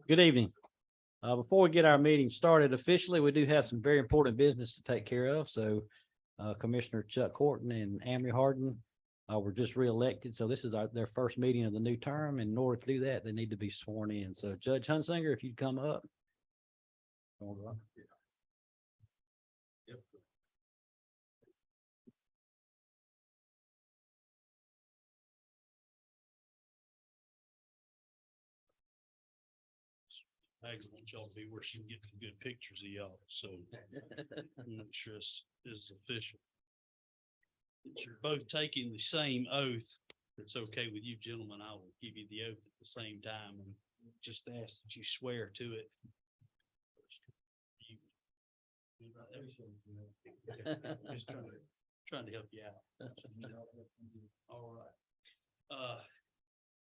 Good evening. Before we get our meeting started officially, we do have some very important business to take care of. So Commissioner Chuck Horton and Amory Harden were just reelected. So this is their first meeting of the new term. And in order to do that, they need to be sworn in. So Judge Hunsinger, if you'd come up. Mags want y'all to be where she can get some good pictures of y'all, so I'm not sure this is official. Since you're both taking the same oath, if it's okay with you gentlemen, I will give you the oath at the same time and just ask that you swear to it. Just trying to help you out. All right.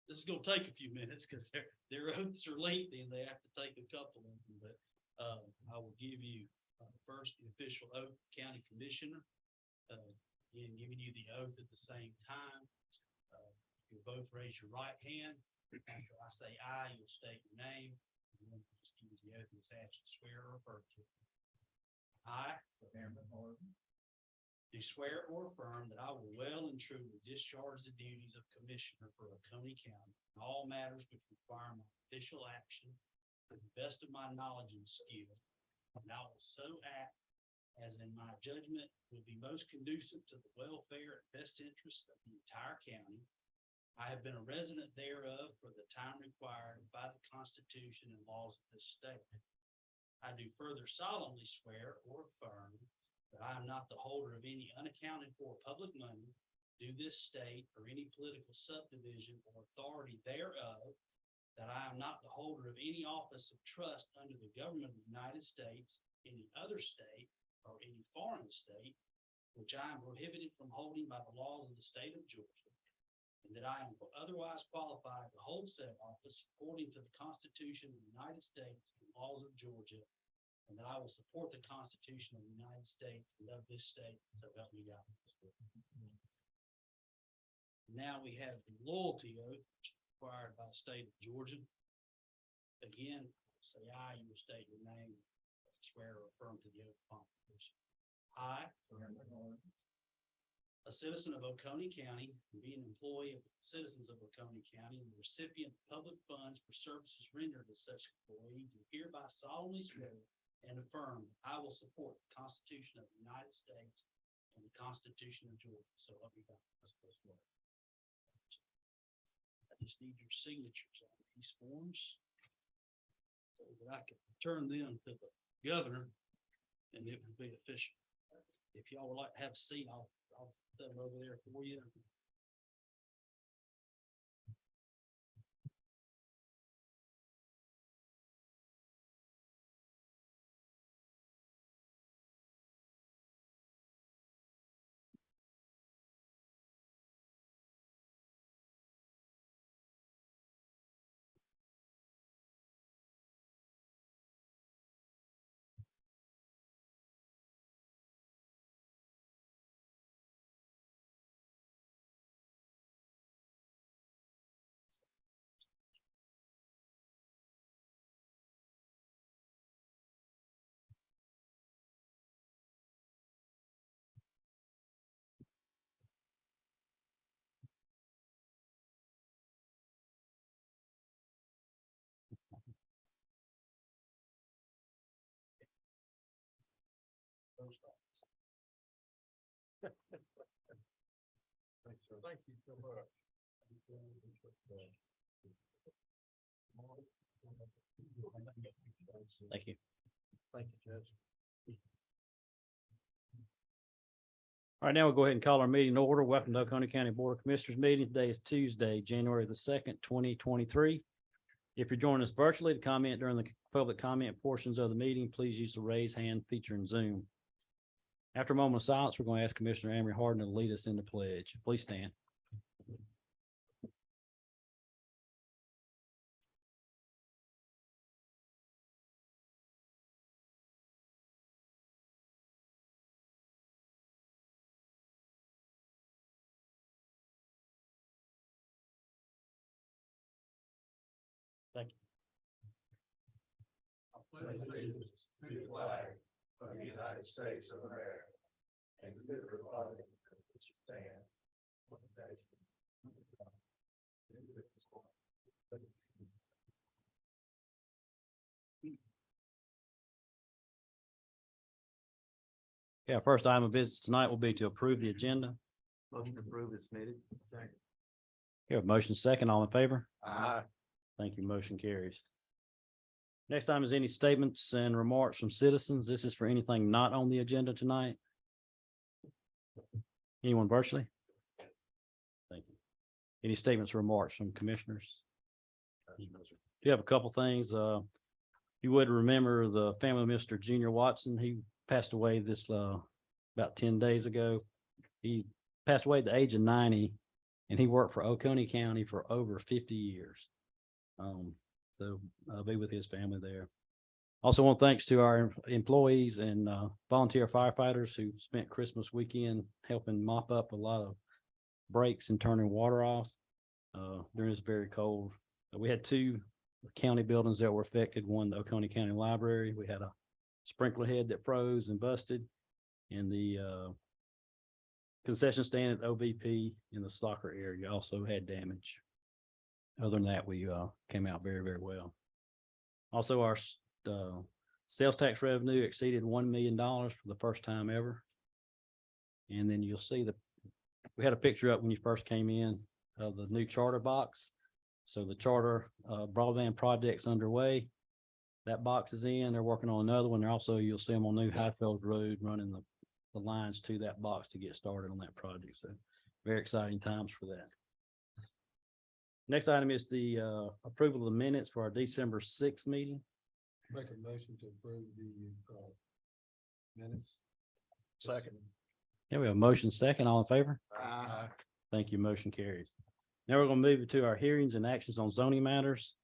This is gonna take a few minutes because their oaths are lengthy and they have to take a couple of them, but I will give you first the official oath, County Commissioner. Again, giving you the oath at the same time. You'll both raise your right hand. After I say aye, you'll state your name. And then just give you the oath and ask you to swear or affirm to. I, do swear or affirm that I will well and truly discharge the duties of Commissioner for Oconee County in all matters which require my official action to the best of my knowledge and skill. And I will so act as in my judgment will be most conducive to the welfare and best interest of the entire county. I have been a resident thereof for the time required by the Constitution and laws of this state. I do further solemnly swear or affirm that I am not the holder of any unaccounted for public money due this state or any political subdivision or authority thereof, that I am not the holder of any office of trust under the government of the United States, any other state, or any foreign state, which I am prohibited from holding by the laws of the state of Georgia, and that I am otherwise qualified to hold said office according to the Constitution of the United States and laws of Georgia, and that I will support the Constitution of the United States and of this state, so help me God. Now we have the loyalty oath, which is required by the state of Georgia. Again, say aye, you will state your name, swear or affirm to the oath upon completion. I, a citizen of Oconee County, and being an employee of the citizens of Oconee County and the recipient of public funds for services rendered to such employee, do hereby solemnly swear and affirm I will support the Constitution of the United States and the Constitution of Georgia. So help me God. I just need your signatures on these forms so that I can return them to the governor and it will be official. If y'all would like to have a seat, I'll put them over there for you. Thank you so much. Thank you. Thank you, Judge. All right, now we'll go ahead and call our meeting to order. Welcome to Oconee County Board of Commissioners meeting. Today is Tuesday, January the 2nd, 2023. If you're joining us virtually to comment during the public comment portions of the meeting, please use the raise hand feature in Zoom. After a moment of silence, we're going to ask Commissioner Amory Harden to lead us in the pledge. Please stand. Thank you. I pledge allegiance to the flag of the United States of America and to the republic for which it stands, one nation, under God, indivisible, with liberty and Yeah, first item of business tonight will be to approve the agenda. motion approved is submitted. Second. Here, motion second, all in favor? Aye. Thank you. Motion carries. Next time is any statements and remarks from citizens. This is for anything not on the agenda tonight. Anyone virtually? Thank you. Any statements or remarks from commissioners? Do have a couple things. You would remember the family of Mr. Junior Watson. He passed away this about 10 days ago. He passed away at the age of 90, and he worked for Oconee County for over 50 years. So I'll be with his family there. Also want thanks to our employees and volunteer firefighters who spent Christmas weekend helping mop up a lot of breaks and turning water off during this very cold. We had two county buildings that were affected. One, the Oconee County Library. We had a sprinkler head that froze and busted, and the concession stand at OBP in the soccer area also had damage. Other than that, we came out very, very well. Also, our sales tax revenue exceeded $1 million for the first time ever. And then you'll see we had a picture up when you first came in of the new charter box. So the charter broadband project's underway. That box is in. They're working on another one. Also, you'll see them on New Highfield Road running the lines to that box to get started on that project. So very exciting times for that. Next item is the approval of the minutes for our December 6th meeting. Make a motion to approve the minutes. Second. Yeah, we have a motion second. All in favor? Aye. Thank you. Motion carries. Now we're going to move to our hearings and actions on zoning matters.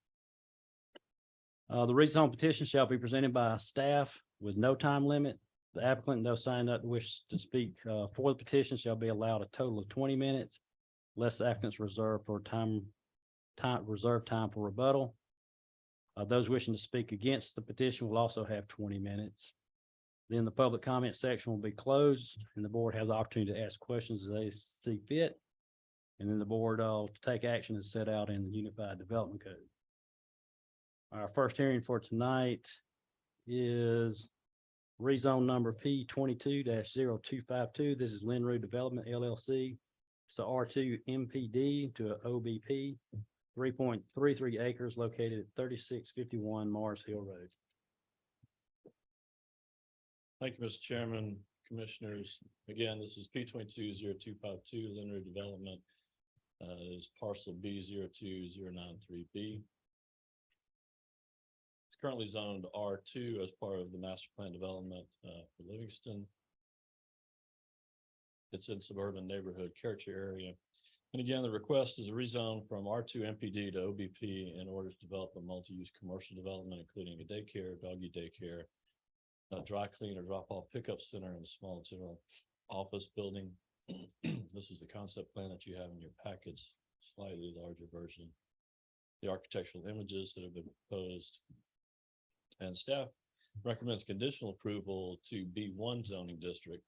The rezone petition shall be presented by staff with no time limit. The applicant and those signed up to wish to speak for the petition shall be allowed a total of 20 minutes, less the applicant's reserved time for rebuttal. Those wishing to speak against the petition will also have 20 minutes. Then the public comment section will be closed and the board has the opportunity to ask questions as they see fit. And then the board to take action is set out in the Unified Development Code. Our first hearing for tonight is rezone number P 22-0252. This is Linroo Development LLC. It's a R2 MPD to a OBP, 3.33 acres located at 3651 Mars Hill Road. Thank you, Mr. Chairman, Commissioners. Again, this is P 22-0252 Linroo Development. Is parcel B 02093B. It's currently zoned R2 as part of the master plan development for Livingston. It's in suburban neighborhood character area. And again, the request is a rezone from R2 MPD to OBP in order to develop a multi-use commercial development, including a daycare, doggy daycare, a dry clean or drop-off pickup center, and a small general office building. This is the concept plan that you have in your packets, slightly larger version. The architectural images that have been proposed. And staff recommends conditional approval to B1 zoning district,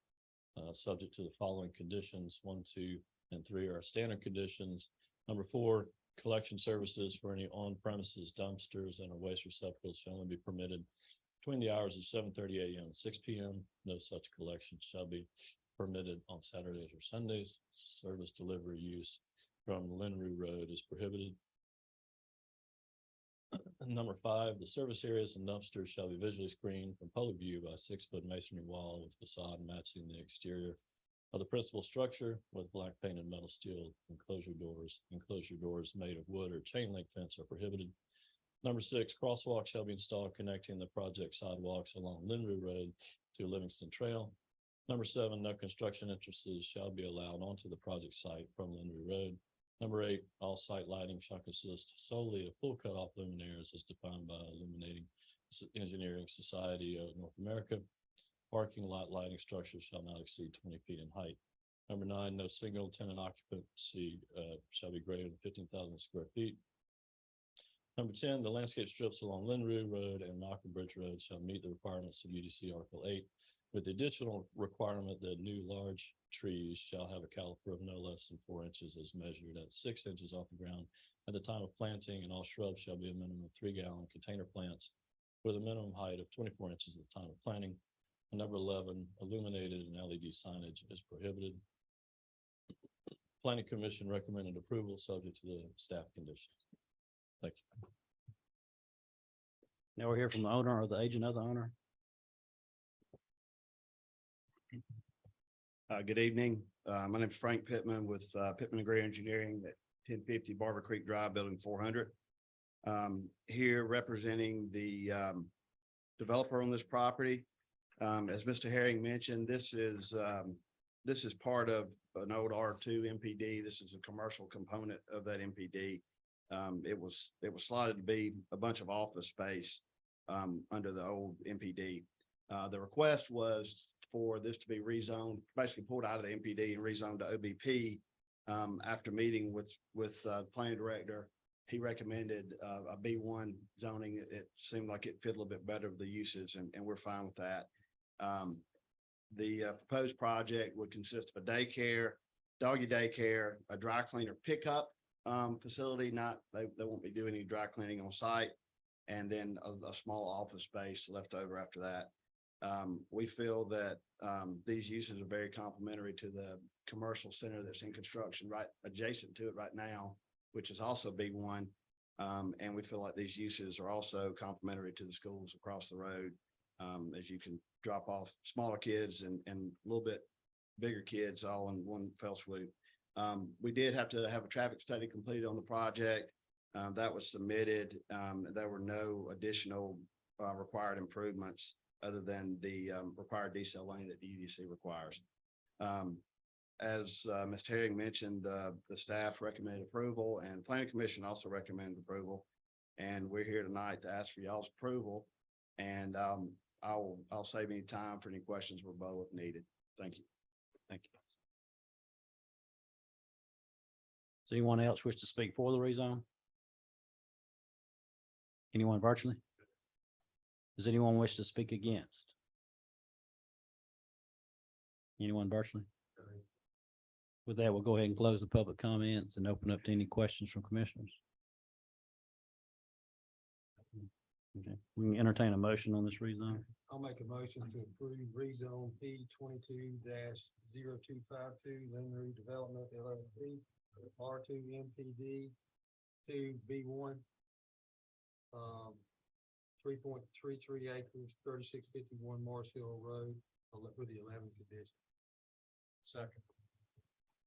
subject to the following conditions. 1, 2, and 3 are standard conditions. Number 4, collection services for any on-premises dumpsters and or waste receptacles shall only be permitted between the hours of 7:30 a.m. and 6 p.m. No such collection shall be permitted on Saturdays or Sundays. Service delivery use from Linroo Road is prohibited. Number 5, the service areas and dumpsters shall be visually screened from public view by a 6-foot masonry wall with facade matching the exterior of the principal structure with black painted metal steel enclosure doors. Enclosure doors made of wood or chain link fence are prohibited. Number 6, crosswalks shall be installed connecting the project sidewalks along Linroo Road to Livingston Trail. Number 7, no construction entrances shall be allowed onto the project site from Linroo Road. Number 8, all site lighting shall consist solely of full cutoff luminaires as defined by Illuminating Engineering Society of North America. Parking lot lighting structures shall not exceed 20 feet in height. Number 9, no single tenant occupancy shall be greater than 15,000 square feet. Number 10, the landscape strips along Linroo Road and Knocker Bridge Road shall meet the requirements of UDC Article 8, with the additional requirement that new large trees shall have a caliper of no less than 4 inches as measured at 6 inches off the ground at the time of planting, and all shrubs shall be a minimum of 3-gallon container plants with a minimum height of 24 inches at the time of planting. And number 11, illuminated and LED signage is prohibited. Planning Commission recommended approval subject to the staff conditions. Thank you. Now we'll hear from the owner or the agent of the owner. Good evening. My name is Frank Pittman with Pittman and Gray Engineering at 1050 Barber Creek Drive, Building 400. Here representing the developer on this property. As Mr. Herring mentioned, this is part of an old R2 MPD. This is a commercial component of that MPD. It was slotted to be a bunch of office space under the old MPD. The request was for this to be rezoned, basically pulled out of the MPD and rezoned to OBP. After meeting with the planning director, he recommended a B1 zoning. It seemed like it fit a little bit better with the uses, and we're fine with that. The proposed project would consist of a daycare, doggy daycare, a dry cleaner pickup facility. They won't be doing any dry cleaning on site, and then a small office space left over after that. We feel that these uses are very complementary to the commercial center that's in construction right adjacent to it right now, which is also B1. And we feel like these uses are also complementary to the schools across the road, as you can drop off smaller kids and a little bit bigger kids all in one fell swoop. We did have to have a traffic study completed on the project. That was submitted. There were no additional required improvements other than the required decel lane that the UDC requires. As Mr. Herring mentioned, the staff recommended approval, and Planning Commission also recommended approval. And we're here tonight to ask for y'all's approval. And I'll save any time for any questions or rebuttal if needed. Thank you. Thank you. Does anyone else wish to speak for the rezone? Anyone virtually? Does anyone wish to speak against? Anyone virtually? With that, we'll go ahead and close the public comments and open up to any questions from commissioners. Okay, we can entertain a motion on this rezone. I'll make a motion to approve rezone P 22-0252 Linroo Development LLC R2 MPD to B1. 3.33 acres, 3651 Mars Hill Road with the 11 conditions. Second.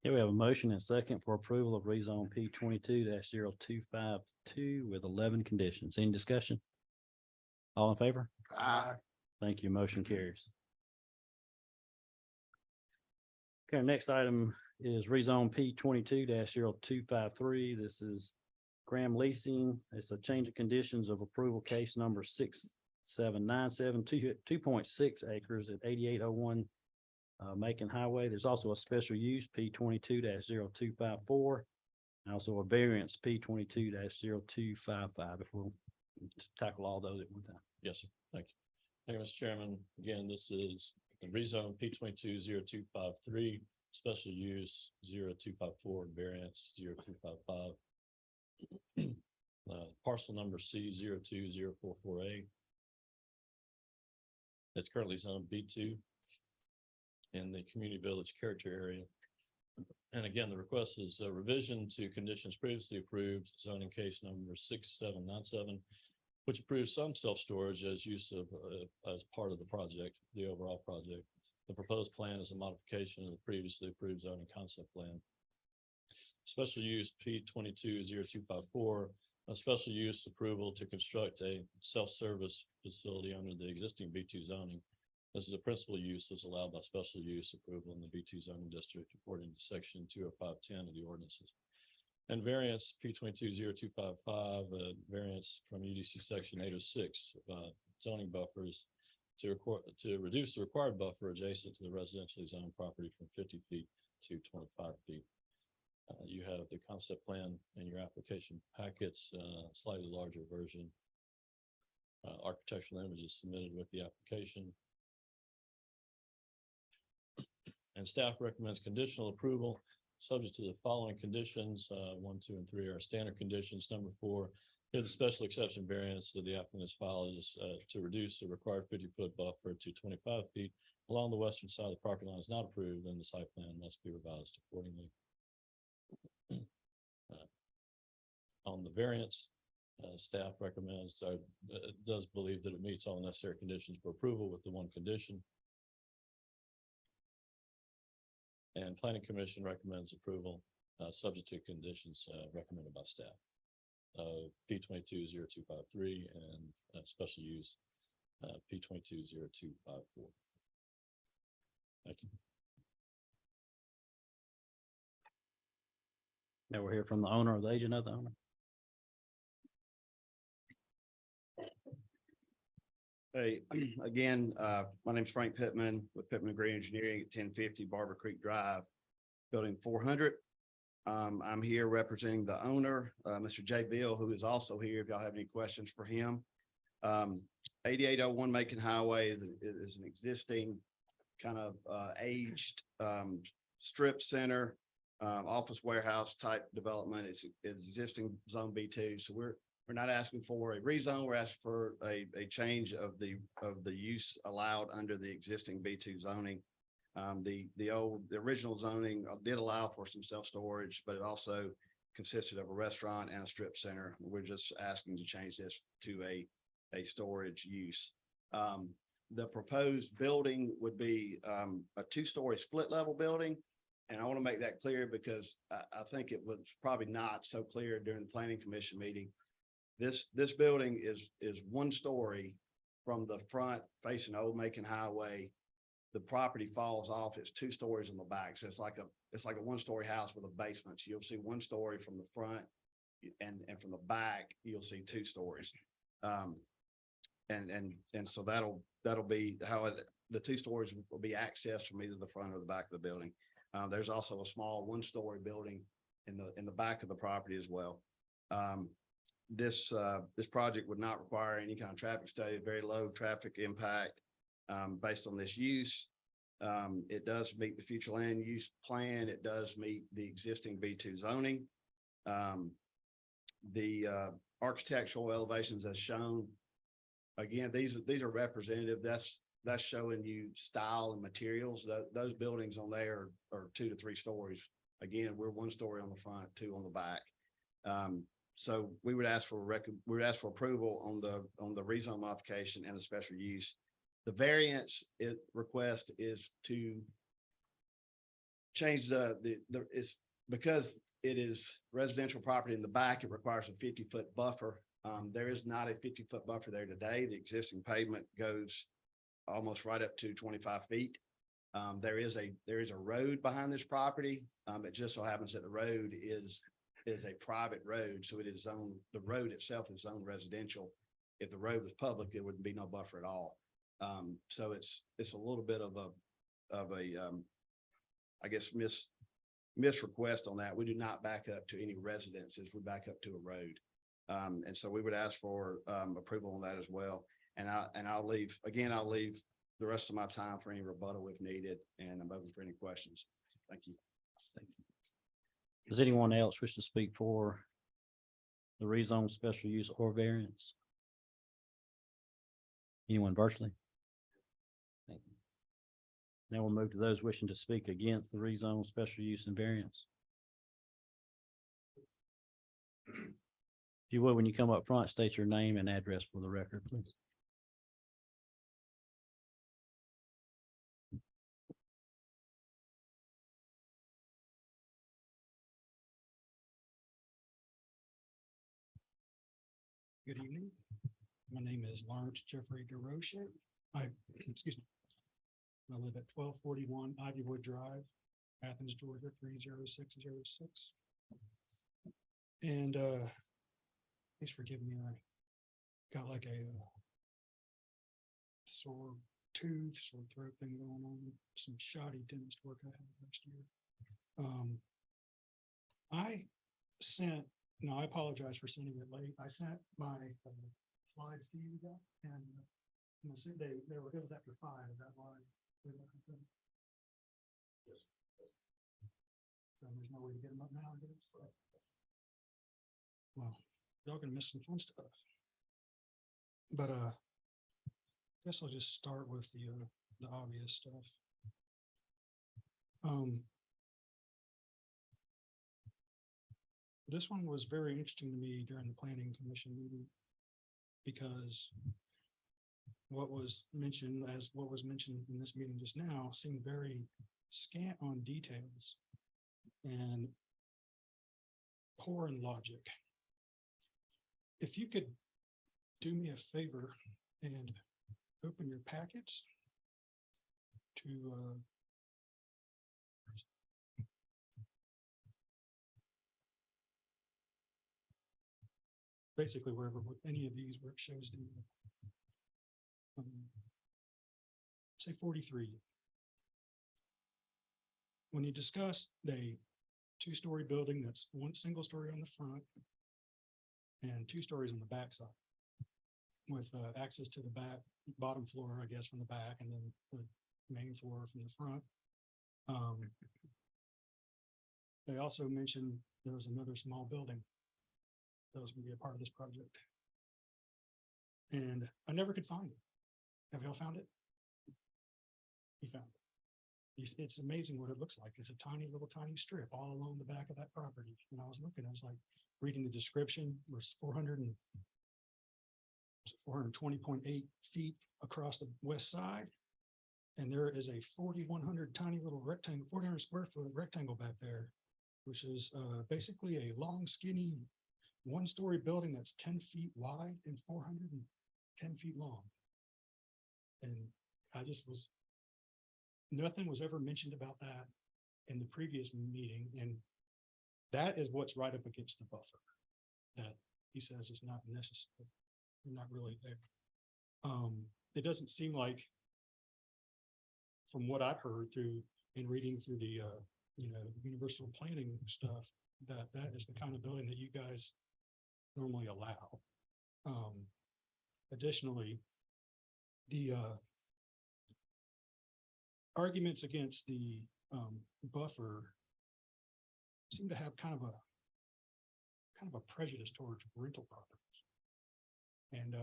Here we have a motion and second for approval of rezone P 22-0252 with 11 conditions. Any discussion? All in favor? Aye. Thank you. Motion carries. Okay, our next item is rezone P 22-0253. This is Graham Leasing. It's a change of conditions of approval case number 6797, 2.6 acres at 8801 Macon Highway. There's also a special use P 22-0254, and also a variance P 22-0255. If we'll tackle all those at one time. Yes, sir. Thank you. Thank you, Mr. Chairman. Again, this is the rezone P 22-0253, special use 0254, variance 0255. Parcel number C 02044A. It's currently zoned B2 in the community village character area. And again, the request is a revision to conditions previously approved, zoning case number 6797, which approves some self-storage as use of as part of the project, the overall project. The proposed plan is a modification of the previously approved zoning concept plan. Special use P 22-0254, a special use approval to construct a self-service facility under the existing B2 zoning. This is a principal use that's allowed by special use approval in the B2 zoning district according to section 20510 of the ordinances. And variance P 22-0255, variance from UDC section 806, zoning buffers to reduce the required buffer adjacent to the residentially zoned property from 50 feet to 25 feet. You have the concept plan in your application packets, slightly larger version. Architectural images submitted with the application. And staff recommends conditional approval, subject to the following conditions. 1, 2, and 3 are standard conditions. Number 4, if the special exception variance that the applicant has filed is to reduce the required 50-foot buffer to 25 feet along the western side of the property line is not approved, then the site plan must be revised accordingly. On the variance, staff recommends, does believe that it meets all necessary conditions for approval with the one condition. And planning commission recommends approval, subject to conditions recommended by staff. P220253 and special use P220254. Thank you. Now we'll hear from the owner or the agent of the owner. Hey, again, my name's Frank Pittman with Pittman Gray Engineering at 1050 Barber Creek Drive, building 400. I'm here representing the owner, Mr. Jay Bill, who is also here if y'all have any questions for him. 8801 Macon Highway is an existing kind of aged strip center, office warehouse type development. It's existing zone B2. So we're not asking for a rezone. We're asking for a change of the use allowed under the existing B2 zoning. The original zoning did allow for some self-storage, but it also consisted of a restaurant and a strip center. We're just asking to change this to a storage use. The proposed building would be a 2-story split level building. And I want to make that clear because I think it was probably not so clear during the planning commission meeting. This building is 1 story from the front facing Old Macon Highway. The property falls off. It's 2 stories on the back. So it's like a 1-story house with a basement. So you'll see 1 story from the front and from the back, you'll see 2 stories. And so that'll be how the 2 stories will be accessed from either the front or the back of the building. There's also a small 1-story building in the back of the property as well. This project would not require any kind of traffic study, very low traffic impact based on this use. It does meet the future land use plan. It does meet the existing B2 zoning. The architectural elevations as shown. Again, these are representative. That's showing you style and materials. Those buildings on there are 2 to 3 stories. Again, we're 1 story on the front, 2 on the back. So we would ask for approval on the rezone modification and the special use. The variance request is to change it's because it is residential property in the back. It requires a 50-foot buffer. There is not a 50-foot buffer there today. The existing pavement goes almost right up to 25 feet. There is a road behind this property. It just so happens that the road is a private road, so it is zoned. The road itself is zoned residential. If the road was public, there wouldn't be no buffer at all. So it's a little bit of a I guess miss request on that. We do not back up to any residences. We back up to a road. And so we would ask for approval on that as well. And I'll leave the rest of my time for any rebuttal if needed, and I'm open for any questions. Thank you. Thank you. Does anyone else wish to speak for the rezone, special use, or variance? Anyone virtually? Thank you. Now we'll move to those wishing to speak against the rezone, special use, and variance. If you would, when you come up front, state your name and address for the record, please. Good evening. My name is Lawrence Jeffrey DeRoche. Excuse me. I live at 1241 Ivywood Drive, Athens, Georgia, 30606. And please forgive me, I got like a sore tooth, sore throat thing going on, some shoddy dentist work I had last year. I sent, no, I apologize for sending it late. I sent my slides to you guys and they were, it was after 5, is that why? Yes. So there's no way to get them up now, I guess. Well, y'all gonna miss some fun stuff. But guess I'll just start with the obvious stuff. This one was very interesting to me during the planning commission meeting because what was mentioned in this meeting just now seemed very scant on details and poor in logic. If you could do me a favor and open your packets to basically wherever any of these where it shows the say 43. When you discuss the 2-story building that's one single story on the front and 2 stories on the back side with access to the bottom floor, I guess, from the back, and then the main floor from the front. They also mentioned there was another small building that was going to be a part of this project. And I never could find it. Have y'all found it? You found it. It's amazing what it looks like. It's a tiny tiny strip all along the back of that property. And I was looking, I was like reading the description, there's 420.8 feet across the west side. And there is a 4,100 tiny little rectangle, 400 square foot rectangle back there, which is basically a long, skinny 1-story building that's 10 feet wide and 410 feet long. And I just nothing was ever mentioned about that in the previous meeting. And that is what's right up against the buffer that he says is not necessary. Not really there. It doesn't seem like, from what I've heard through in reading through the universal planning stuff, that is the kind of building that you guys normally allow. Additionally, the arguments against the buffer seem to have kind of a prejudice towards rental properties. And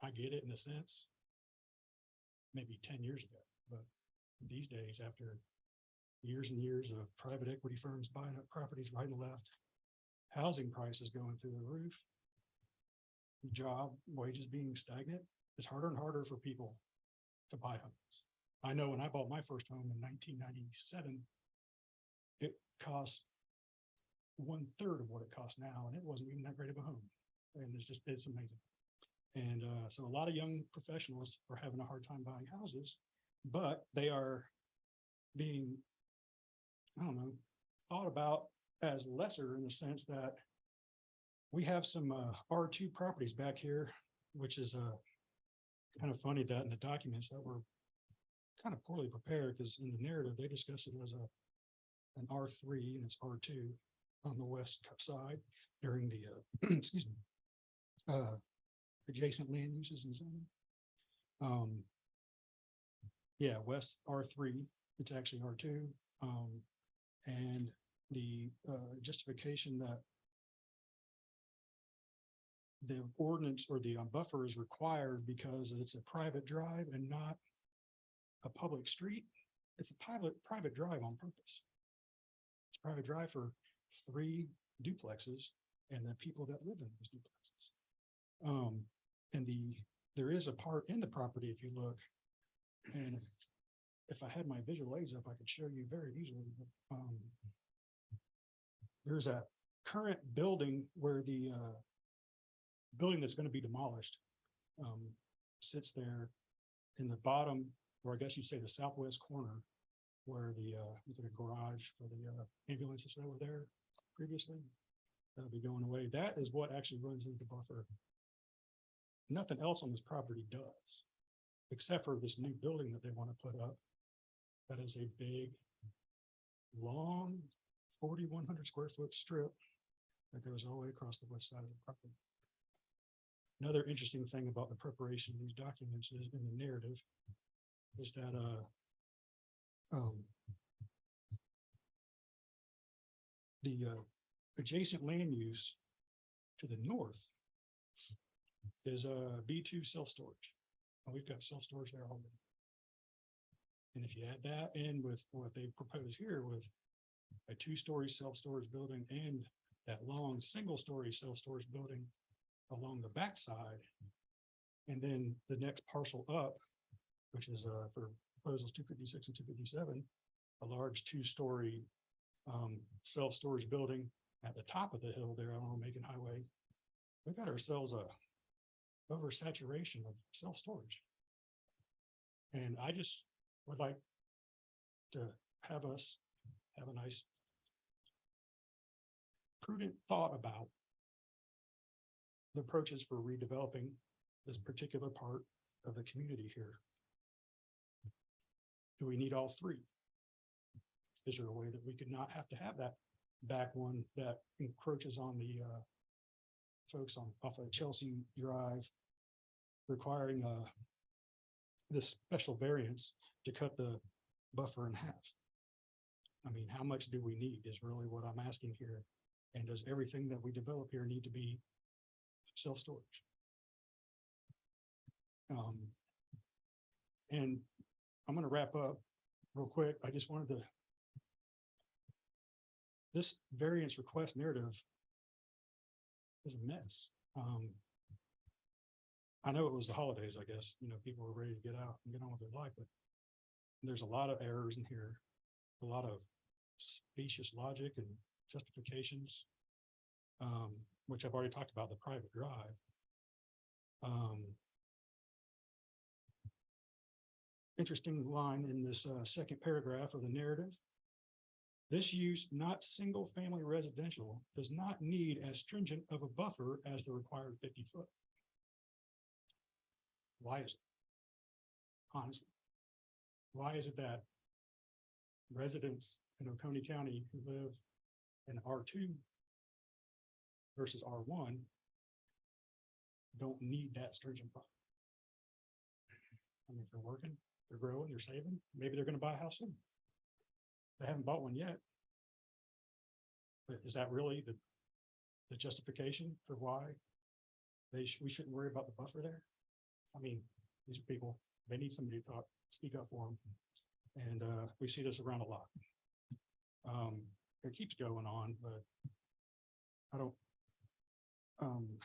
I get it in a sense, maybe 10 years ago, but these days, after years and years of private equity firms buying up properties right and left, housing prices going through the roof, job wages being stagnant, it's harder and harder for people to buy homes. I know when I bought my first home in 1997, it cost 1/3 of what it costs now, and it wasn't even that great of a home. And it's amazing. And so a lot of young professionals are having a hard time buying houses, but they are being, I don't know, thought about as lesser in the sense that we have some R2 properties back here, which is kind of funny that in the documents that were kind of poorly prepared, because in the narrative, they discussed it as an R3 and it's R2 on the west side during the, excuse me, adjacent land uses and zoning. Yeah, west R3, it's actually R2. And the justification that the ordinance or the buffer is required because it's a private drive and not a public street. It's a private drive on purpose. It's a private drive for 3 duplexes and the people that live in those duplexes. And there is a part in the property, if you look, and if I had my visual aids up, I could show you very easily. But, there's a current building where the building that's going to be demolished sits there in the bottom, or I guess you'd say the southwest corner, where the garage for the ambulances that were there previously. That'll be going away. That is what actually runs into the buffer. Nothing else on this property does, except for this new building that they want to put up. That is a big, long 4,100 square foot strip that goes all the way across the west side of the property. Another interesting thing about the preparation of these documents is in the narrative is that, the adjacent land use to the north is a B2 self-storage. And we've got self-storage there already. And if you add that in with what they propose here with a 2-story self-storage building and that long single-story self-storage building along the backside, and then the next parcel up, which is for proposals 256 and 257, a large 2-story self-storage building at the top of the hill there on Macon Highway. We've got ourselves a oversaturation of self-storage. And I just would like to have us have a nice prudent thought about the approaches for redeveloping this particular part of the community here. Do we need all three? Is there a way that we could not have to have that back one that encroaches on the folks on off of Chelsea Drive, requiring this special variance to cut the buffer in half? I mean, how much do we need is really what I'm asking here. And does everything that we develop here need to be self-storage? And I'm going to wrap up real quick. I just wanted to, this variance request narrative is a mess. I know it was the holidays, I guess, you know, people were ready to get out and get on with their life, but there's a lot of errors in here, a lot of specious logic and justifications, which I've already talked about, the private drive. Interesting line in this second paragraph of the narrative. This use, not single family residential, does not need as stringent of a buffer as the required 50 foot. Why is it? Honestly, why is it that residents in Oconee County who live in R2 versus R1 don't need that stringent buffer? I mean, if they're working, they're growing, they're saving, maybe they're going to buy a house soon. They haven't bought one yet. But is that really the justification for why we shouldn't worry about the buffer there? I mean, these are people, they need somebody to speak up for them. And we see this around a lot. It keeps going on, but I don't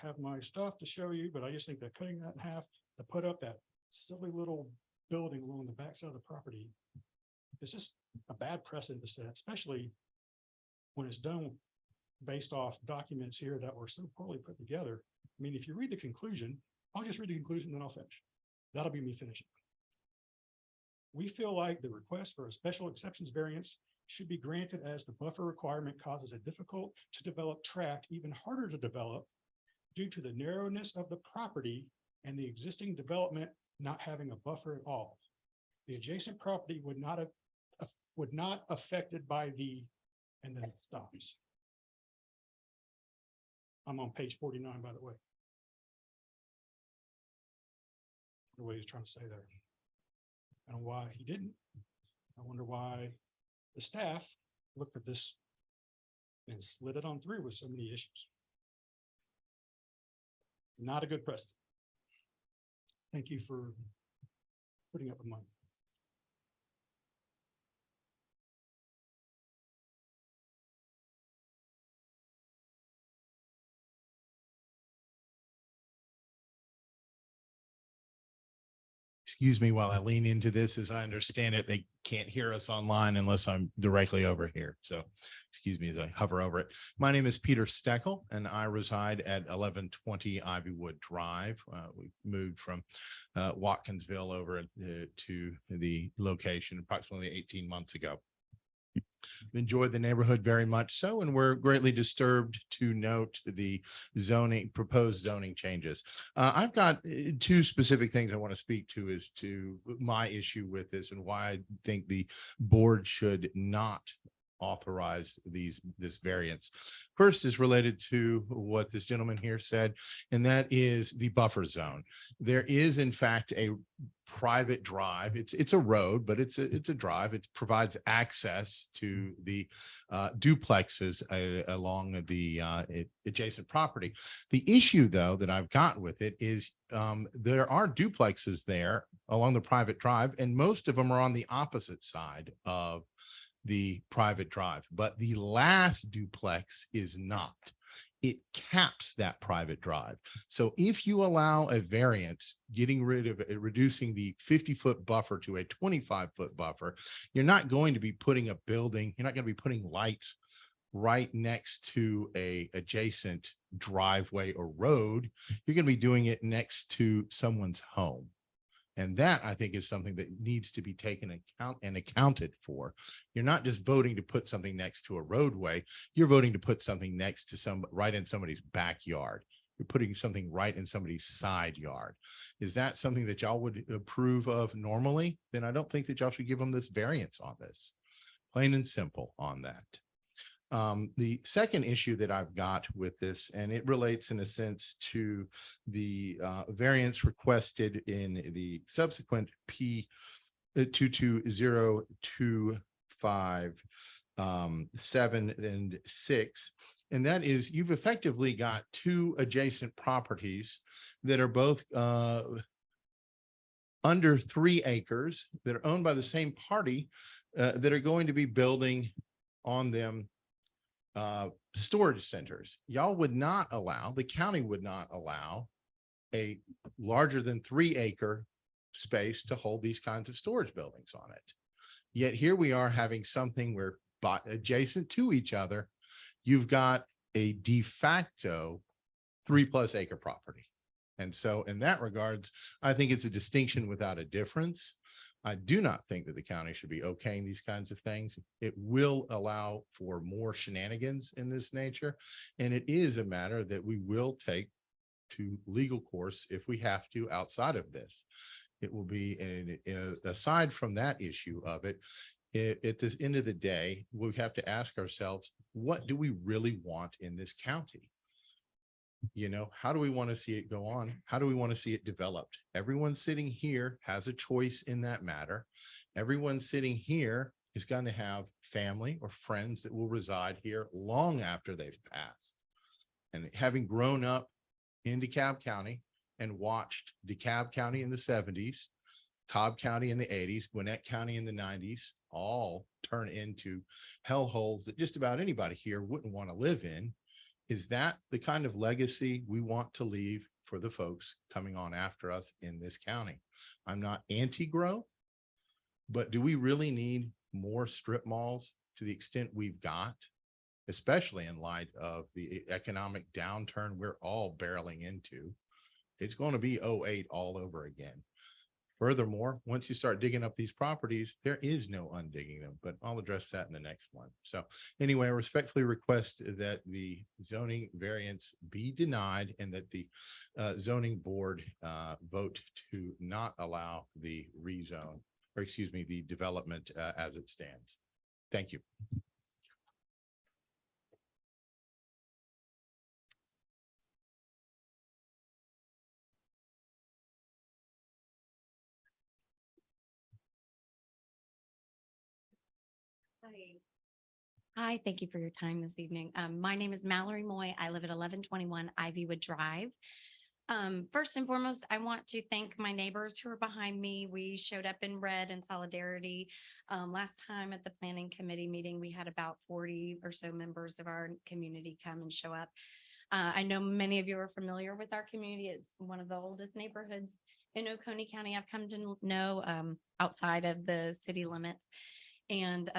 have my stuff to show you, but I just think that cutting that in half to put up that silly little building along the backside of the property is just a bad precedent to set, especially when it's done based off documents here that were so poorly put together. I mean, if you read the conclusion, I'll just read the conclusion, then I'll finish. That'll be me finishing. We feel like the request for a special exceptions variance should be granted as the buffer requirement causes a difficult to develop tract even harder to develop due to the narrowness of the property and the existing development not having a buffer at all. The adjacent property would not affected by the, and then it stops. I'm on page 49, by the way. What he was trying to say there. I don't know why he didn't. I wonder why the staff looked at this and slid it on through with so many issues. Not a good precedent. Thank you for putting up with mine. Excuse me while I lean into this. As I understand it, they can't hear us online unless I'm directly over here. So excuse me as I hover over it. My name is Peter Steckel and I reside at 1120 Ivywood Drive. We moved from Watkinsville over to the location approximately 18 months ago. Enjoy the neighborhood very much so, and we're greatly disturbed to note the proposed zoning changes. I've got two specific things I want to speak to as to my issue with this and why I think the board should not authorize this variance. First is related to what this gentleman here said, and that is the buffer zone. There is in fact a private drive. It's a road, but it's a drive. It provides access to the duplexes along the adjacent property. The issue though that I've got with it is there are duplexes there along the private drive, and most of them are on the opposite side of the private drive, but the last duplex is not. It caps that private drive. So if you allow a variance, getting rid of reducing the 50-foot buffer to a 25-foot buffer, you're not going to be putting a building, you're not going to be putting lights right next to a adjacent driveway or road. You're going to be doing it next to someone's home. And that, I think, is something that needs to be taken account and accounted for. You're not just voting to put something next to a roadway. You're voting to put something next to right in somebody's backyard. You're putting something right in somebody's side yard. Is that something that y'all would approve of normally? Then I don't think that y'all should give them this variance on this. Plain and simple on that. The second issue that I've got with this, and it relates in a sense to the variance requested in the subsequent P 22025 7 and 6. And that is, you've effectively got two adjacent properties that are both under 3 acres that are owned by the same party that are going to be building on them storage centers. Y'all would not allow, the county would not allow a larger than 3-acre space to hold these kinds of storage buildings on it. Yet here we are having something where adjacent to each other, you've got a de facto 3+ acre property. And so in that regards, I think it's a distinction without a difference. I do not think that the county should be okaying these kinds of things. It will allow for more shenanigans in this nature. And it is a matter that we will take to legal course if we have to outside of this. It will be, aside from that issue of it, at the end of the day, we have to ask ourselves, what do we really want in this county? You know, how do we want to see it go on? How do we want to see it developed? Everyone sitting here has a choice in that matter. Everyone sitting here is going to have family or friends that will reside here long after they've passed. And having grown up in DeKalb County and watched DeKalb County in the 70s, Cobb County in the 80s, Gwinnett County in the 90s, all turn into hellholes that just about anybody here wouldn't want to live in. Is that the kind of legacy we want to leave for the folks coming on after us in this county? I'm not anti-growth, but do we really need more strip malls to the extent we've got, especially in light of the economic downturn we're all barreling into? It's going to be 08 all over again. Furthermore, once you start digging up these properties, there is no undigging them, but I'll address that in the next one. So anyway, I respectfully request that the zoning variance be denied and that the zoning board vote to not allow the rezone, or excuse me, the development as it stands. Thank you. Hi, thank you for your time this evening. My name is Mallory Moy. I live at 1121 Ivywood Drive. First and foremost, I want to thank my neighbors who are behind me. We showed up in red in solidarity. Last time at the planning committee meeting, we had about 40 or so members of our community come and show up. I know many of you are familiar with our community. It's one of the oldest neighborhoods in Oconee County I've come to know outside of the city limits. And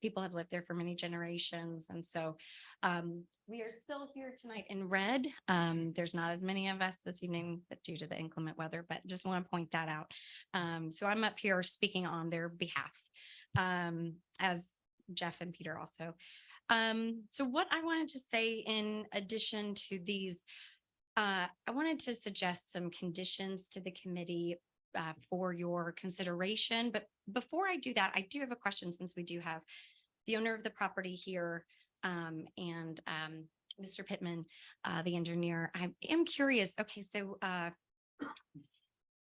people have lived there for many generations. And so we are still here tonight in red. There's not as many of us this evening due to the inclement weather, but just want to point that out. So I'm up here speaking on their behalf, as Jeff and Peter also. So what I wanted to say in addition to these, I wanted to suggest some conditions to the committee for your consideration. But before I do that, I do have a question, since we do have the owner of the property here, and Mr. Pittman, the engineer, I am curious. Okay, so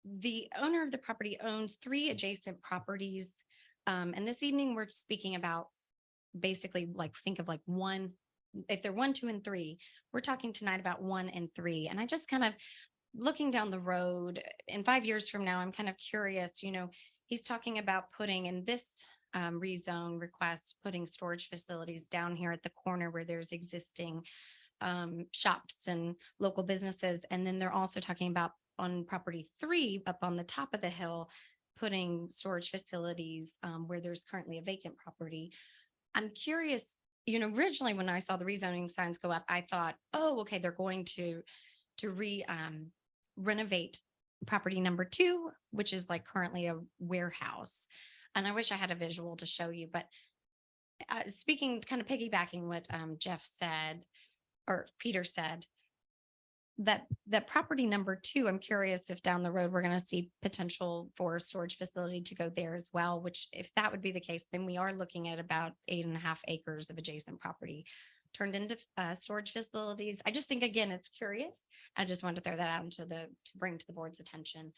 the owner of the property owns 3 adjacent properties. And this evening, we're speaking about basically like, think of like 1, if they're 1, 2, and 3, we're talking tonight about 1 and 3. And I just kind of looking down the road in 5 years from now, I'm kind of curious, he's talking about putting in this rezone request, putting storage facilities down here at the corner where there's existing shops and local businesses. And then they're also talking about on property 3 up on the top of the hill, putting storage facilities where there's currently a vacant property. I'm curious, originally when I saw the rezoning signs go up, I thought, oh, okay, they're going to renovate property number 2, which is like currently a warehouse. And I wish I had a visual to show you, but speaking, kind of piggybacking what Jeff said, or Peter said, that property number 2, I'm curious if down the road, we're going to see potential for a storage facility to go there as well, which if that would be the case, then we are looking at about 8.5 acres of adjacent property turned into storage facilities. I just think, again, it's curious. I just wanted to throw that out to bring to the board's attention.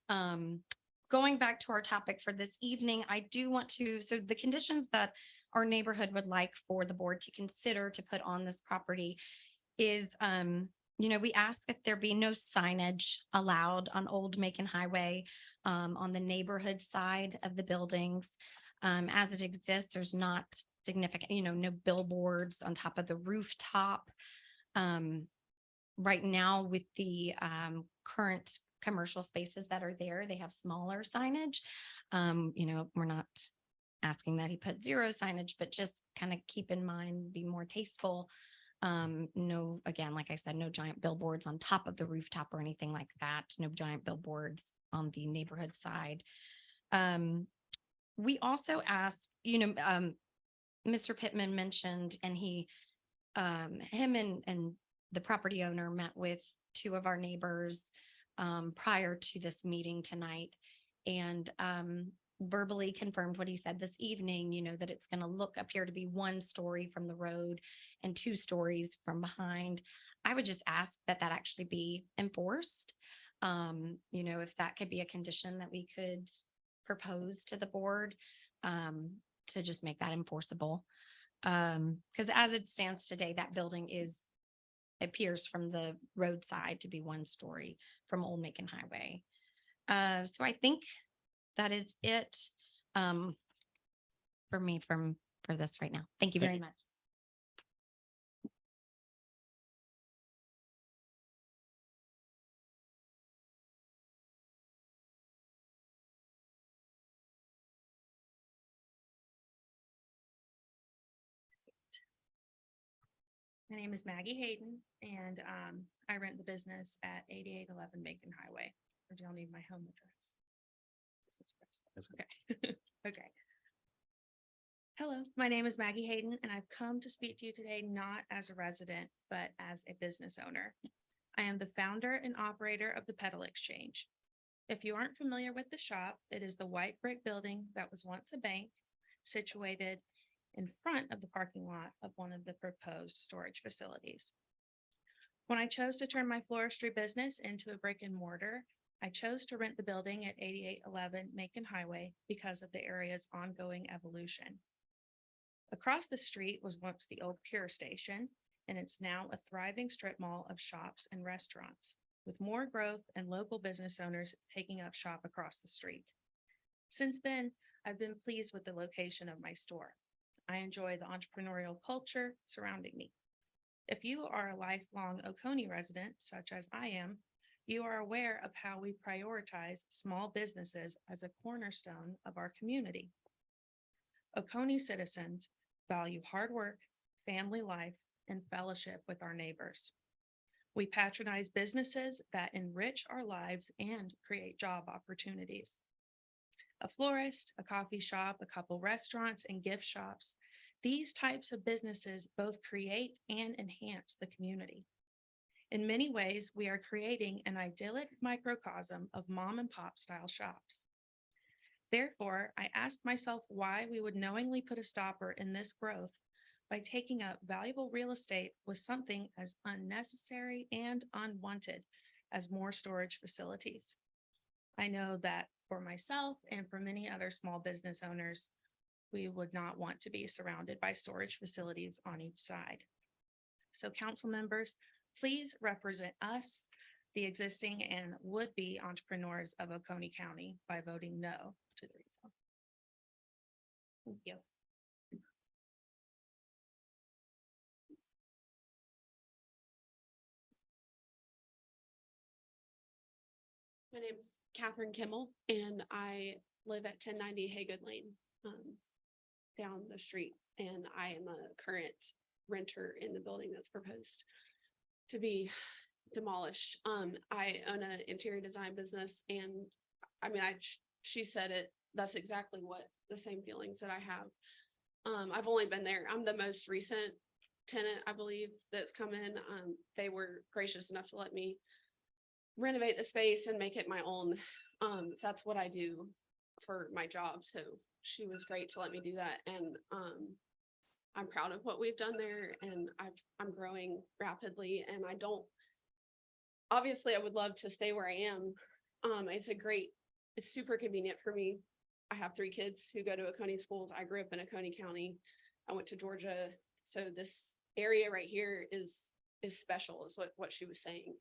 Going back to our topic for this evening, I do want to, so the conditions that our neighborhood would like for the board to consider to put on this property is, we ask that there be no signage allowed on Old Macon Highway on the neighborhood side of the buildings. As it exists, there's not significant, no billboards on top of the rooftop. Right now with the current commercial spaces that are there, they have smaller signage. We're not asking that he put 0 signage, but just kind of keep in mind, be more tasteful. No, again, like I said, no giant billboards on top of the rooftop or anything like that. No giant billboards on the neighborhood side. We also asked, Mr. Pittman mentioned, and him and the property owner met with 2 of our neighbors prior to this meeting tonight, and verbally confirmed what he said this evening, that it's going to appear to be 1 story from the road and 2 stories from behind. I would just ask that actually be enforced. If that could be a condition that we could propose to the board to just make that enforceable. Because as it stands today, that building appears from the roadside to be 1 story from Old Macon Highway. So I think that is it for me for this right now. Thank you very much. My name is Maggie Hayden, and I rent the business at 8811 Macon Highway. Or do y'all need my home address? Okay. Okay. Hello, my name is Maggie Hayden, and I've come to speak to you today not as a resident, but as a business owner. I am the founder and operator of the Pedal Exchange. If you aren't familiar with the shop, it is the white brick building that was once a bank situated in front of the parking lot of one of the proposed storage facilities. When I chose to turn my floristry business into a brick and mortar, I chose to rent the building at 8811 Macon Highway because of the area's ongoing evolution. Across the street was once the old Pure Station, and it's now a thriving strip mall of shops and restaurants, with more growth and local business owners taking up shop across the street. Since then, I've been pleased with the location of my store. I enjoy the entrepreneurial culture surrounding me. If you are a lifelong Oconee resident, such as I am, you are aware of how we prioritize small businesses as a cornerstone of our community. Oconee citizens value hard work, family life, and fellowship with our neighbors. We patronize businesses that enrich our lives and create job opportunities. A florist, a coffee shop, a couple restaurants, and gift shops. These types of businesses both create and enhance the community. In many ways, we are creating an idyllic microcosm of mom and pop style shops. Therefore, I ask myself why we would knowingly put a stopper in this growth by taking up valuable real estate with something as unnecessary and unwanted as more storage facilities. I know that for myself and for many other small business owners, we would not want to be surrounded by storage facilities on each side. So council members, please represent us, the existing and would-be entrepreneurs of Oconee County by voting no to the rezone. Thank you. My name is Catherine Kimmel and I live at 1090 Haygood Lane, down the street. And I am a current renter in the building that's proposed to be demolished. I own an interior design business and I mean, she said it, that's exactly what the same feelings that I have. I've only been there. I'm the most recent tenant, I believe, that's come in. They were gracious enough to let me renovate the space and make it my own. So that's what I do for my job. So she was great to let me do that. And I'm proud of what we've done there and I'm growing rapidly and obviously I would love to stay where I am. It's super convenient for me. I have 3 kids who go to Oconee schools. I grew up in Oconee County. I went to Georgia. So this area right here is special is what she was saying.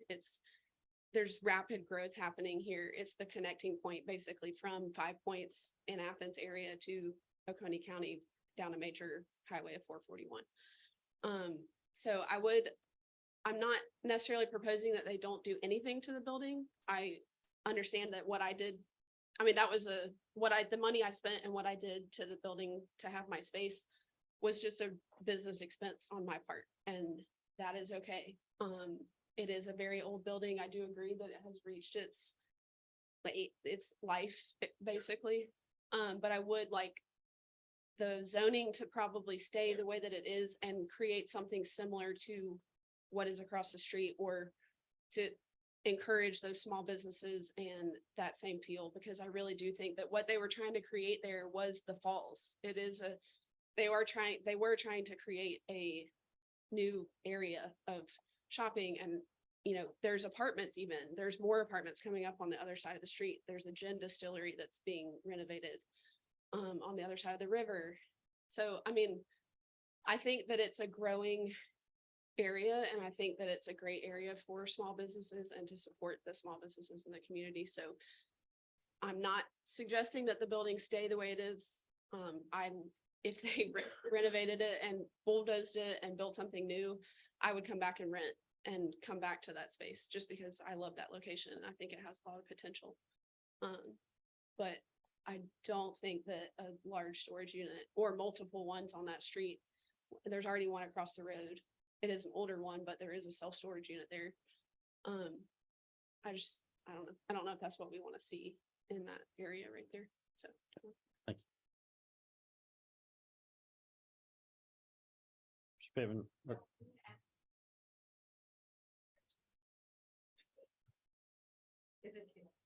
There's rapid growth happening here. It's the connecting point basically from 5 Points in Athens area to Oconee County down a major highway of 441. So I'm not necessarily proposing that they don't do anything to the building. I understand that what I did, I mean, that was the money I spent and what I did to the building to have my space was just a business expense on my part. And that is okay. It is a very old building. I do agree that it has reached its life basically. But I would like the zoning to probably stay the way that it is and create something similar to what is across the street or to encourage those small businesses and that same feel, because I really do think that what they were trying to create there was the falls. They were trying to create a new area of shopping and, you know, there's apartments there's more apartments coming up on the other side of the street. There's a gin distillery that's being renovated on the other side of the river. So, I mean, I think that it's a growing area and I think that it's a great area for small businesses and to support the small businesses in the community. So I'm not suggesting that the building stay the way it is. If they renovated it and bulldozed it and built something new, I would come back and rent and come back to that space just because I love that location. I think it has a lot of potential. But I don't think that a large storage unit or multiple ones on that street, there's already one across the road. It is an older one, but there is a self-storage unit there. I don't know if that's what we want to see in that area right there. So. Thank you. Mr. Pittman,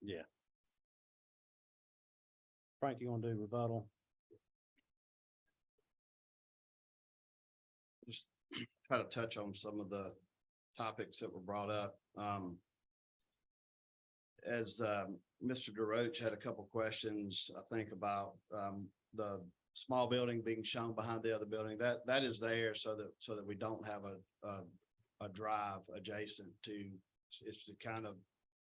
yeah. Frank, you want to do rebuttal? Just try to touch on some of the topics that were brought up. As Mr. DeRoche had a couple questions, I think about the small building being shown behind the other building. That is there so that we don't have a drive adjacent to. It's the kind of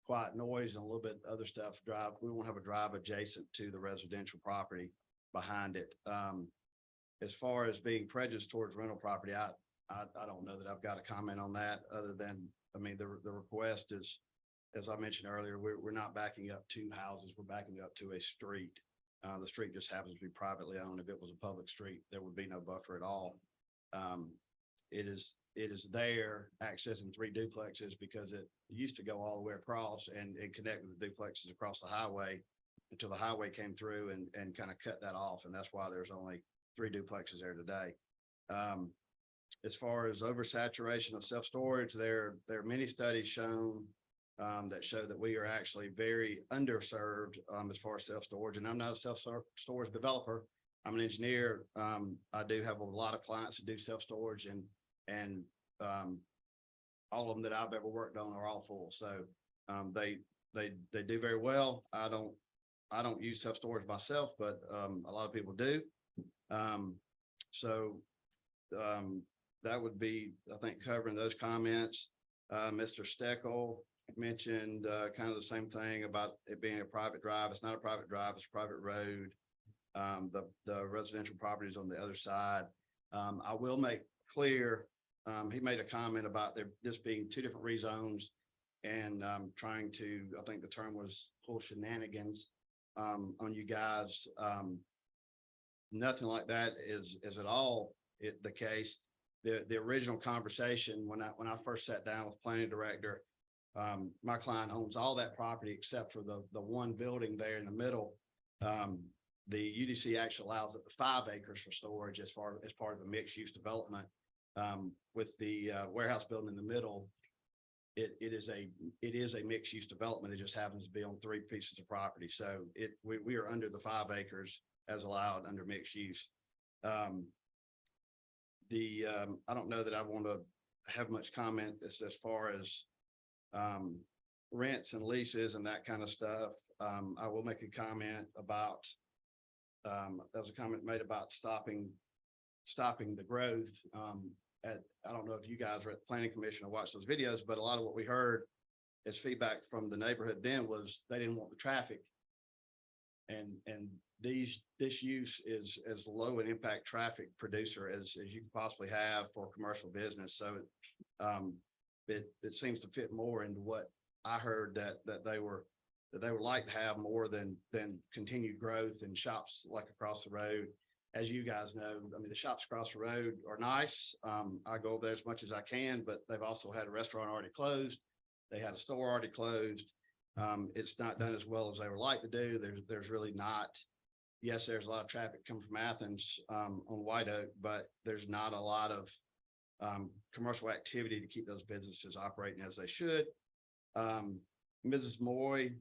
quiet noise and a little bit other stuff drive. We won't have a drive adjacent to the residential property behind it. As far as being prejudiced towards rental property, I don't know that I've got a comment on that other than, I mean, the request is, as I mentioned earlier, we're not backing up 2 houses. We're backing up to a street. The street just happens to be privately owned. If it was a public street, there would be no buffer at all. It is there accessing 3 duplexes because it used to go all the way across and connect with the duplexes across the highway until the highway came through and kind of cut that off. And that's why there's only 3 duplexes there today. As far as oversaturation of self-storage, there are many studies shown that show that we are actually very underserved, as far as self-storage. And I'm not a self-storage developer. I'm an engineer. I do have a lot of clients that do self-storage and all of them that I've ever worked on are all full. So, they do very well. I don't use self-storage myself, but, a lot of people do. So, that would be, I think, covering those comments. Mr. Steckel mentioned, kind of the same thing about it being a private drive. It's not a private drive, it's a private road. The residential property is on the other side. I will make clear, he made a comment about this being two different rezones and, trying to, I think the term was pull shenanigans, on you guys. Nothing like that is at all the case. The original conversation, when I first sat down with planning director, my client owns all that property except for the one building there in the middle. The UDC actually allows up to 5 acres for storage as part of a mixed use development. With the warehouse building in the middle, it is a mixed use development. It just happens to be on 3 pieces of property. So we are under the 5 acres as allowed under mixed use. I don't know that I want to have much comment as far as rents and leases and that kind of stuff. I will make a comment about, there was a comment made about stopping the growth. I don't know if you guys are at the planning commission or watched those videos, but a lot of what we heard as feedback from the neighborhood then was they didn't want the traffic. And this use is as low an impact traffic producer as you can possibly have for commercial business. So it seems to fit more into what I heard that they would like to have more than continued growth and shops like across the road. As you guys know, I mean, the shops across the road are nice. I go over there as much as I can, but they've also had a restaurant already closed. They had a store already closed. It's not done as well as they would like to do. There's really not. Yes, there's a lot of traffic coming from Athens on White Oak, but there's not a lot of commercial activity to keep those businesses operating as they should. Mrs. Moy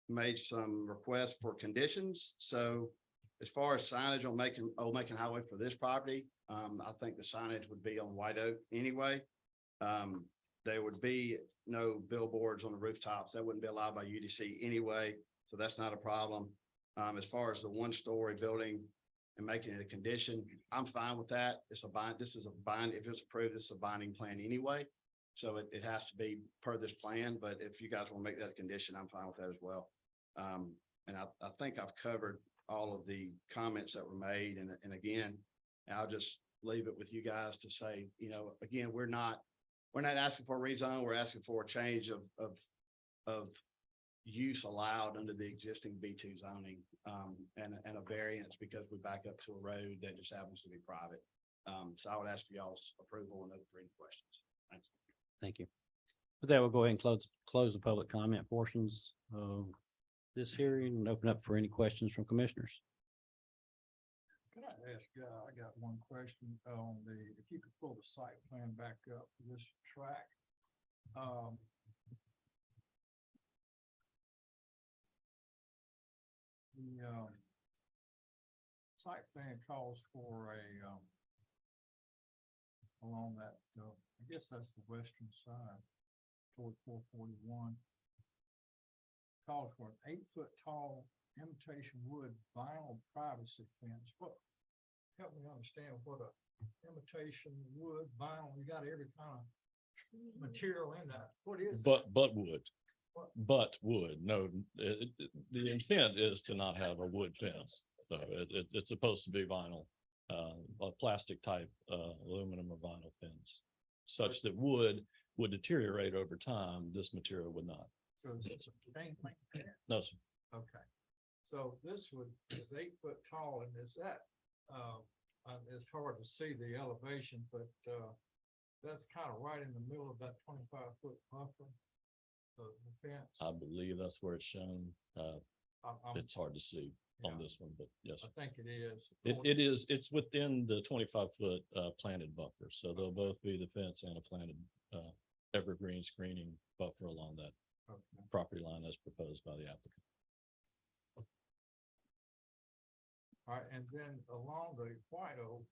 made some requests for conditions. So as far as signage on Macon Highway for this property, I think the signage would be on White Oak anyway. There would be no billboards on the rooftops. That wouldn't be allowed by UDC anyway. So that's not a problem. As far as the 1-story building and making it a condition, I'm fine with that. This is a bind. If it's approved, it's a binding plan anyway. So it has to be per this plan, but if you guys want to make that a condition, I'm fine with that as well. And I think I've covered all of the comments that were made. And again, I'll just leave it with you guys to say, again, we're not asking for a rezone. We're asking for a change of use allowed under the existing B2 zoning, and a variance because we back up to a road that just happens to be private. So I would ask for y'all's approval and open for any questions. Thanks. Thank you. With that, we'll go ahead and close the public comment portions of this hearing and open up for any questions from commissioners. Can I ask, I got one question on if you could pull the site plan back up for this track. The site plan calls for along that, I guess that's the western side toward 441. Calls for an 8-foot tall imitation wood vinyl privacy fence. Help me understand what a imitation wood vinyl, you got every kind of material in that. What is that? But wood. No, the intent is to not have a wood fence. So it's supposed to be vinyl, a plastic type, aluminum or vinyl fence, such that wood would deteriorate over time. This material would not. So is this a chain link fence? No, sir. Okay. So this is 8 foot tall, and is that, it's hard to see the elevation, but that's kind of right in the middle of that 25-foot buffer, the fence. I believe that's where it's shown. It's hard to see on Yeah. this one, but yes, sir. I think it is. It is, it's within the 25-foot planted buffer. So they'll both be the fence and a planted evergreen screening buffer along that property line as proposed by the applicant. All right, and then along the White Oak,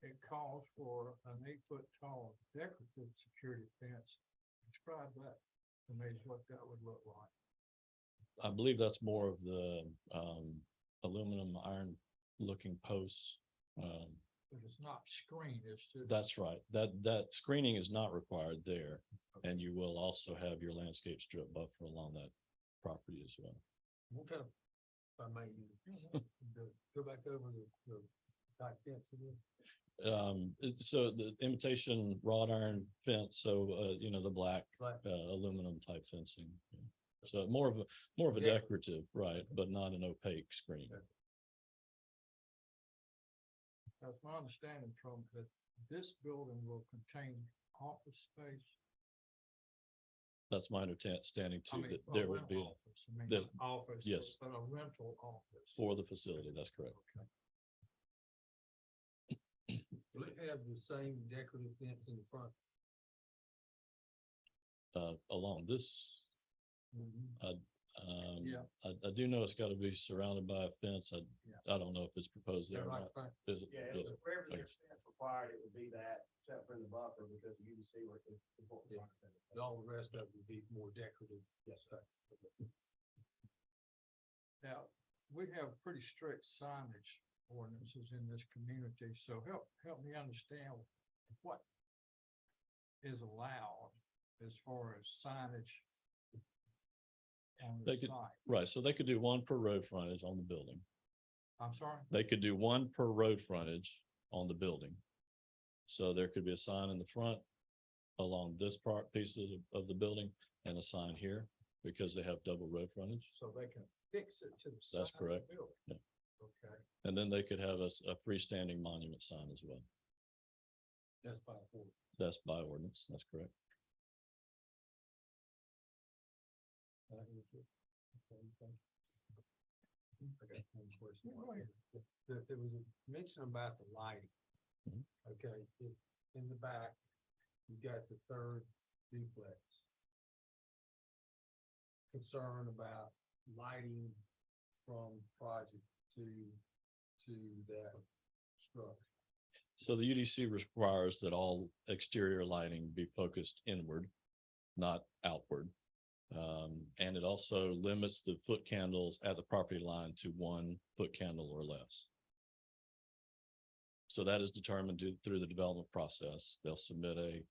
it calls for an 8-foot tall decorative security fence. Describe that to me, what that would look like. I believe that's more of the aluminum iron looking posts. But it's not screened, it's just. That's right. That screening is not required there. And you will also have your landscape strip buffer along that property as well. What kind of, if I may, go back over the type fence it is. So the imitation wrought iron fence, so the black Black. aluminum type fencing. Yeah. So more of a Yeah. decorative, right, but not an opaque screen. That's my understanding from that this building will contain office space. That's my understanding I too, mean, that a there would be rental office. I mean, that- not office. yes. But a rental office. for the facility. That's correct. Okay. Will it have the same decorative fence in the front? Along this, Yeah. I do know it's got to be surrounded by a fence. Yeah. I don't know if it's proposed there or not. Is it? Yeah, Yes. wherever Okay. there's fence required, it would be that, except for in the buffer, because you can see where it's. All the rest of it would be more decorative. Yes, sir. Now, we have pretty strict signage ordinances in this community, so help me understand what is allowed as far as signage on They the could- site. Right, so they could do one per road frontage on the building. I'm sorry? They could do one per road frontage on the building. So there could be a sign in the front along this piece of the building and a sign here because they have double road frontage. So they can fix it to the side That's of the correct. building. Yeah. Okay, And then they could have a freestanding monument sign as well. That's by four. That's by ordinance. That's correct. Okay, one question. There was a mention about the lighting. Mhm. Okay, in the back, you got the third duplex. Concern about lighting from project to that structure. So the UDC requires that all exterior lighting be focused inward, not outward. And it also limits the foot candles at the property line to 1 foot candle or less. So that is determined through the development process. They'll submit a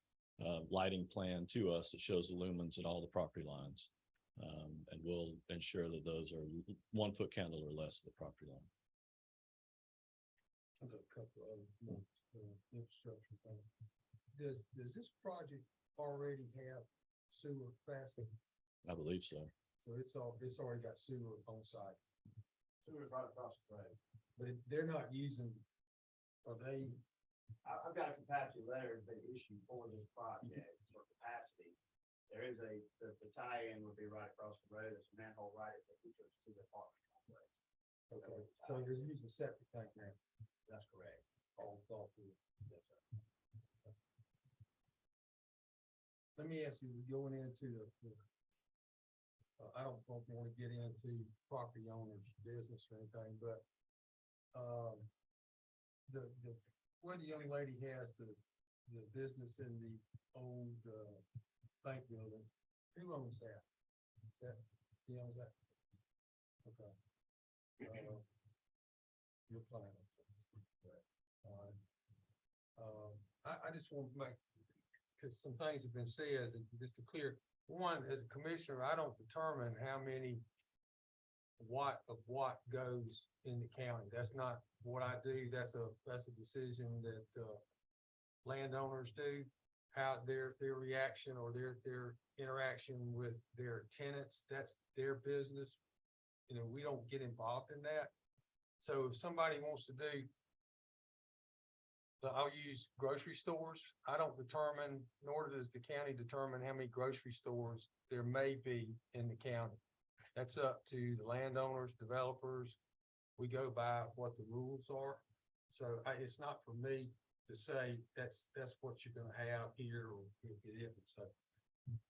lighting plan to us that shows the lumens at all the property lines. And we'll ensure that those are 1 foot candle or less at the property line. I've got a couple of more infrastructure things. Does this project already have sewer capacity? I believe so. So it's already got sewer on site, Sewer's right across the road. but they're not using, are they? I've got a capacity letter that issued for this project for capacity. There is the tie-in would be right across the road. There's a manhole right at the entrance to the apartment complex. Okay, so they're using septic tank now. That's correct. All through. Yes, sir. Let me ask you, going into I don't know if you want to get into property owners' business or anything, but where the young lady has the business in the old bank building, who owns that? He owns that? Okay. Your plan. I just want to make, because some things have been said, and just to clear, one, as a commissioner, I don't determine how many what goes in the county. That's not what I do. That's a decision that landowners do. How their reaction or their interaction with their tenants, that's their business. We don't get involved in that. So if somebody wants to do, I'll use grocery stores. I don't determine, nor does the county determine how many grocery stores there may be in the county. That's up to the landowners, developers. We go by what the rules are. So it's not for me to say that's what you're gonna have here or if it isn't. So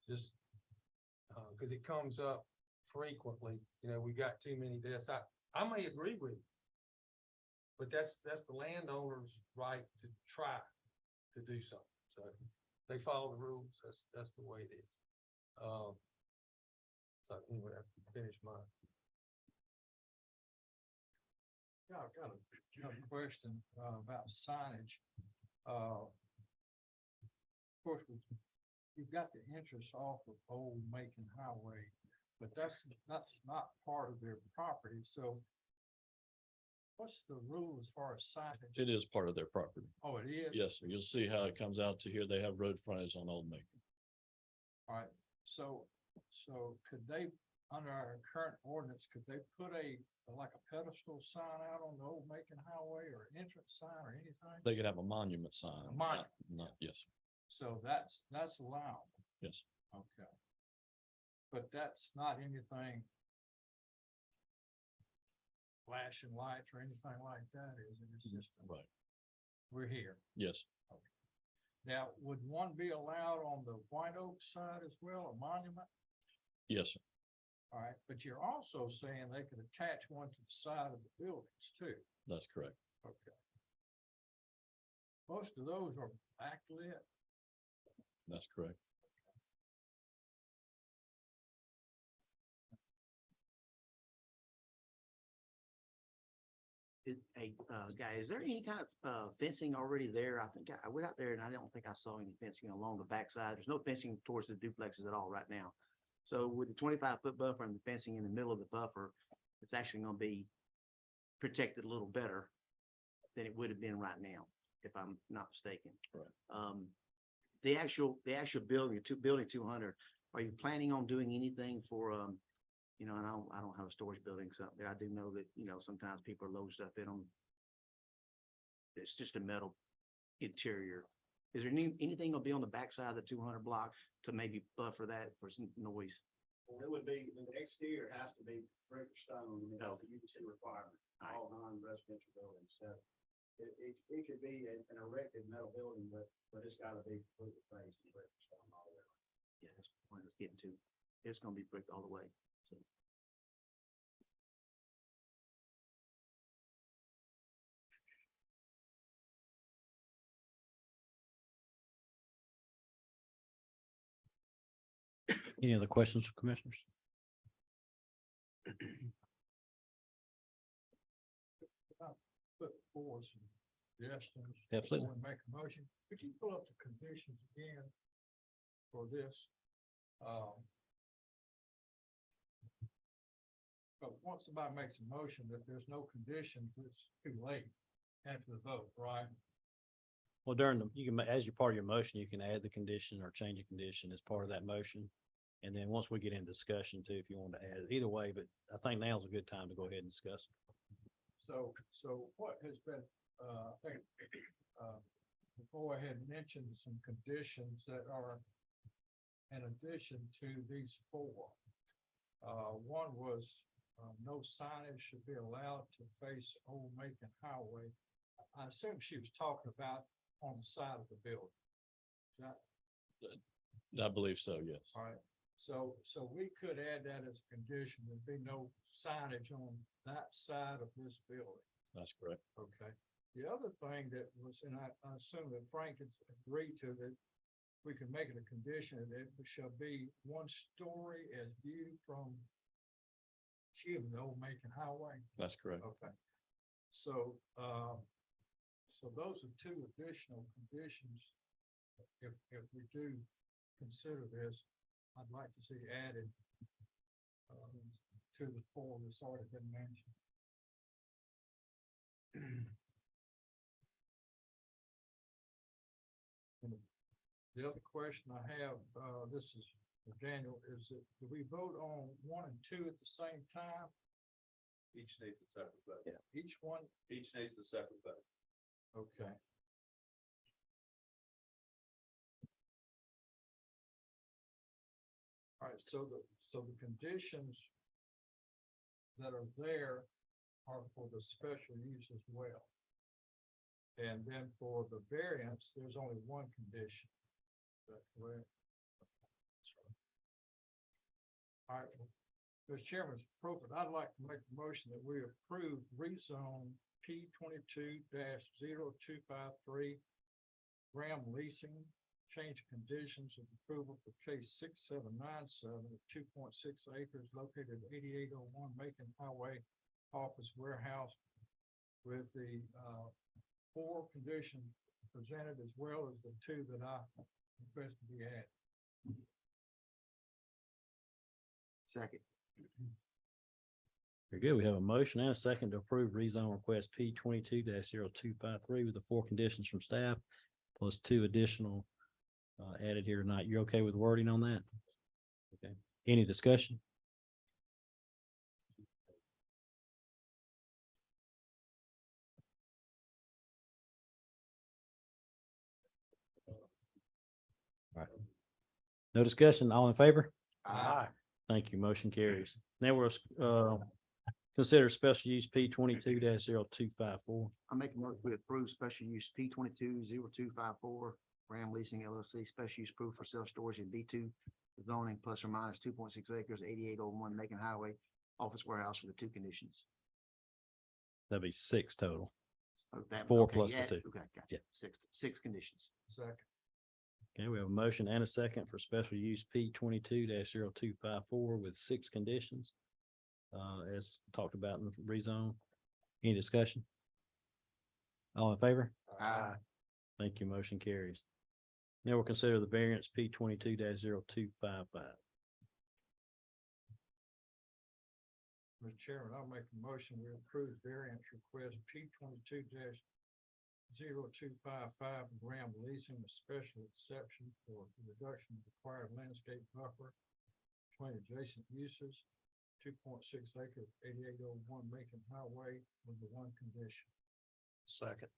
just, cause it comes up frequently, we got too many deaths. I may agree with you. But that's the landowner's right to try to do something. So they follow the rules. That's the way it is. So anyway, I finished mine. Yeah, I've got a question about signage. Of course, we've got the interest off of Old Macon Highway, but that's not part of their property, so what's the rule as far as signage? It is part of their property. Oh, it is? Yes, sir. You'll see how it comes out to here. They have road frontage on Old Macon. All right, so could they, under our current ordinance, could they put like a pedestal sign out on the Old Macon Highway or entrance sign or anything? They could have a monument sign. A monument. Not, yes, So that's allowed, yes. okay. But that's not anything flashing lights or anything like that, is it? It's just, Right. we're here. Yes, Now, would one be allowed on the White Oak side as well, a monument? yes, sir. All right, but you're also saying they could attach one to the side of the buildings too. That's correct. Okay. Most of those are backlit. That's correct. Hey, guy, is there any kind of fencing already there? I think I went out there and I don't think I saw any fencing along the backside. There's no fencing towards the duplexes at all right now. So with the 25-foot buffer and the fencing in the middle of the buffer, it's actually gonna be protected a little better than it would have been right now, if I'm not mistaken. Right. The actual building, building 200, are you planning on doing anything for, and I don't have a storage building, so I do know that, sometimes people are loading stuff in them. It's just a metal interior. Is there anything gonna be on the backside of the 200 block to maybe buffer that for some noise? Well, it would be, the exterior has to be brick or stone, the UDC requirement, all non-residential buildings, so. It could be an erected metal building, but it's gotta be completely faced and brick or stone all the way. Yeah, that's the point I was getting to. It's gonna be bricked all the way, so. Any other questions from commissioners? Put forward some suggestions. Absolutely. before we make a motion. Could you pull up the conditions again for this? But once somebody makes a motion that there's no conditions, it's too late after the vote, right? Well, you can, as your part of your motion, you can add the condition or change a condition as part of that motion. And then once we get into discussion too, if you want to add it, either way, but I think now's a good time to go ahead and discuss. So what has been, I think, before I had mentioned some conditions that are in addition to these four. One was, no signage should be allowed to face Old Macon Highway. I assume she was talking about on the side of the building. Is that, I believe so, yes. all right, so we could add that as a condition, there'd be no signage on that side of this building. That's correct. Okay. The other thing that was, and I assume that Frank has agreed to that, we can make it a condition that it shall be 1 story as viewed from the Old Macon Highway. That's correct. Okay. So, so those are 2 additional conditions. If we do consider this, I'd like to see added to the 4 that's already been mentioned. And the other question I have, this is for Daniel, is that do we vote on 1 and 2 at the same time? Each needs a separate vote. Yeah. Each one? Each needs a separate vote. Okay. All right, so the conditions that are there are for the special use as well. And then for the variance, there's only 1 condition. Is that correct? All right, well, Mr. Chairman, it's appropriate. I'd like to make a motion that we approve rezone P 22-0253 Graham Leasing, change conditions of approval for case 6797 of 2.6 acres located at 8801 Macon Highway Office Warehouse with the 4 conditions presented as well as the 2 that I request to be added. Second. Very good. We have a motion and a second to approve rezone request P 22-0253 with the 4 conditions from staff plus 2 additional added here tonight. You're okay with wording on that? Okay. Any discussion? All right. No discussion. All in favor? Aye. Thank you. Motion carries. Now we'll consider special use P 22-0254. I make a motion to approve special use P 22-0254 Ram Leasing LLC, special use approved for self-storage in B2 zoning plus or minus 2.6 acres, 8801 Macon Highway, office warehouse with the 2 conditions. That'd be 6 total. Oh, that- 4 okay, plus the yeah, 2. Okay, gotcha. Yeah. Six conditions. Second. Okay, we have a motion and a second for special use P 22-0254 with 6 conditions. As talked about in the rezone. Any discussion? All in favor? Aye. Thank you. Motion carries. Now we'll consider the variance P 22-0255. Mr. Chairman, I'll make a motion we approve variance request P 22-0255 Graham Leasing a special exception for the reduction of required landscape buffer between adjacent uses, 2.6 acres, 8801 Macon Highway with the 1 condition. Second.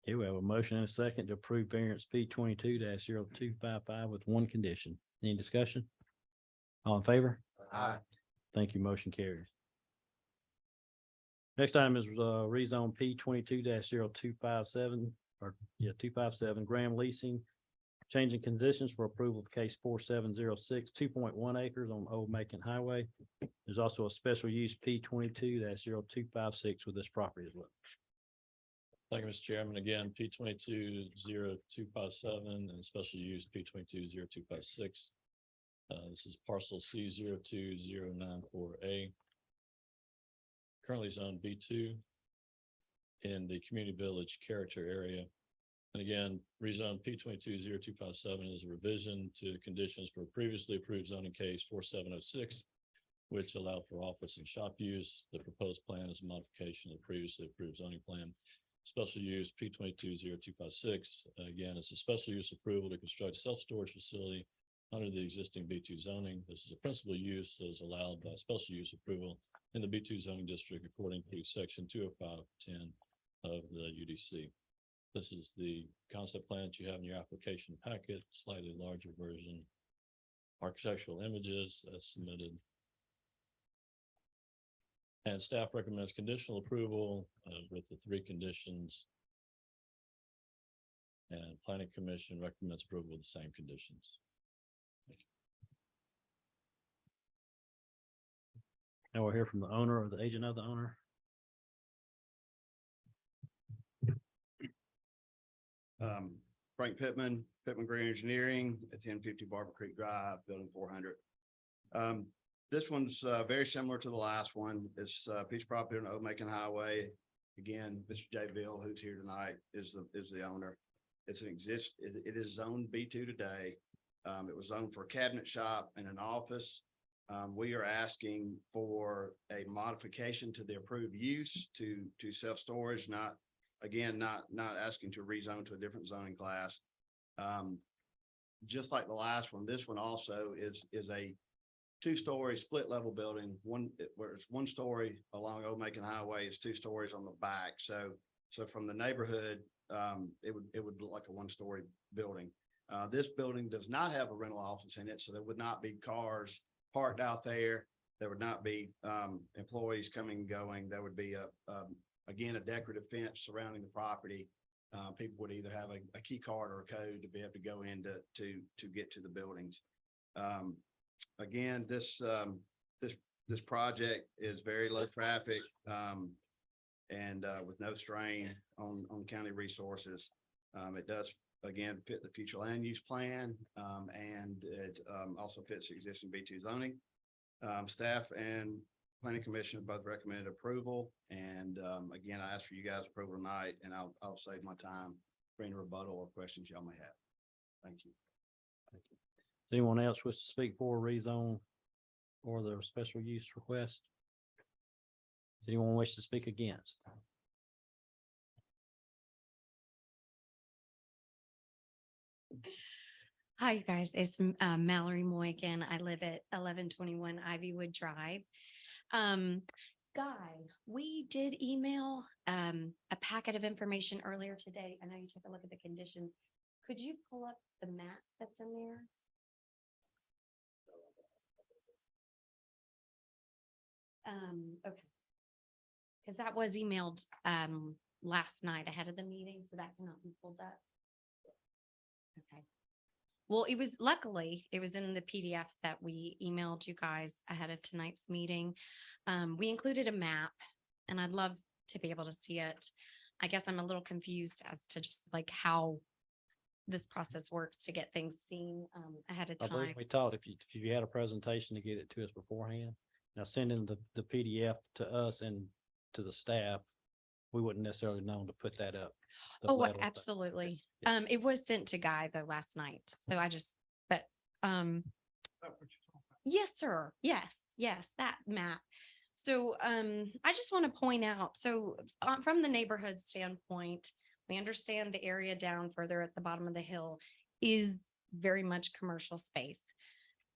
Okay, we have a motion and a second to approve variance P 22-0255 with 1 condition. Any discussion? All in favor? Aye. Thank you. Motion carries. Next item is rezone P 22-0257 257 Graham Leasing. Changing conditions for approval of case 4706, 2.1 acres on Old Macon Highway. There's also a special use P 22-0256 with this property as well. Thank you, Mr. Chairman. Again, P 22-0257 and special use P 22-0256. This is parcel C 02094A. Currently zoned B2 in the community village character area. And again, rezone P 22-0257 is a revision to conditions for previously approved zoning case 4706, which allowed for office and shop use. The proposed plan is a modification of the previously approved zoning plan. Special use P 22-0256, again, it's a special use approval to construct self-storage facility under the existing B2 zoning. This is a principal use that is allowed by special use approval in the B2 zoning district according to section 20510 of the UDC. This is the concept plan that you have in your application packet, slightly larger version. Architectural images as submitted. And staff recommends conditional approval with the 3 conditions. And planning commission recommends approval with the same conditions. Now we'll hear from the owner or the agent of the owner. Frank Pittman, Pittman Green Engineering at 1050 Barber Creek Drive, building 400. This one's very similar to the last one. It's a piece of property on Old Macon Highway. Again, Mr. Jay Bill, who's here tonight, is the owner. It is zoned B2 today. It was zoned for a cabinet shop and an office. We are asking for a modification to the approved use to self-storage, not asking to rezone to a different zoning class. Just like the last one, this one also is a 2-story split level building, where it's 1 story along Old Macon Highway, it's 2 stories on the back. So from the neighborhood, it would look like a 1-story building. This building does not have a rental office in it, so there would not be cars parked out there. There would not be employees coming and going. There would be again, a decorative fence surrounding the property. People would either have a key card or a code to be able to go in to get to the buildings. Again, this project is very low traffic, and with no strain on county resources. It does, again, fit the future land use plan, and it also fits the existing B2 zoning. Staff and planning commission both recommended approval, and again, I ask for you guys' approval tonight, and I'll save my time for any rebuttal or questions y'all may have. Thank you. Does anyone else wish to speak for a rezone or the special use request? Does anyone wish to speak against? Hi, you guys. It's Mallory Moy again. I live at 1121 Ivywood Drive. Guy, we did email a packet of information earlier today. I know you took a look at the conditions. Could you pull up the map that's in there? Okay. Because that was emailed last night ahead of the meeting, so that cannot be pulled up. Okay. Well, luckily, it was in the PDF that we emailed you guys ahead of tonight's meeting. We included a map, and I'd love to be able to see it. I guess I'm a little confused as to just like how this process works to get things seen ahead of I believe time. we talked, if you had a presentation to get it to us beforehand. Now sending the PDF to us and to the staff, we wouldn't necessarily know to put that up. the Oh, letter. absolutely. Yeah. It was sent to Guy though last night, so yes, sir. Yes, that map. So, I just want to point out, so from the neighborhood standpoint, we understand the area down further at the bottom of the hill is very much commercial space.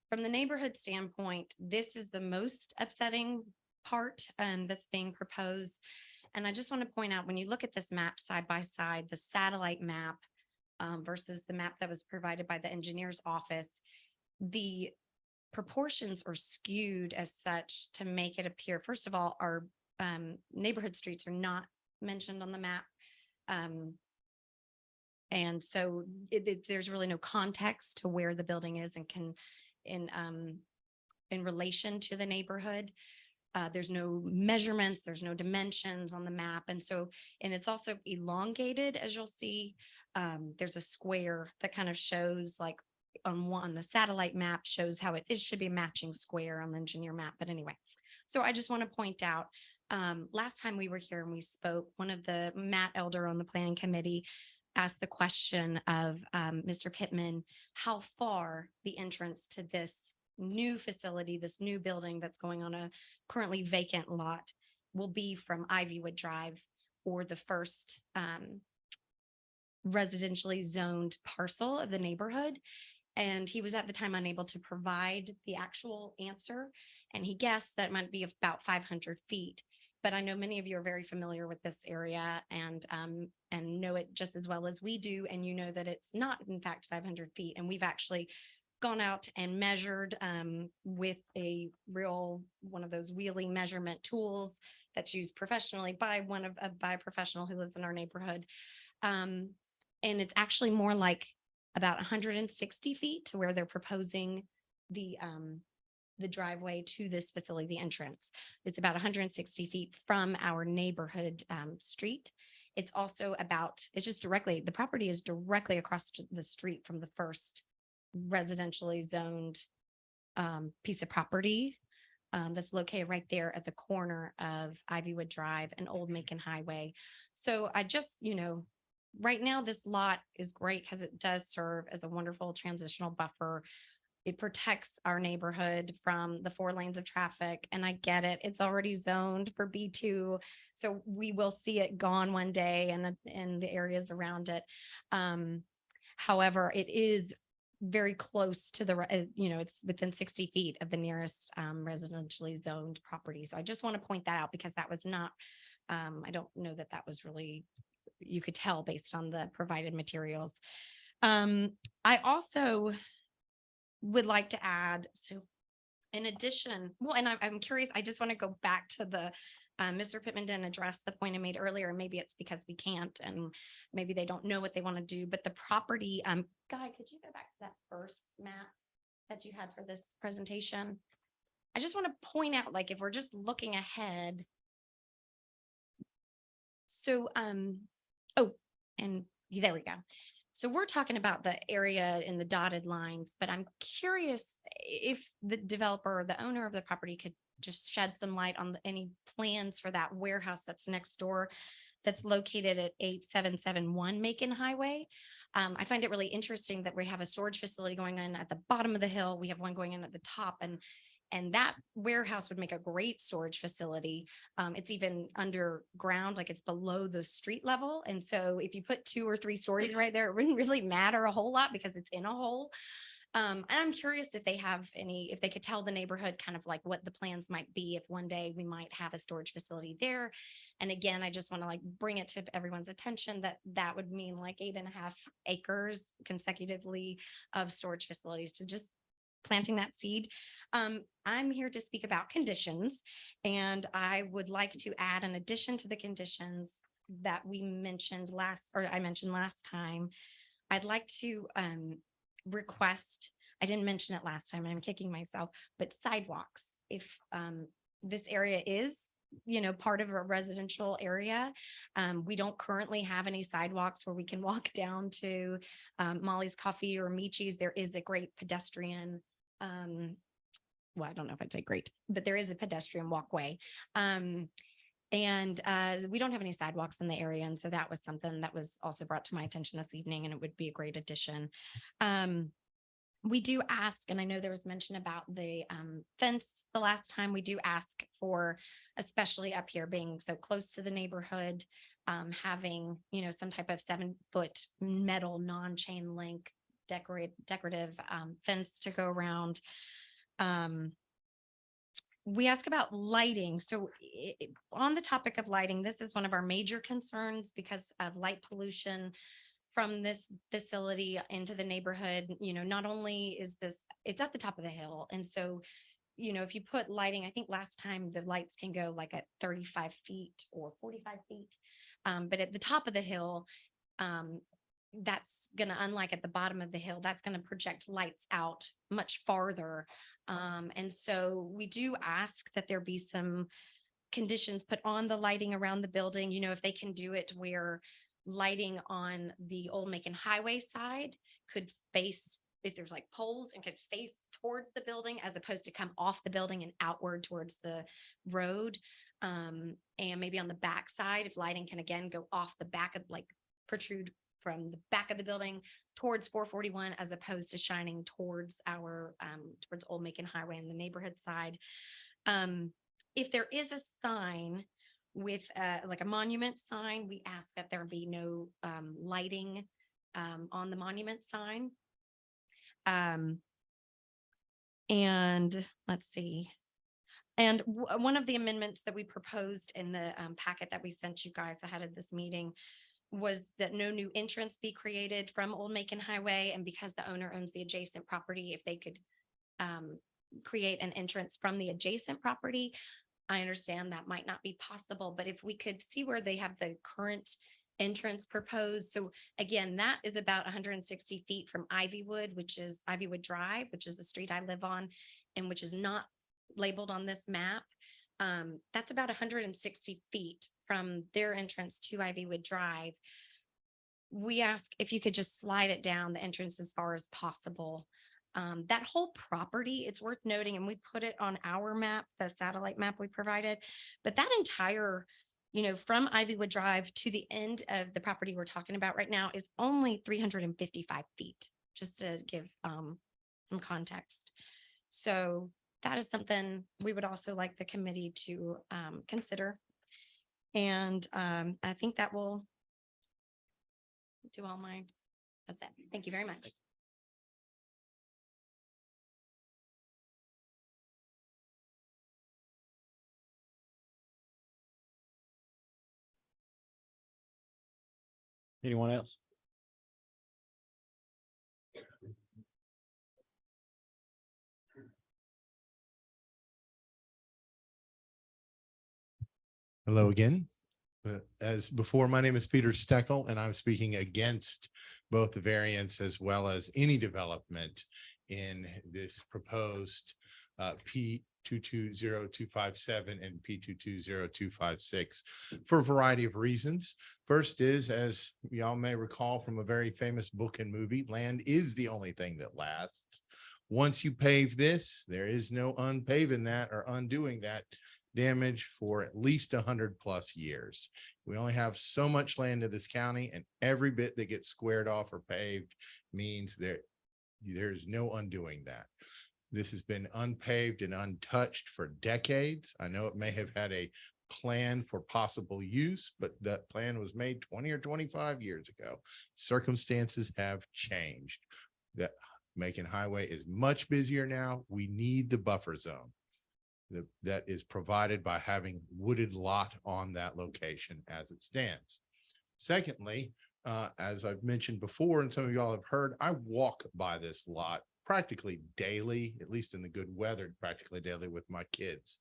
From the neighborhood standpoint, this is the most upsetting part, that's being proposed. And I just want to point out, when you look at this map side by side, the satellite map versus the map that was provided by the engineer's office, the proportions are skewed as such to make it appear, first of all, our neighborhood streets are not mentioned on the map. And so there's really no context to where the building is and in relation to the neighborhood. There's no measurements, there's no dimensions on the map. And it's also elongated, as you'll see. There's a square that kind of shows like on the satellite map shows how it should be a matching square on the engineer map. But anyway, so I just want to point out, last time we were here and we spoke, one of the Matt Elder on the planning committee asked the question of Mr. Pittman, how far the entrance to this new facility, this new building that's going on a currently vacant lot will be from Ivywood Drive, or the first residentially zoned parcel of the neighborhood. And he was at the time unable to provide the actual answer. And he guessed that it might be about 500 feet. But I know many of you are very familiar with this area and know it just as well as we do. And you know that it's not, in fact, 500 feet. And we've actually gone out and measured with one of those wheelie measurement tools that's used professionally by a professional who lives in our neighborhood. And it's actually more like about 160 feet to where they're proposing the driveway to this facility, the entrance. It's about 160 feet from our neighborhood street. It's also the property is directly across the street from the first residentially zoned piece of property that's located right there at the corner of Ivywood Drive and Old Macon Highway. So I just, right now this lot is great because it does serve as a wonderful transitional buffer. It protects our neighborhood from the 4 lanes of traffic. And I get it. It's already zoned for B2. So we will see it gone one day and the areas around it. However, it is very close to it's within 60 feet of the nearest residentially zoned property. So I just want to point that out because that was not, I don't know that was really, you could tell based on the provided materials. I also would like to add, so in addition, and I'm curious, I just want to go back to the, Mr. Pittman didn't address the point I made earlier, and maybe it's because we can't, and maybe they don't know what they want to do, but the property, Guy, could you go back to that first map that you had for this presentation. I just want to point out, like, if we're just looking ahead. So, oh, and there we go. So we're talking about the area in the dotted lines, but I'm curious if the developer or the owner of the property could just shed some light on any plans for that warehouse that's next door, that's located at 8771 Macon Highway. I find it really interesting that we have a storage facility going on at the bottom of the hill. We have one going in at the top, and that warehouse would make a great storage facility. It's even underground, like it's below the street level. And so if you put 2 or 3 stories right there, it wouldn't really matter a whole lot because it's in a hole. And I'm curious if they have if they could tell the neighborhood kind of like what the plans might be if one day we might have a storage facility there. And again, I just want to like bring it to everyone's attention that that would mean like 8.5 acres consecutively of storage facilities, to just planting that seed. I'm here to speak about conditions, and I would like to add an addition to the conditions that I mentioned last time. I'd like to request, I didn't mention it last time and I'm kicking myself, but sidewalks. If this area is, part of a residential area, we don't currently have any sidewalks where we can walk down to Molly's Coffee or Michi's. There is a great pedestrian, well, I don't know if I'd say great, but there is a pedestrian walkway. And we don't have any sidewalks in the area. And so that was something that was also brought to my attention this evening, and it would be a great addition. We do ask, and I know there was mention about the fence the last time, we do ask for, especially up here being so close to the neighborhood, having, some type of 7-foot metal non-chain link decorative fence to go around. We ask about lighting. So on the topic of lighting, this is one of our major concerns because of light pollution from this facility into the neighborhood. Not only is it's at the top of the hill. And so, if you put lighting, I think last time the lights can go like at 35 feet or 45 feet. But at the top of the hill, that's gonna, unlike at the bottom of the hill, that's gonna project lights out much farther. And so we do ask that there be some conditions put on the lighting around the building, if they can do it where lighting on the Old Macon Highway side could face, if there's like poles, and could face towards the building as opposed to come off the building and outward towards the road. And maybe on the back side, if lighting can again go off the back of, like, protrude from the back of the building towards 441 as opposed to shining towards towards Old Macon Highway and the neighborhood side. If there is a sign with like a monument sign, we ask that there be no lighting on the monument sign. And let's see. And one of the amendments that we proposed in the packet that we sent you guys ahead of this meeting was that no new entrance be created from Old Macon Highway. And because the owner owns the adjacent property, if they could create an entrance from the adjacent property. I understand that might not be possible, but if we could see where they have the current entrance proposed. So again, that is about 160 feet from Ivywood, which is Ivywood Drive, which is the street I live on, and which is not labeled on this map. That's about 160 feet from their entrance to Ivywood Drive. We ask if you could just slide it down the entrance as far as possible. That whole property, it's worth noting, and we put it on our map, the satellite map we provided, but that entire, from Ivywood Drive to the end of the property we're talking about right now is only 355 feet, just to give some context. So that is something we would also like the committee to consider. And I think that will do all mine. That's it. Thank you very much. Anyone else? Hello again. As before, my name is Peter Steckel, and I'm speaking against both the variance as well as any development in this proposed P 220257 and P 220256 for a variety of reasons. First is, as y'all may recall from a very famous book and movie, land is the only thing that lasts. Once you pave this, there is no unpaving that or undoing that damage for at least 100+ years. We only have so much land in this county, and every bit that gets squared off or paved means there's no undoing that. This has been unpaved and untouched for decades. I know it may have had a plan for possible use, but that plan was made 20 or 25 years ago. Circumstances have changed. That Macon Highway is much busier now. We need the buffer zone that is provided by having wooded lot on that location as it stands. Secondly, as I've mentioned before, and some of y'all have heard, I walk by this lot practically daily, at least in the good weather, practically daily with my kids.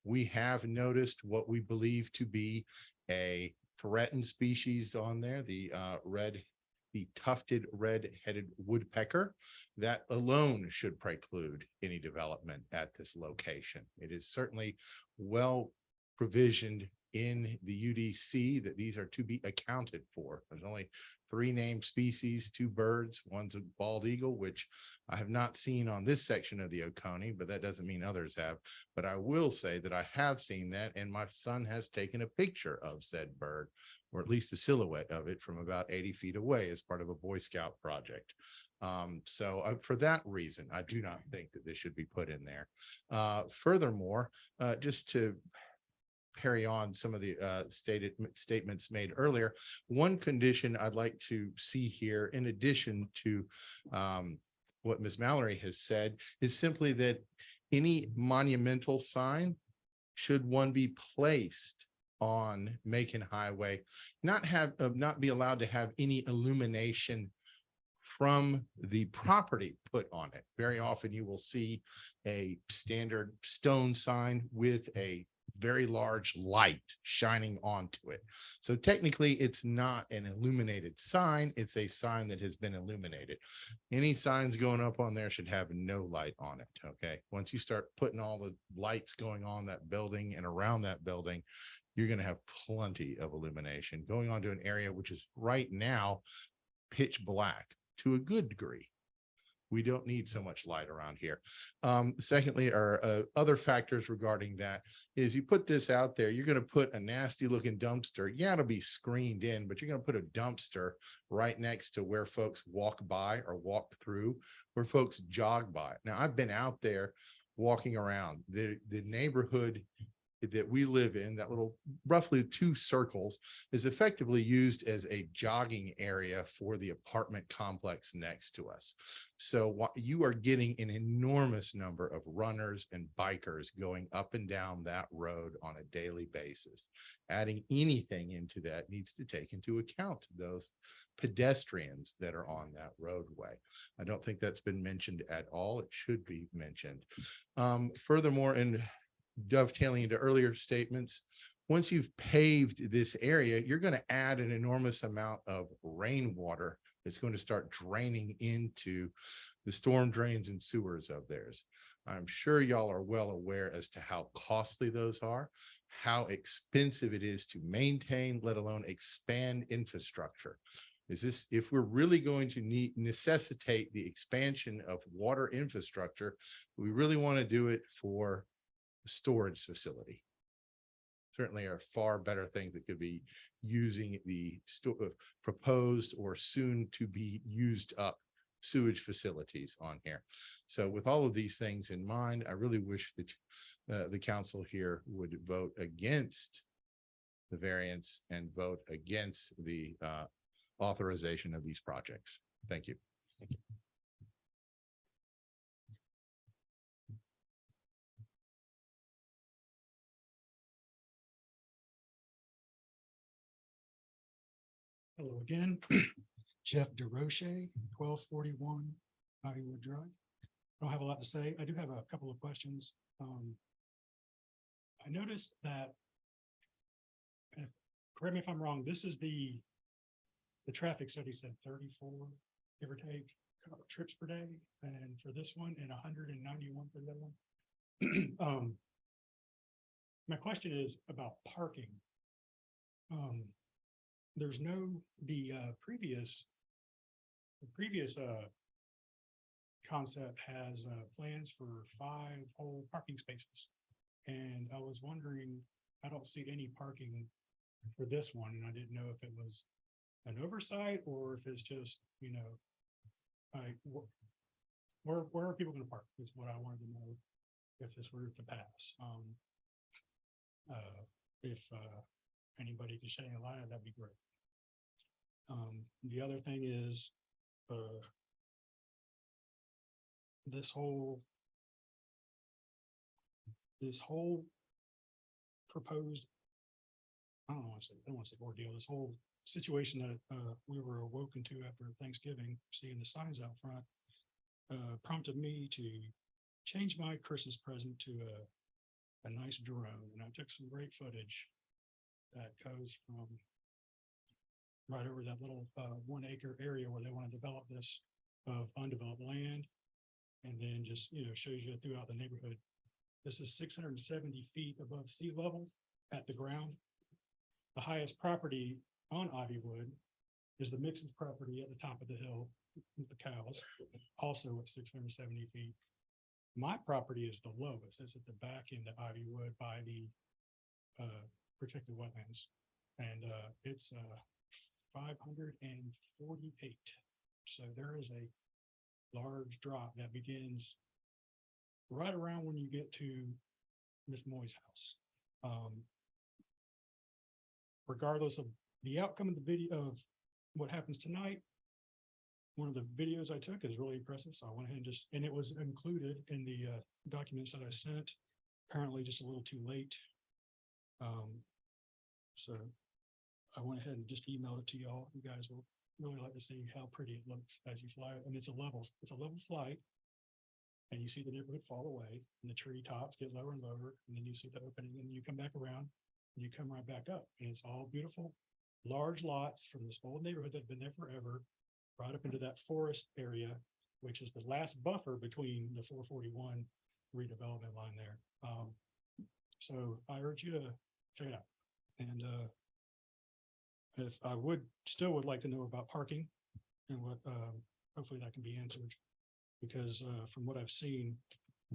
We have noticed what we believe to be a threatened species on there, the tufted red-headed woodpecker. That alone should preclude any development at this location. It is certainly well provisioned in the UDC that these are to be accounted for. There's only 3 named species, 2 birds, one's a bald eagle, which I have not seen on this section of the Oconee, but that doesn't mean others have. But I will say that I have seen that, and my son has taken a picture of said bird, or at least a silhouette of it from about 80 feet away as part of a Boy Scout project. So for that reason, I do not think that this should be put in there. Furthermore, just to carry on some of the statements made earlier, one condition I'd like to see here, in addition to what Ms. Mallory has said, is simply that any monumental sign, should one be placed on Macon Highway, not be allowed to have any illumination from the property put on it. Very often you will see a standard stone sign with a very large light shining onto it. So technically it's not an illuminated sign, it's a sign that has been illuminated. Any signs going up on there should have no light on it. Okay. Once you start putting all the lights going on that building and around that building, you're going to have plenty of illumination going on to an area which is right now pitch black to a good degree. We don't need so much light around here. Secondly, other factors regarding that is you put this out there, you're going to put a nasty looking dumpster. Yeah, it'll be screened in, but you're going to put a dumpster right next to where folks walk by or walk through, where folks jog by. Now, I've been out there walking around the neighborhood that we live in, that little roughly 2 circles, is effectively used as a jogging area for the apartment complex next to us. So you are getting an enormous number of runners and bikers going up and down that road on a daily basis. Adding anything into that needs to take into account those pedestrians that are on that roadway. I don't think that's been mentioned at all. It should be mentioned. Furthermore, and dovetailing into earlier statements, once you've paved this area, you're going to add an enormous amount of rainwater that's going to start draining into the storm drains and sewers of theirs. I'm sure y'all are well aware as to how costly those are, how expensive it is to maintain, let alone expand infrastructure. If we're really going to necessitate the expansion of water infrastructure, we really want to do it for storage facility. Certainly are far better things that could be using the proposed or soon to be used up sewage facilities on here. So with all of these things in mind, I really wish that the council here would vote against the variance and vote against the authorization of these projects. Thank you. Thank you. Hello again, Jeff DeRoche, 1241 Ivywood Drive. I don't have a lot to say. I do have a couple of questions. I noticed that, correct me if I'm wrong, this is the traffic study said 34, give or take, trips per day, and for this one, and 191 for the other one. My question is about parking. There's no, the previous concept has plans for 5 whole parking spaces. And I was wondering, I don't see any parking for this one, and I didn't know if it was an oversight or if it's just, you know, like, where are people gonna park is what I wanted to know if this were to pass. If anybody can shed any light on it, that'd be great. The other thing is, this whole proposed, I don't want to say ordeal, this whole situation that we were awoken to after Thanksgiving, seeing the signs out front, prompted me to change my Christmas present to a nice drone, and I took some great footage that goes from right over that little 1 acre area where they want to develop this of undeveloped land, and then just, you know, shows you throughout the neighborhood. This is 670 feet above sea level at the ground. The highest property on Ivywood is the Mixon's property at the top of the hill with the cows, also at 670 feet. My property is the lowest. It's at the back end of Ivywood by the protected wetlands. And it's 548. So there is a large drop that begins right around when you get to Miss Moy's house. Regardless of the outcome of the video of what happens tonight, one of the videos I took is really impressive. So I went ahead and and it was included in the documents that I sent, apparently just a little too late. So I went ahead and just emailed it to y'all. You guys will really like to see how pretty it looks as you fly. And it's a level flight. And you see the neighborhood fall away and the tree tops get lower and lower. And then you see the opening and you come back around and you come right back up. And it's all beautiful, large lots from this old neighborhood that have been there forever, right up into that forest area, which is the last buffer between the 441 redevelopment line there. So I urge you to check it out. And if I still would like to know about parking and what, hopefully that can be answered. Because from what I've seen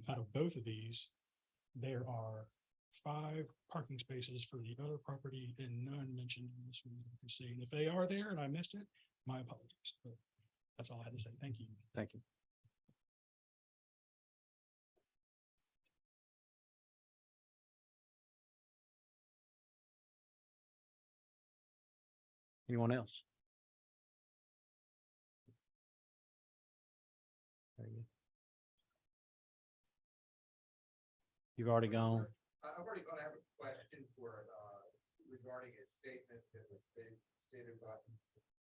out of both of these, there are 5 parking spaces for the other property and none mentioned in this one that you can see. And if they are there and I missed it, my apologies. But that's all I had to say. Thank you. Thank you. Anyone else? Very good. You've already gone. I'm already gonna have a question for, regarding a statement that was stated by.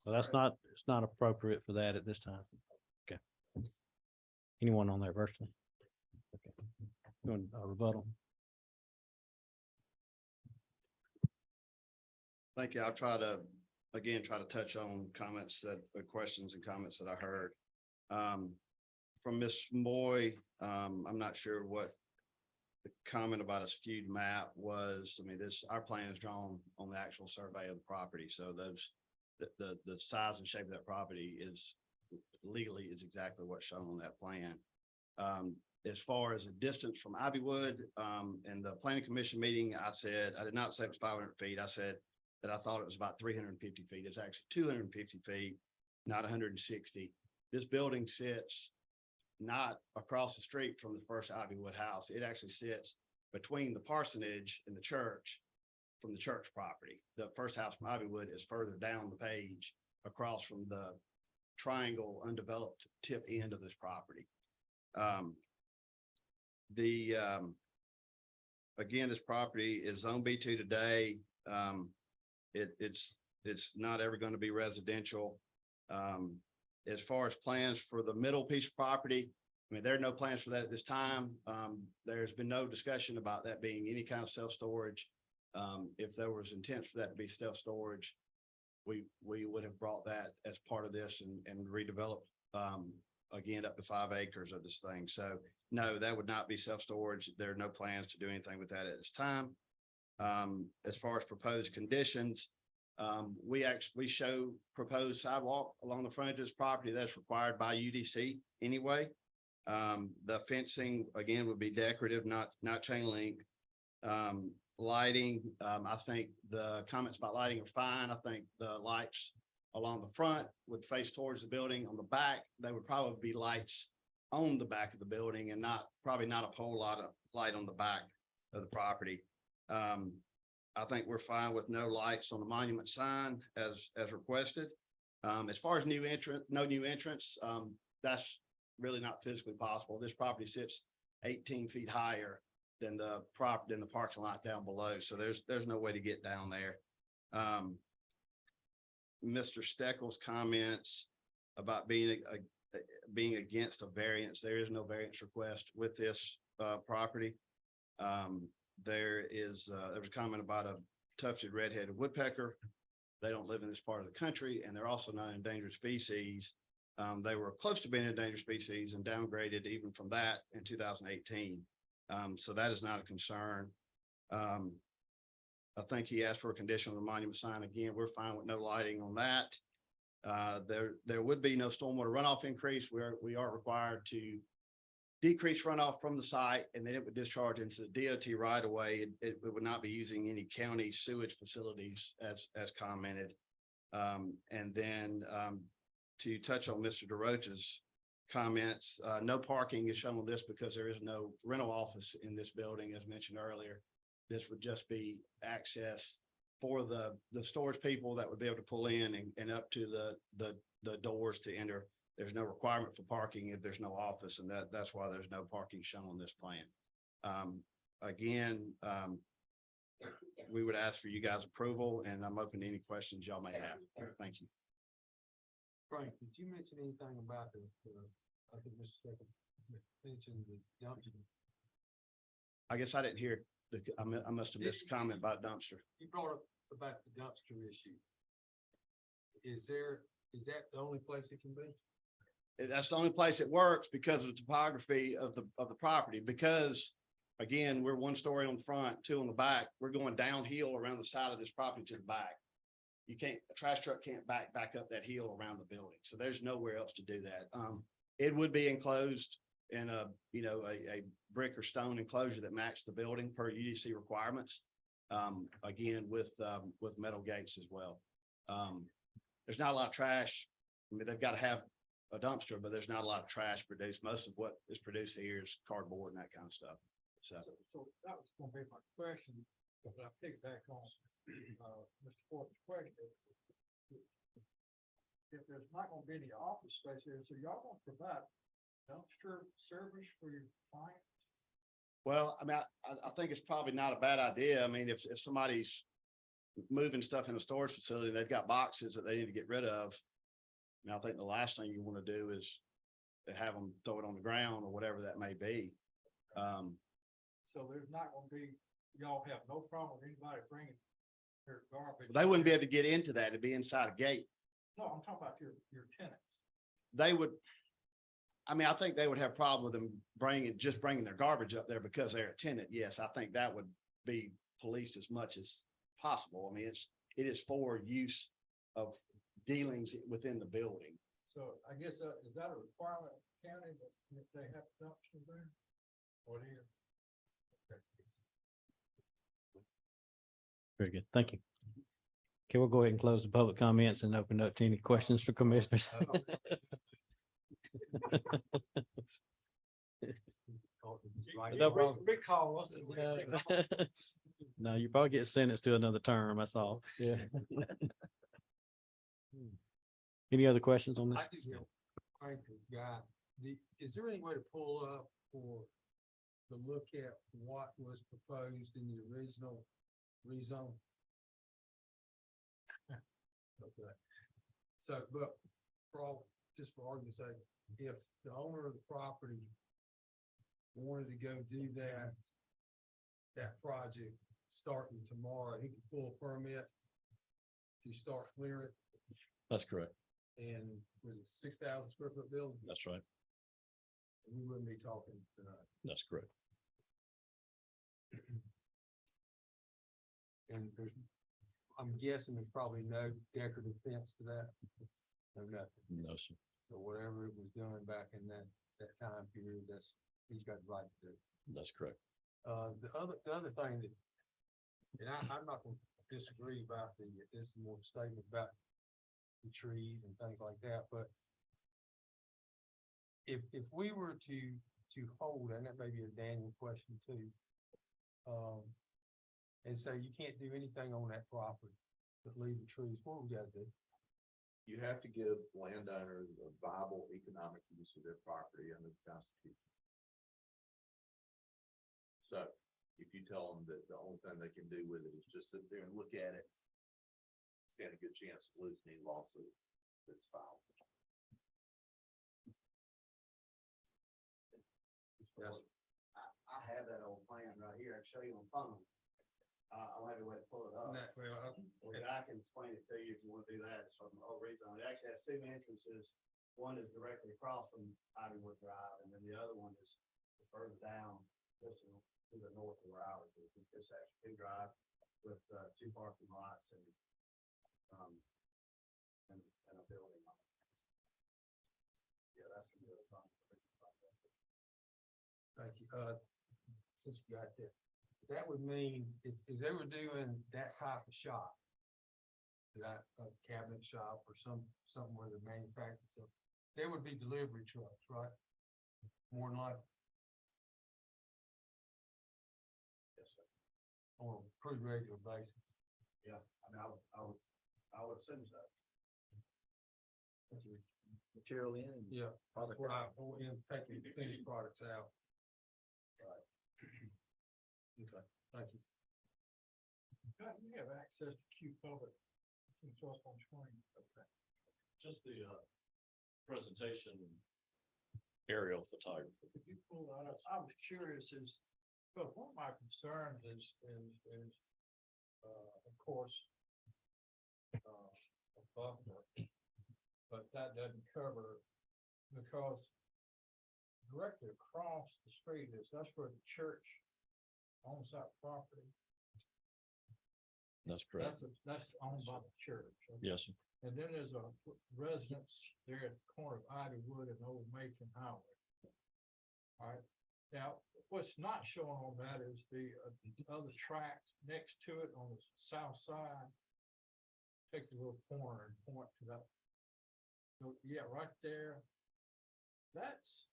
Well, it's not appropriate for that at this time. Okay. Anyone on there virtually? Okay. Doing a rebuttal. Thank you. I'll try to touch on questions and comments that I heard. From Ms. Moy, I'm not sure what the comment about a skewed map was. I mean, our plan is drawn on the actual survey of the property. So the size and shape of that property is legally exactly what's shown on that plan. As far as a distance from Ivywood, in the planning commission meeting, I did not say it was 500 feet. I said that I thought it was about 350 feet. It's actually 250 feet, not 160. This building sits not across the street from the first Ivywood house. It actually sits between the parsonage and the church from the church property. The first house from Ivywood is further down the page across from the triangle undeveloped tip end of this property. Again, this property is zone B2 today. It's not ever going to be residential. As far as plans for the middle piece of property, I mean, there are no plans for that at this time. There's been no discussion about that being any kind of self-storage. If there was intent for that to be self-storage, we would have brought that as part of this and redeveloped, again, up to 5 acres of this thing. So no, that would not be self-storage. There are no plans to do anything with that at this time. As far as proposed conditions, we show proposed sidewalk along the frontage of this property that's required by UDC anyway. The fencing, again, would be decorative, not chain link. Lighting, I think the comments about lighting are fine. I think the lights along the front would face towards the building. On the back, they would probably be lights on the back of the building and probably not a whole lot of light on the back of the property. I think we're fine with no lights on the monument sign as requested. As far as no new entrance, that's really not physically possible. This property sits 18 feet higher than the parking lot down below. So there's no way to get down there. Mr. Steckel's comments about being against a variance. There is no variance request with this property. There was a comment about a tufted red-headed woodpecker. They don't live in this part of the country, and they're also not an endangered species. They were close to being an endangered species and downgraded even from that in 2018. So that is not a concern. I think he asked for a condition on the monument sign. Again, we're fine with no lighting on that. There would be no stormwater runoff increase. We are required to decrease runoff from the site, and then it would discharge into the DOT right away. It would not be using any county sewage facilities as commented. And then to touch on Mr. DeRocha's comments, no parking is shown on this because there is no rental office in this building, as mentioned earlier. This would just be access for the storage people that would be able to pull in and up to the doors to enter. There's no requirement for parking if there's no office, and that's why there's no parking shown on this plan. Again, we would ask for you guys' approval, and I'm open to any questions y'all may have. Thank you. Frank, did you mention anything about I think Mr. Stecker mentioned the dumpster? I guess I didn't hear I must have missed a comment about dumpster. You brought up about the dumpster issue. Is that the only place it can be? That's the only place it works because of the topography of the property, because again, we're 1 story on the front, 2 on the back. We're going downhill around the side of this property to the back. A trash truck can't back up that hill around the building. So there's nowhere else to do that. It would be enclosed in a brick or stone enclosure that matched the building per UDC requirements. Again, with metal gates as well. There's not a lot of trash. I mean, they've got to have a dumpster, but there's not a lot of trash produced. Most of what is produced here is cardboard and that kind of stuff. So that was gonna be my question, but I picked back on Mr. Porter's question. If there's not gonna be any office space here, so y'all gonna provide dumpster service for your clients? well, I mean, I think it's probably not a bad idea. I mean, if somebody's moving stuff in a storage facility, they've got boxes that they need to get rid of. And I think the last thing you want to do is to have them throw it on the ground or whatever that may be. So there's not gonna be, y'all have no problem with anybody bringing their garbage? They wouldn't be able to get into that. It'd be inside a gate. No, I'm talking about your tenants. They would, I mean, I think they would have a problem with them bringing their garbage up there because they're a tenant. Yes, I think that would be policed as much as possible. I mean, it is for use of dealings within the building. So I guess, is that a requirement of the county that if they have dumpsters there? Or do you? Very good. Thank you. Okay, we'll go ahead and close the public comments and open up to any questions for commissioners. No problem. Big call, what's it? No, you probably get sentenced to another term. That's all. Yeah. Any other questions on this? I just Frank, is there any way to pull up to look at what was proposed in the original rezone? Okay. So, but just for argument's sake, if the owner of the property wanted to go do that project starting tomorrow, he can pull a permit to start clearing, That's correct. and was it 6,000 square foot building? That's right. We wouldn't be talking tonight. That's correct. And there's, I'm guessing there's probably no decorative fence to that. No, nothing. No, sir. So whatever it was done back in that time period, he's got the right to do. That's correct. The other thing that, and I'm not gonna disagree about this more statement about the trees and things like that, but if we were to hold, and that may be a Daniel question too, and say you can't do anything on that property but leave the trees, what we gotta do? You have to give landowners a viable economic use of their property under the Constitution. So if you tell them that the only thing they can do with it is just sit there and look at it, stand a good chance of losing any lawsuit that's filed. Yes. I have that old plan right here. I can show you on phone. I'll have a way to pull it up. Or I can explain it to you if you want to do that. So the whole reason, it actually has two entrances. One is directly across from Ivywood Drive, and then the other one is further down, just to the north of where ours is. It's actually two drive with two parking lots and a building on it. Yeah, that's from the other side. Thank you. Since you got that would mean if they were doing that type of shop, that a cabinet shop or something where they manufacture stuff, there would be delivery trucks, right? More than likely. Yes, sir. On a pretty regular basis. Yeah, I mean, I would assume so. Material in. Yeah, that's what I, in taking finished products out. Right. Okay, thank you. You have access to Q Public. It's up on screen. Okay. Just the presentation aerial photography. If you pull that up, I was curious but one of my concerns is, of course, a buffer, but that doesn't cover, because directly across the street that's where the church owns that property. That's correct. That's owned by the church. Okay. Yes, sir. And then there's a residence there at the corner of Ivywood and Old Macon Highway. All right, now, what's not shown on that is the other tracks next to it on the south side. Take a little corner and point to that. So, yeah, right there. That's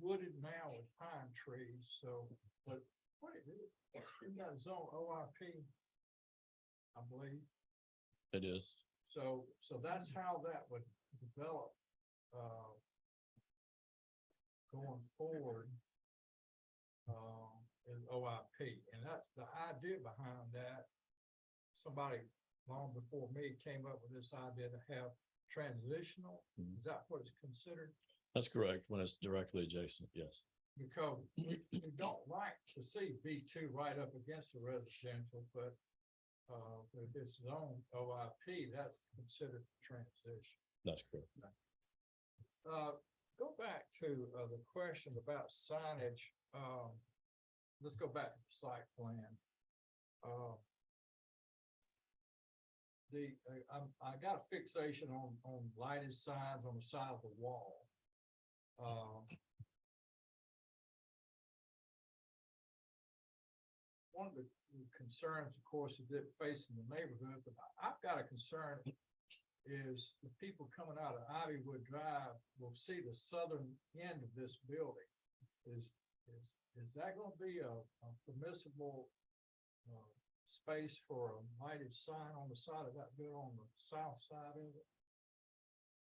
wooded now with pine trees, so, but what it is, you got zone OIP, I believe. It is. So that's how that would develop, going forward, is OIP, and that's the idea behind that. Somebody long before me came up with this idea to have transitional, Mhm. is that what it's considered? That's correct. When it's directly adjacent, yes. Because we don't like to see B2 right up against the residential, but if it's zone OIP, that's considered transition. That's correct. Go back to the question about signage. Let's go back to the site plan. I got a fixation on lighted signs on the side of the wall. One of the concerns, of course, is it facing the neighborhood, but I've got a concern is the people coming out of Ivywood Drive will see the southern end of this building. Is that gonna be a permissible space for a lighted sign on the side of that building on the south side of it?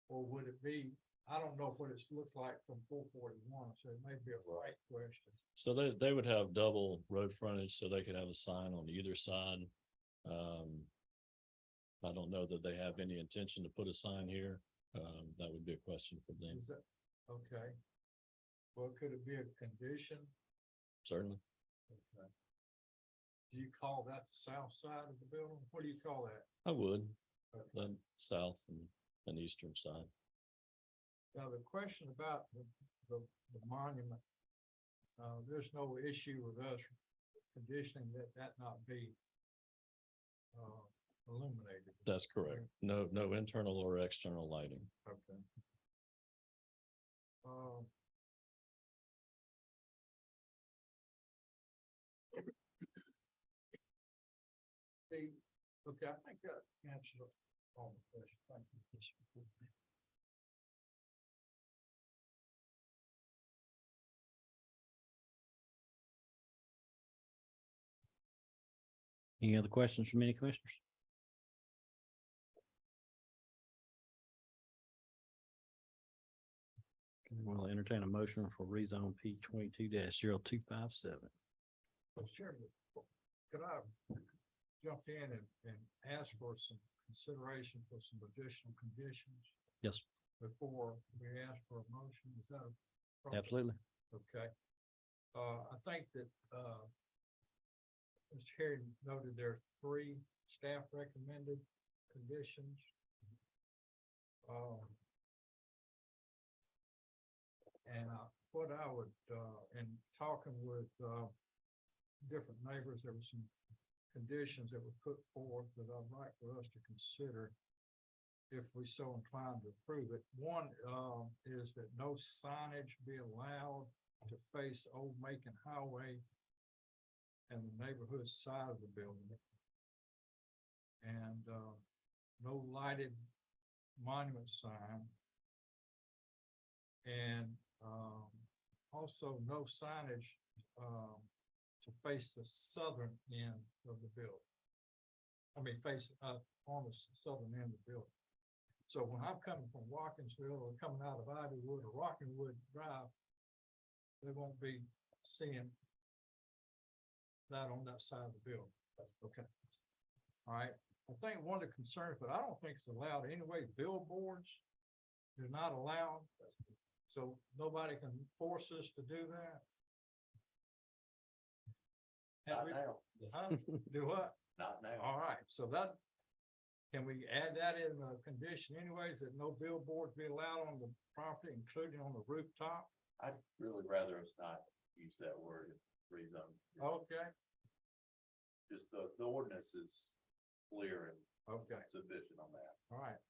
Or would it be, I don't know what it looks like from 441, so it may be a right question. So they would have double road frontage, so they could have a sign on either side. I don't know that they have any intention to put a sign here. That would be a question for them. Is that, okay. Well, could it be a condition? Certainly. Okay. do you call that the south side of the building? What do you call that? I would, the south and eastern side. Now, the question about the monument, there's no issue with us conditioning that not be illuminated. That's correct. No, no internal or external lighting. Okay. Okay, I think that answers all the questions. Thank you. Any other questions from any commissioners? Okay, we'll entertain a motion for rezone P 22-0257. Well, Chairman, could I jump in and ask for some consideration for some additional conditions Yes, before we ask for a motion? Is that appropriate? absolutely. Okay. I think that, Mr. Harry noted there are 3 staff recommended conditions. And what I would, in talking with, different neighbors, there were some conditions that were put forth that I'd like for us to consider if we so inclined to approve it. One, is that no signage be allowed to face Old Macon Highway and the neighborhood side of the building. And, no lighted monument sign. And, also no signage, to face the southern end of the building. I mean, face up on the southern end of the building. So when I'm coming from Watkinsville or coming out of Ivywood or Rockinwood Drive, they won't be seeing that on that side of the building. Okay. All right. I think one of the concerns, but I don't think it's allowed anyway, billboards, they're not allowed. So nobody can force us to do that. Have we- Huh? Do what? Not now. All right, so that, can we add that in the condition anyways, that no billboards be allowed on the property, including on the rooftop? I'd really rather us not use that word in rezone. Okay, Just the ordinance is clear and okay, sufficient on that. all right,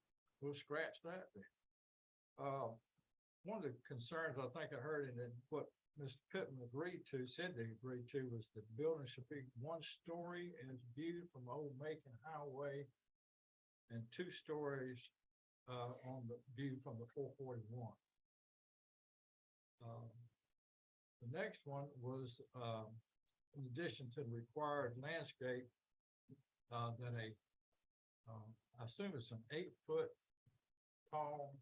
we'll scratch that then. One of the concerns I think I heard and then what Mr. Pittman said they agreed to was that the building should be 1 story as viewed from Old Macon Highway and 2 stories on the view from the 441. The next one was, in addition to the required landscape, that I assume it's an 8-foot tall,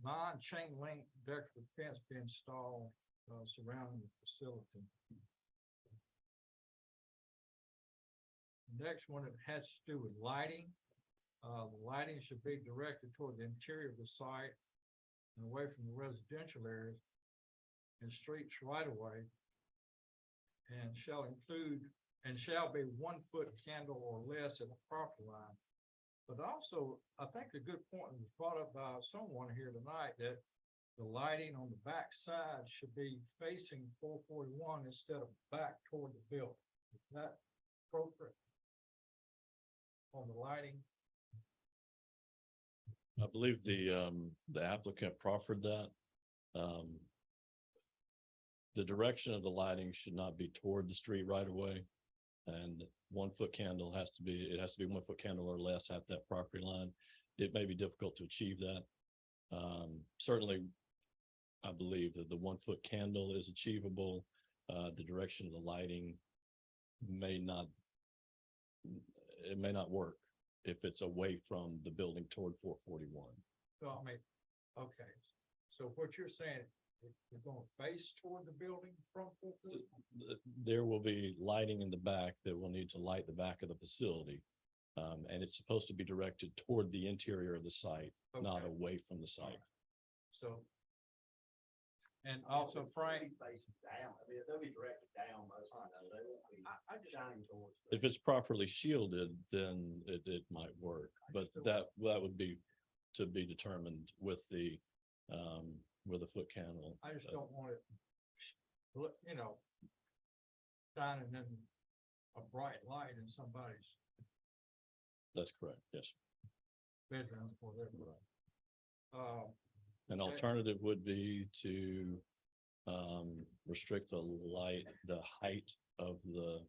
non-chain link decorative fence be installed, surrounding the facility. The next one, it has to do with lighting. The lighting should be directed toward the interior of the site and away from the residential areas and streets right away. And shall be 1-foot candle or less at the property line. But also, I think a good point was brought up by someone here tonight that the lighting on the back side should be facing 441 instead of back toward the building. Is that appropriate? On the lighting? I believe the applicant proffered that. The direction of the lighting should not be toward the street right away. And 1-foot candle has to be 1-foot candle or less at that property line. It may be difficult to achieve that. Certainly, I believe that the 1-foot candle is achievable. The direction of the lighting may not work if it's away from the building toward 441. So I mean, okay, so what you're saying, you're gonna face toward the building from 441? There will be lighting in the back that will need to light the back of the facility. And it's supposed to be directed toward the interior of the site, not Okay. away from the site. So, And also Frank, Facing down, I mean, they'll be directed down most of the time, they won't be shining towards. If it's properly shielded, then it might work, but that would be to be determined with the foot candle. I just don't want it, you know, shining in a bright light in somebody's That's correct, yes. bedroom or whatever. An Okay. alternative would be to restrict the height of the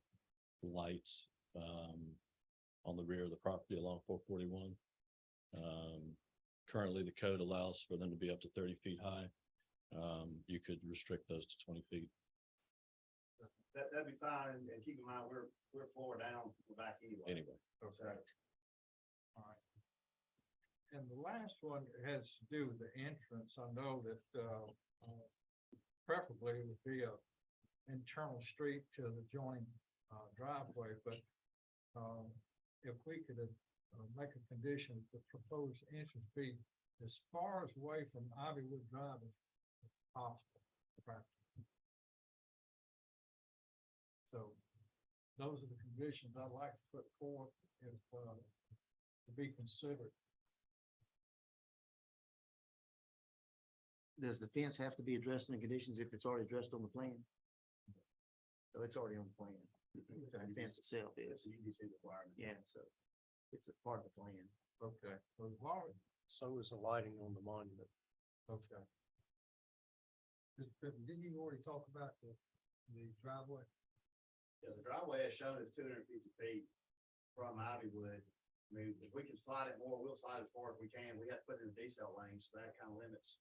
lights on the rear of the property along 441. Currently, the code allows for them to be up to 30 feet high. You could restrict those to 20 feet. That'd be fine, and keep in mind, we're floor down the back anyway. Anyway, Okay. All right. And the last one has to do with the entrance. I know that, preferably it would be a internal street to the joining, driveway, but, if we could, make a condition, the proposed entrance be as far as away from Ivywood Drive as possible. practically. So those are the conditions I'd like to put forth if, to be considered. Does the fence have to be addressed in the conditions if it's already addressed on the plan? So it's already on the plan. So the fence itself is. So you can see the requirement. Yeah, so it's a part of the plan. Okay. So as long as, So is the lighting on the monument. okay. Mr. Pittman, didn't you already talk about the driveway? Yeah, the driveway is shown as 250 feet from Ivywood. I mean, if we can slide it more, we'll slide as far as we can. We have to put it in a decel lane, so that kind of limits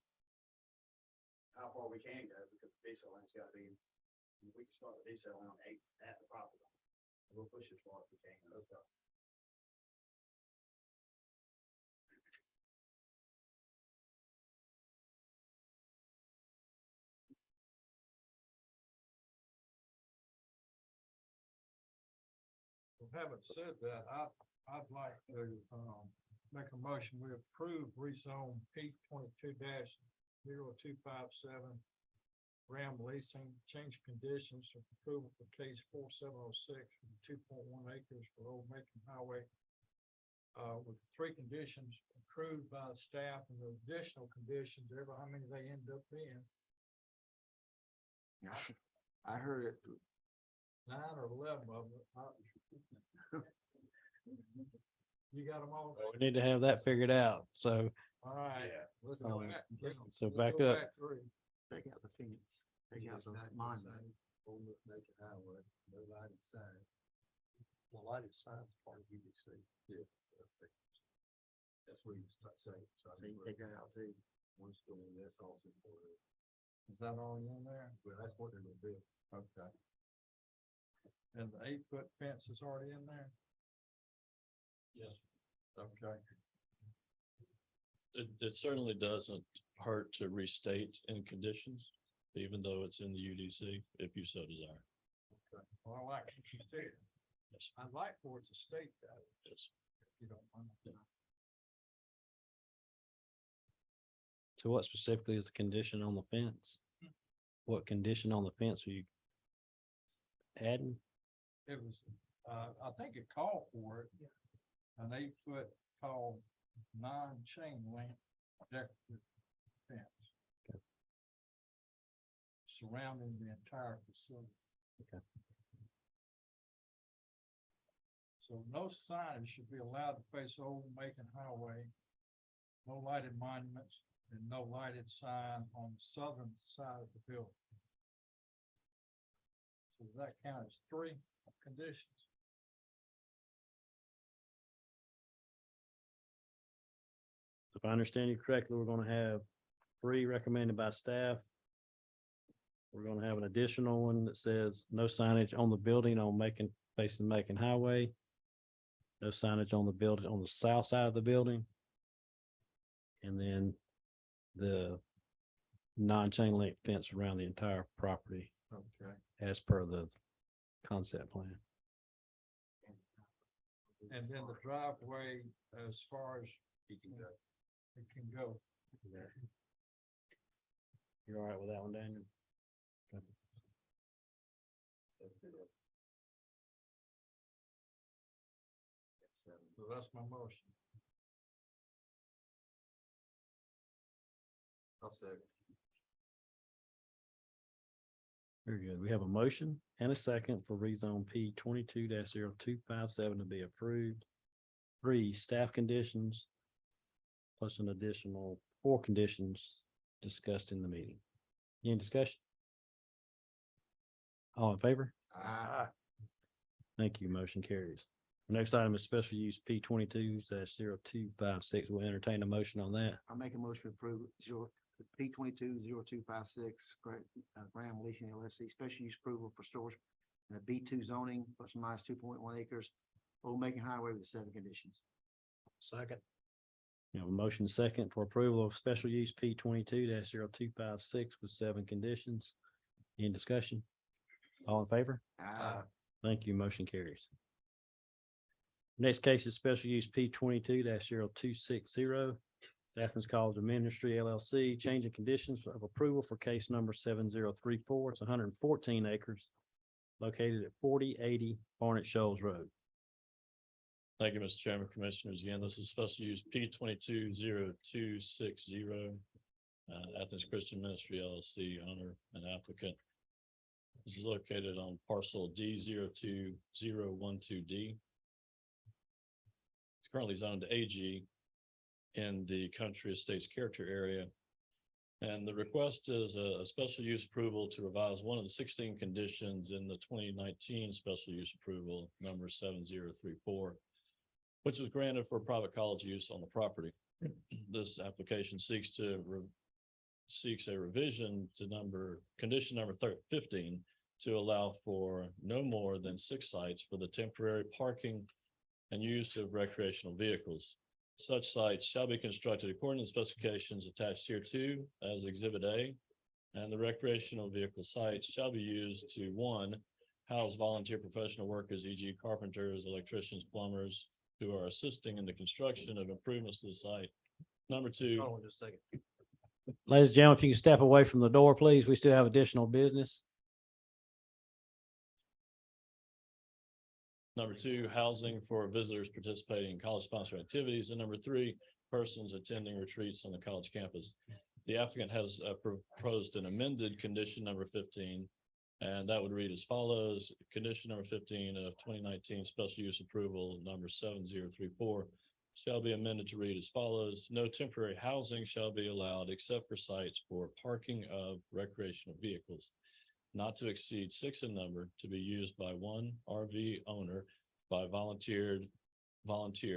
how far we can go, because the decel lane's got to be, we can start the decel lane on 8 at the property line. We'll push as far as we can. Okay. Well, having said that, I'd like to, make a motion, we approve rezone P 22-0257 Ram leasing, change conditions of approval for case 4706, 2.1 acres for Old Macon Highway. With 3 conditions approved by the staff and the additional conditions, ever how many they end up being, I heard it. 9 or 11 of them. You got them all? We need to have that figured out. So, All right, let's go Um, back. so let's back go up. back through. Take out the fence. Take out the monument. Highway, no lighted signs. The lighted signs part of UBC. Yeah. That's where you start saying. So you take that out too. One story, that's also important. Is that already in there? Well, that's what they're gonna do. Okay. And the 8-foot fence is already in there? yes. Okay. It certainly doesn't hurt to restate in conditions, even though it's in the UDC, if you so desire. Okay. Well, I like what you said. Yes. I'd like for it to state that, Yes. if you don't mind. so what specifically is the condition on the fence? What condition on the fence are you adding? It was, I think it called for it, an 8-foot tall, non-chain link decorative fence. Okay. Surrounding the entire facility. Okay. So no signage should be allowed to face Old Macon Highway. No lighted monuments and no lighted sign on the southern side of the building. So that count as 3 conditions. If I understand you correctly, we're gonna have 3 recommended by staff. We're gonna have an additional one that says no signage on the building on facing Macon Highway. No signage on the building on the south side of the building. And then the non-chain link fence around the entire property Okay. as per the concept plan. And then the driveway, as far as He can go. it can go. You're all right with that one, Daniel? So that's my motion. I'll say. Very good. We have a motion and a second for rezone P 22-0257 to be approved. 3 staff conditions plus an additional 4 conditions discussed in the meeting. Any discussion? All in favor? Thank you. Motion carries. The next item is special use P 22-0256. We'll entertain a motion on that. I'll make a motion to approve P 22-0256, Graham Leasing LLC, special use approval for storage in a B2 zoning plus or minus 2.1 acres. Old Macon Highway with 7 conditions. Second. We have a motion second for approval of special use P 22-0256 with 7 conditions. Any discussion? All in favor? Thank you. Motion carries. Next case is special use P 22-0260. Athens College of Ministry LLC, change in conditions of approval for case number 7034. It's 114 acres located at 4080 Barnett Shoals Road. Thank you, Mr. Chairman, Commissioners. Again, this is special use P 22-0260. Athens Christian Ministry LLC, owner and applicant. This is located on parcel D02012D. It's currently zoned AG in the Country Estates Character Area. And the request is a special use approval to revise one of the 16 conditions in the 2019 special use approval number 7034, which was granted for private college use on the property. This application seeks a revision to condition number 15 to allow for no more than 6 sites for the temporary parking and use of recreational vehicles. Such sites shall be constructed according to the specifications attached here to as Exhibit A, and the recreational vehicle sites shall be used to 1, house volunteer professional workers, e.g. carpenters, electricians, plumbers, who are assisting in the construction of improvements to the site. Number 2. Hold on just a second. Ladies and gentlemen, if you can step away from the door, please. We still have additional business. Number 2, housing for visitors participating in college-sponsored activities. And number 3, persons attending retreats on the college campus. The applicant has proposed an amended condition number 15, and that would read as follows. Condition number 15 of 2019 special use approval number 7034 shall be amended to read as follows. No temporary housing shall be allowed except for sites for parking of recreational vehicles, not to exceed 6 in number, to be used by 1 RV owner by volunteer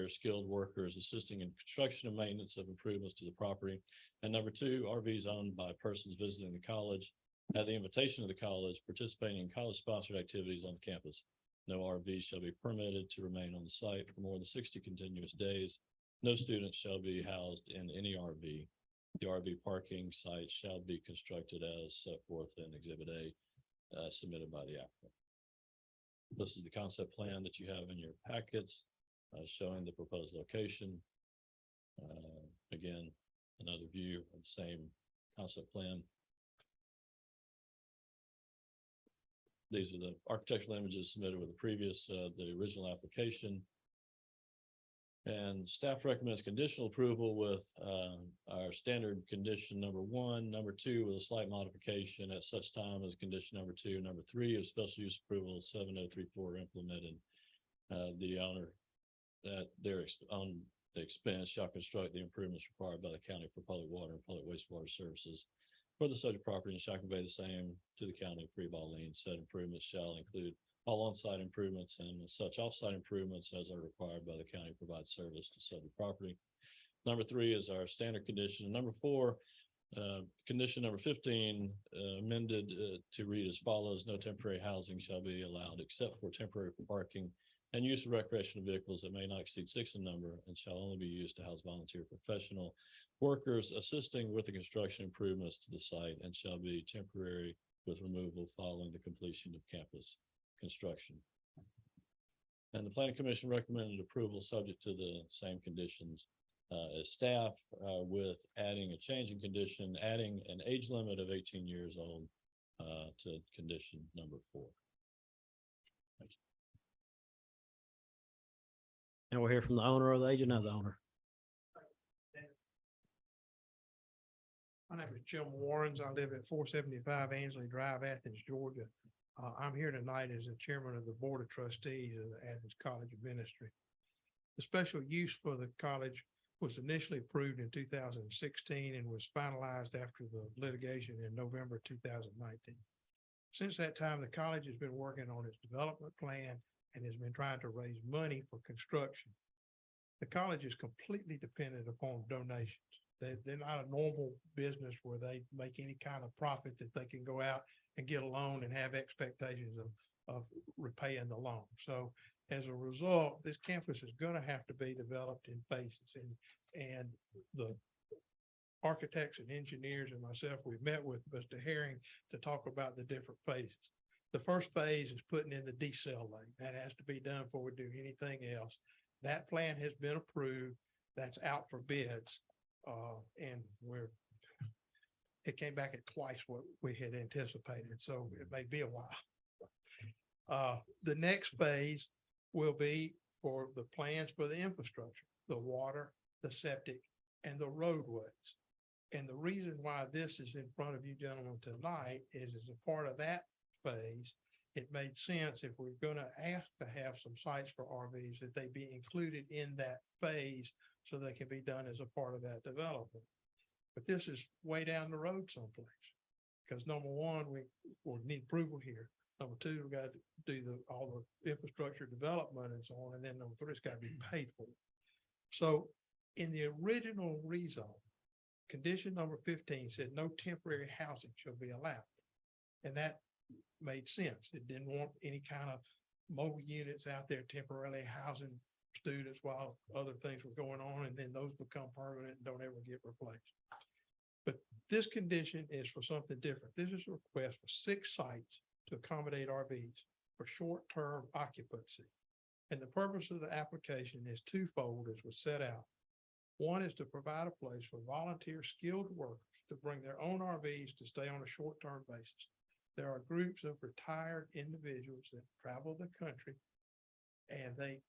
skilled workers assisting in construction and maintenance of improvements to the property. And number 2, RVs owned by persons visiting the college at the invitation of the college, participating in college-sponsored activities on campus. No RVs shall be permitted to remain on the site for more than 60 continuous days. No students shall be housed in any RV. The RV parking site shall be constructed as set forth in Exhibit A, submitted by the applicant. This is the concept plan that you have in your packets, showing the proposed location. Again, another view of the same concept plan. These are the architectural images submitted with the previous, the original application. And staff recommends conditional approval with our standard condition number 1, number 2 with a slight modification at such time as condition number 2, number 3 of special use approval 7034 implemented. The owner at their own expense shall construct the improvements required by the county for public water and public wastewater services for the subject property and shall convey the same to the county free by lien. Said improvements shall include all on-site improvements and such off-site improvements as are required by the county provide service to subject property. Number 3 is our standard condition. Number 4, condition number 15 amended to read as follows. No temporary housing shall be allowed except for temporary parking and use of recreational vehicles that may not exceed 6 in number and shall only be used to house volunteer professional workers assisting with the construction improvements to the site and shall be temporary with removal following the completion of campus construction. And the planning commission recommended approval subject to the same conditions as staff, with adding a change in condition, adding an age limit of 18 years old to condition number 4. And we'll hear from the owner or the agent of the owner. My name is Jim Warrens. I live at 475 Ansley Drive, Athens, Georgia. I'm here tonight as the chairman of the Board of Trustees of the Athens College of Ministry. The special use for the college was initially approved in 2016 and was finalized after the litigation in November 2019. Since that time, the college has been working on its development plan and has been trying to raise money for construction. The college is completely dependent upon donations. They're not a normal business where they make any kind of profit that they can go out and get a loan and have expectations of repaying the loan. So as a result, this campus is going to have to be developed in phases, and the architects and engineers and myself, we've met with Mr. Herring to talk about the different phases. The first phase is putting in the decel lane. That has to be done before we do anything else. That plan has been approved. That's out for bids. And it came back at twice what we had anticipated, so it may be a while. The next phase will be for the plans for the infrastructure, the water, the septic, and the roadways. And the reason why this is in front of you gentlemen tonight is as a part of that phase, it made sense if we're going to ask to have some sites for RVs, that they be included in that phase so they can be done as a part of that development. But this is way down the road someplace. Because number one, we need approval here. Number two, we got to do all the infrastructure development and so on. And then number three, it's got to be paid for. So in the original rezone, condition number 15 said no temporary housing shall be allowed. And that made sense. It didn't want any kind of mobile units out there temporarily housing students while other things were going on, and then those become permanent and don't ever get replaced. But this condition is for something different. This is a request for 6 sites to accommodate RVs for short-term occupancy. And the purpose of the application is twofold, as was set out. One is to provide a place for volunteer skilled workers to bring their own RVs to stay on a short-term basis. There are groups of retired individuals that travel the country, and they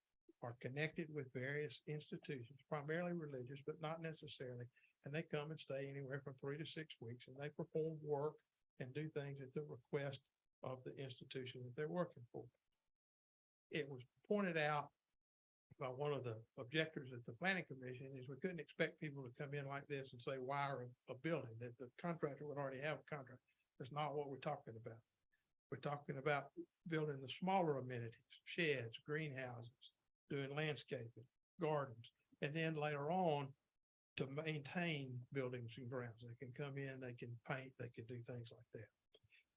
are connected with various institutions, primarily religious, but not necessarily. And they come and stay anywhere from 3 to 6 weeks, and they perform work and do things at the request of the institution that they're working for. It was pointed out by one of the objectors at the planning commission is we couldn't expect people to come in like this and say, wire a building, that the contractor would already have a contract. That's not what we're talking about. We're talking about building the smaller amenities, sheds, greenhouses, doing landscaping, gardens, and then later on to maintain buildings and grounds. They can come in, they can paint, they can do things like that.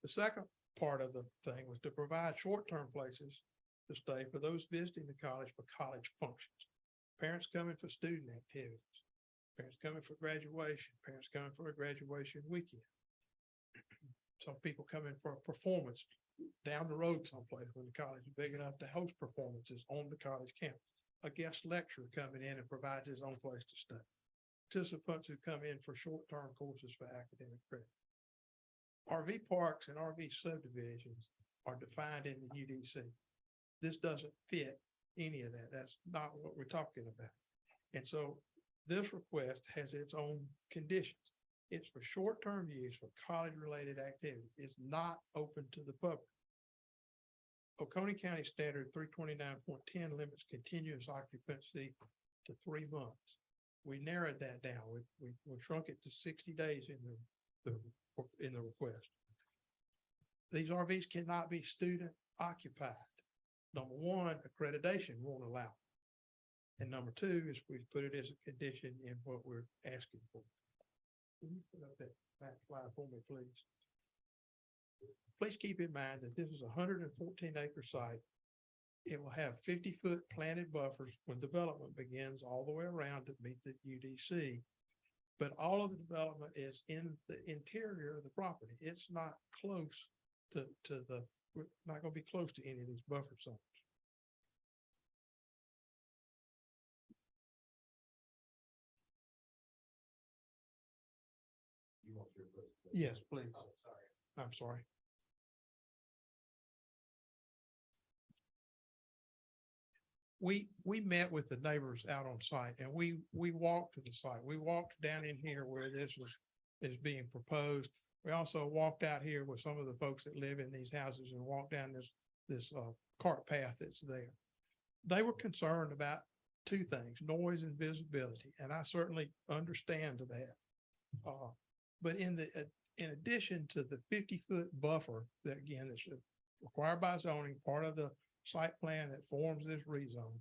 The second part of the thing was to provide short-term places to stay for those visiting the college for college functions. Parents coming for student activities, parents coming for graduation, parents coming for a graduation weekend. Some people come in for a performance down the road someplace when the college is big enough to host performances on the college campus. A guest lecturer coming in and provides his own place to stay. Participants who come in for short-term courses for academic credit. RV parks and RV subdivisions are defined in the UDC. This doesn't fit any of that. That's not what we're talking about. And so this request has its own conditions. It's for short-term use for college-related activities. It's not open to the public. Oconee County Standard 329.10 limits continuous occupancy to 3 months. We narrowed that down. We shrunk it to 60 days in the request. These RVs cannot be student occupied. Number one, accreditation won't allow it. And number two is we put it as a condition in what we're asking for. Can you put up that back slide for me, please? Please keep in mind that this is a 114-acre site. It will have 50-foot planted buffers when development begins all the way around to meet the UDC. But all of the development is in the interior of the property. It's not close to we're not going to be close to any of these buffer zones. your presentation. Yes, please. Oh, sorry. I'm sorry. We met with the neighbors out on site and we walked to the site. We walked down in here where is being proposed. We also walked out here with some of the folks that live in these houses and walked down this cart path that's there. They were concerned about two things, noise and visibility, and I certainly understand that. But in addition to the 50-foot buffer that again is required by zoning, part of the site plan that forms this rezone,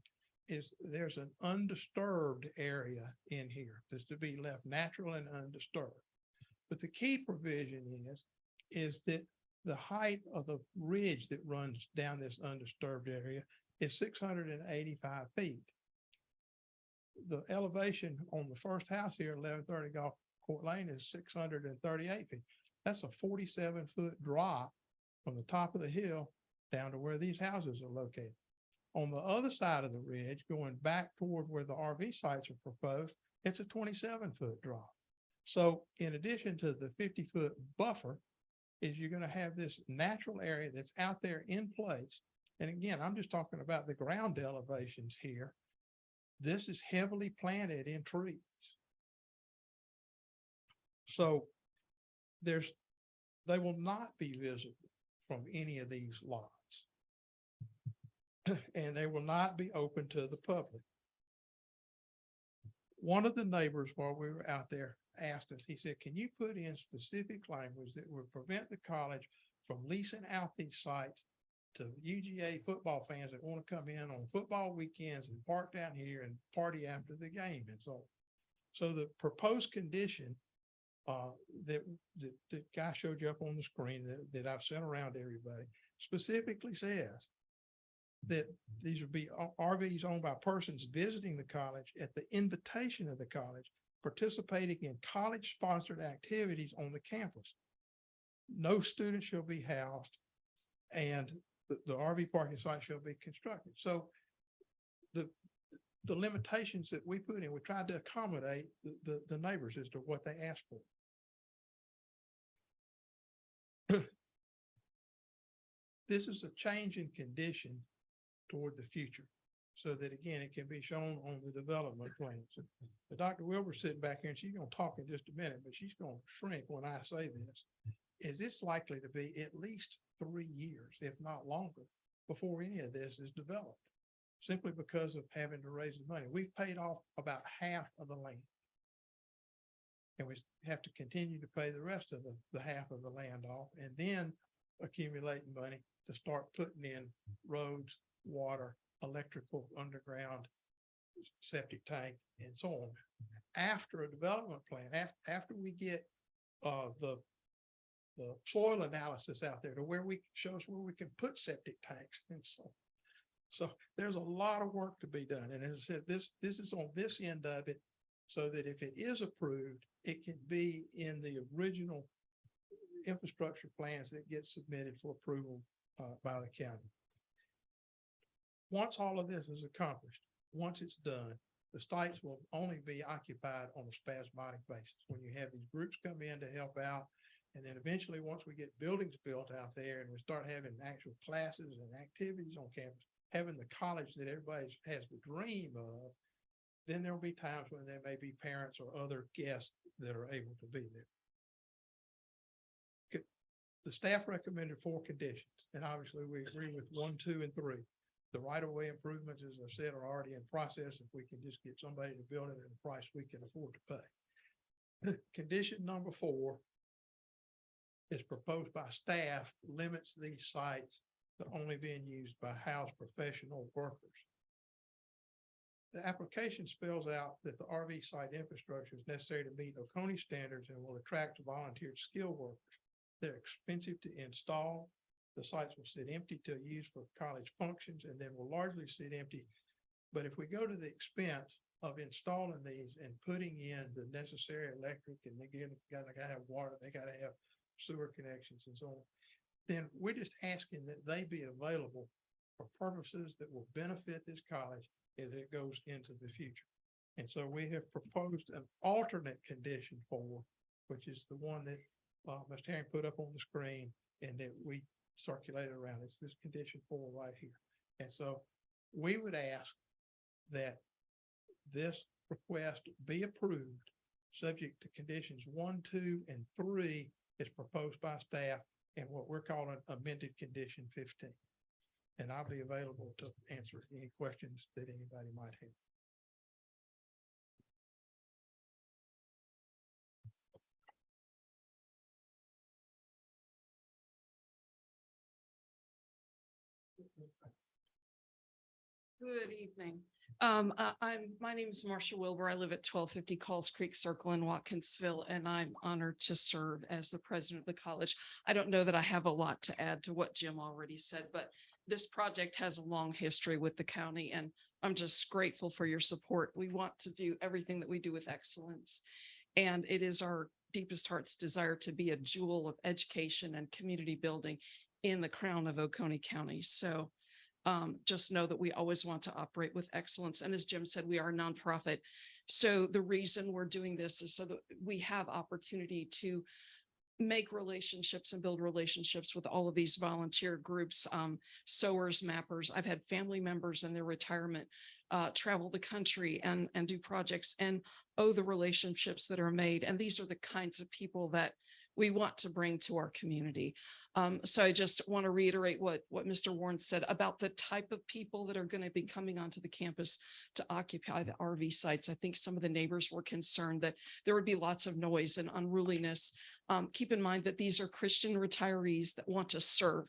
is there's an undisturbed area in here that's to be left natural and undisturbed. But the key provision is that the height of the ridge that runs down this undisturbed area is 685 feet. The elevation on the first house here, 1130 Golf Court Lane, is 638 feet. That's a 47-foot drop from the top of the hill down to where these houses are located. On the other side of the ridge, going back toward where the RV sites are proposed, it's a 27-foot drop. So in addition to the 50-foot buffer, is you're going to have this natural area that's out there in place. And again, I'm just talking about the ground elevations here. This is heavily planted in trees. So they will not be visible from any of these lots. And they will not be open to the public. One of the neighbors while we were out there asked us, he said, can you put in specific language that would prevent the college from leasing out these sites to UGA football fans that want to come in on football weekends and park down here and party after the game and so on. So the proposed condition that the guy showed you up on the screen that I've sent around to everybody specifically says that these would be RVs owned by persons visiting the college at the invitation of the college, participating in college-sponsored activities on the campus. No student shall be housed, and the RV parking site shall be constructed. So the limitations that we put in, we tried to accommodate the neighbors as to what they asked for. This is a change in condition toward the future, so that again, it can be shown on the development plans. Dr. Wilbur's sitting back here and she's gonna talk in just a minute, but she's gonna shrink when I say this. Is it's likely to be at least 3 years, if not longer, before any of this is developed, simply because of having to raise the money. We've paid off about half of the land. And we have to continue to pay the rest of the half of the land off and then accumulating money to start putting in roads, water, electrical, underground, septic tank, and so on. After a development plan, after we get the soil analysis out there to where show us where we can put septic tanks and so on. So there's a lot of work to be done. And as I said, this is on this end of it, so that if it is approved, it can be in the original infrastructure plans that get submitted for approval by the county. Once all of this is accomplished, once it's done, the sites will only be occupied on a spasmodic basis. When you have these groups come in to help out, and then eventually, once we get buildings built out there and we start having actual classes and activities on campus, having the college that everybody has the dream of, then there'll be times when there may be parents or other guests that are able to be there. The staff recommended 4 conditions, and obviously we agree with 1, 2, and 3. The right-of-way improvements, as I said, are already in process. If we can just get somebody to build it at a price we can afford to pay. Condition number 4 is proposed by staff, limits these sites to only being used by house professional workers. The application spells out that the RV site infrastructure is necessary to meet Oconee standards and will attract volunteered skilled workers. They're expensive to install. The sites will sit empty till used for college functions and then will largely sit empty. But if we go to the expense of installing these and putting in the necessary electric, and again, gotta have water, they gotta have sewer connections and so on, then we're just asking that they be available for purposes that will benefit this college as it goes into the future. And so we have proposed an alternate condition for which is the one that Mr. Herring put up on the screen and that we circulated around. It's this condition 4 right here. And so we would ask that this request be approved, subject to conditions 1, 2, and 3 as proposed by staff and what we're calling amended condition 15. And I'll be available to answer any questions that anybody might have. Good evening. My name is Marcia Wilbur. I live at 1250 Calls Creek Circle in Watkinsville, and I'm honored to serve as the president of the college. I don't know that I have a lot to add to what Jim already said, but this project has a long history with the county, and I'm just grateful for your support. We want to do everything that we do with excellence, and it is our deepest heart's desire to be a jewel of education and community building in the crown of Oconee County. So just know that we always want to operate with excellence. And as Jim said, we are a nonprofit. So the reason we're doing this is so that we have opportunity to make relationships and build relationships with all of these volunteer groups, sewers, mappers. I've had family members in their retirement travel the country and do projects and the relationships that are made. And these are the kinds of people that we want to bring to our community. So I just want to reiterate what Mr. Warren said about the type of people that are going to be coming onto the campus to occupy the RV sites. I think some of the neighbors were concerned that there would be lots of noise and unruliness. Keep in mind that these are Christian retirees that want to serve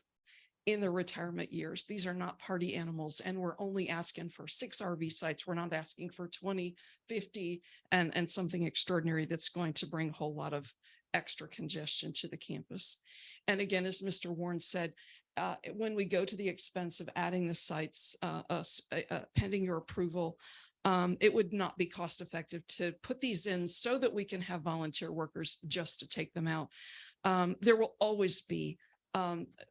in their retirement years. These are not party animals, and we're only asking for 6 RV sites. We're not asking for 20, 50, and something extraordinary that's going to bring a whole lot of extra congestion to the campus. And again, as Mr. Warren said, when we go to the expense of adding the sites, pending your approval, it would not be cost effective to put these in so that we can have volunteer workers just to take them out. There will always be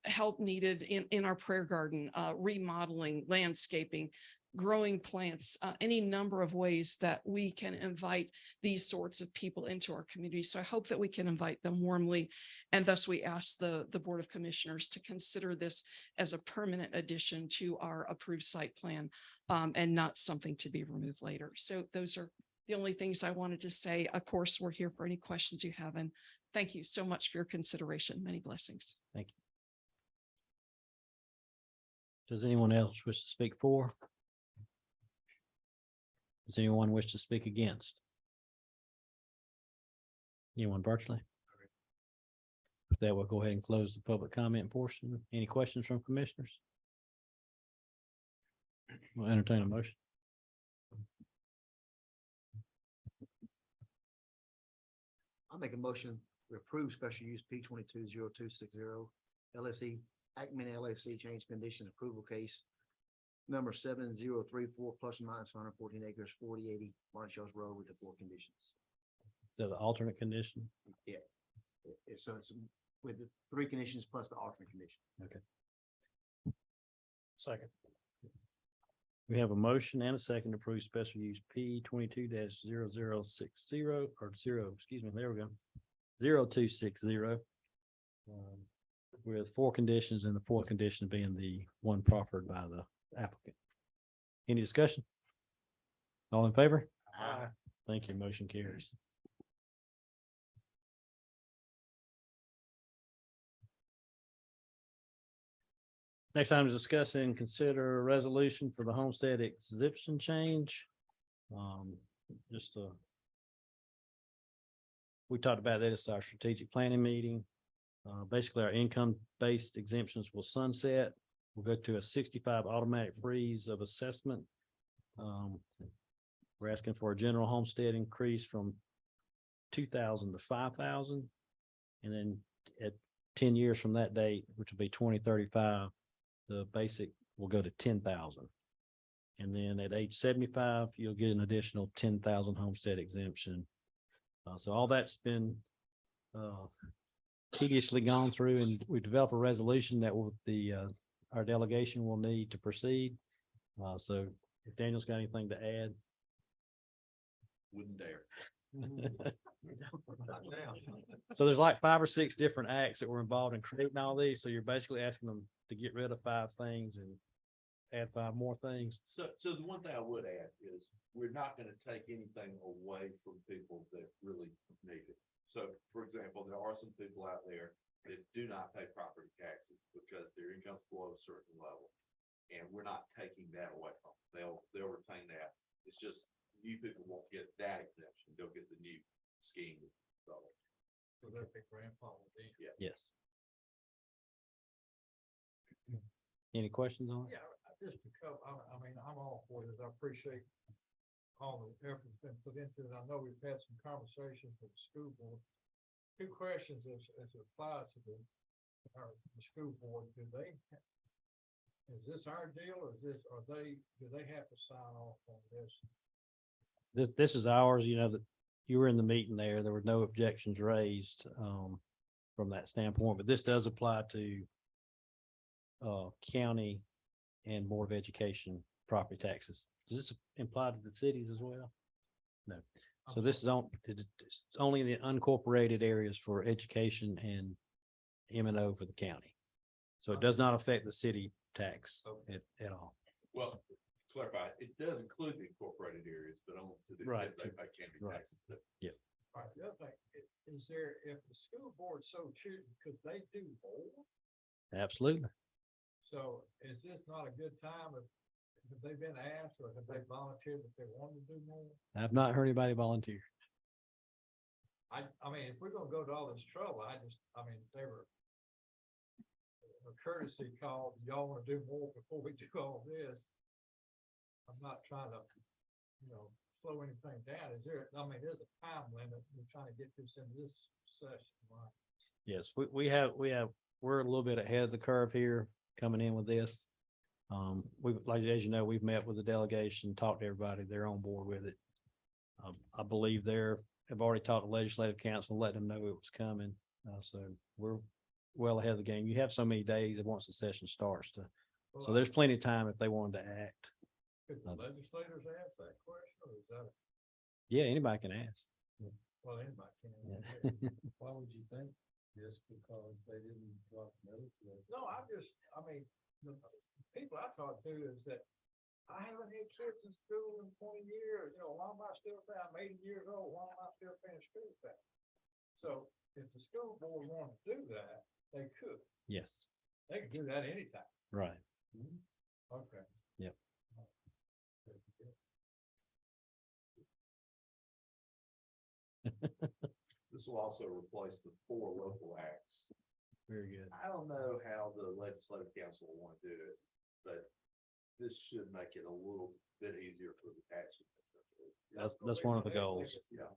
help needed in our prayer garden, remodeling, landscaping, growing plants, any number of ways that we can invite these sorts of people into our community. So I hope that we can invite them warmly. And thus we ask the Board of Commissioners to consider this as a permanent addition to our approved site plan and not something to be removed later. So those are the only things I wanted to say. Of course, we're here for any questions you have. And thank you so much for your consideration. Many blessings. Thank you. Does anyone else wish to speak for? Does anyone wish to speak against? Anyone virtually? With that, we'll go ahead and close the public comment portion. Any questions from commissioners? We'll entertain a motion. I'll make a motion to approve special use P 220260 LSE Ackman LLC change condition approval case number 7034 plus or minus 114 acres, 4080 Martin Shores Road with the 4 conditions. So the alternate condition? Yeah. So it's with the 3 conditions plus the alternate condition. Okay. Second. We have a motion and a second to approve special use P 22-0060 or excuse me, there we go. 0260. With 4 conditions, and the 4th condition being the one proffered by the applicant. Any discussion? All in favor? Aye. Thank you. Motion carries. Next item to discuss and consider a resolution for the homestead exemption change. We talked about that. It's our strategic planning meeting. Basically, our income-based exemptions will sunset. We'll go to a 65 automatic freeze of assessment. We're asking for a general homestead increase from 2,000 to 5,000. And then at 10 years from that date, which will be 2035, the basic will go to 10,000. And then at age 75, you'll get an additional 10,000 homestead exemption. So all that's been tediously gone through, and we developed a resolution that will our delegation will need to proceed. So if Daniel's got anything to add. Wouldn't dare. So there's like 5 or 6 different acts that were involved in creating all these. So you're basically asking them to get rid of 5 things and add 5 more things. So the one thing I would add is we're not gonna take anything away from people that really need it. So, for example, there are some people out there that do not pay property taxes because their income's below a certain level. And we're not taking that away from them. They'll retain that. It's just new people won't get that exemption. They'll get the new scheme. So, yeah. Yes. Any questions on it? Yeah, just to cover, I mean, I'm all for this. I appreciate all the effort that's been put into it. I know we've had some conversations with the school board. 2 questions as it applies to the school board. Is this our deal or do they have to sign off on this? This is ours, you know, that you were in the meeting there. There were no objections raised from that standpoint, but this does apply to county and Board of Education property taxes. Does this apply to the cities as well? No. So this is it's only in the unincorporated areas for education and M&O for the county. So it does not affect the city tax at all. Well, to clarify, it does include the incorporated areas, but only to the Right. extent they pay county Right. taxes. Too. All right, the other thing, is there, if the school board so chooses, could they do more? Absolutely. So is this not a good time if, have they been asked or have they volunteered if they want to do more? I've not heard anybody volunteer. I mean, if we're gonna go to all this trouble, they were a courtesy call, y'all wanna do more before we do all this? I'm not trying to, slow anything down. There's a time limit. We're trying to get this in this session, right? Yes, we're a little bit ahead of the curve here coming in with this. As you know, we've met with the delegation, talked to everybody, they're on board with it. I believe have already talked to legislative council, let them know it was coming. So we're well ahead of the game. You have so many days once the session starts so there's plenty of time if they wanted to act. Could the legislators ask that question or is that, Yeah, anybody can ask. well, anybody can? Yeah. Why would you think? Just because they didn't drop military? No, the people I talk to is that I haven't had kids in school in 20 years, why am I still paying? I'm 80 years old, why am I still paying school tax? So if the school board wanted to do that, they could. Yes, They could do that anytime. right. Okay. Yep. This will also replace the 4 local acts. Very good. I don't know how the legislative council will want to do it, but this should make it a little bit easier for the tax. That's one of the goals. Yeah.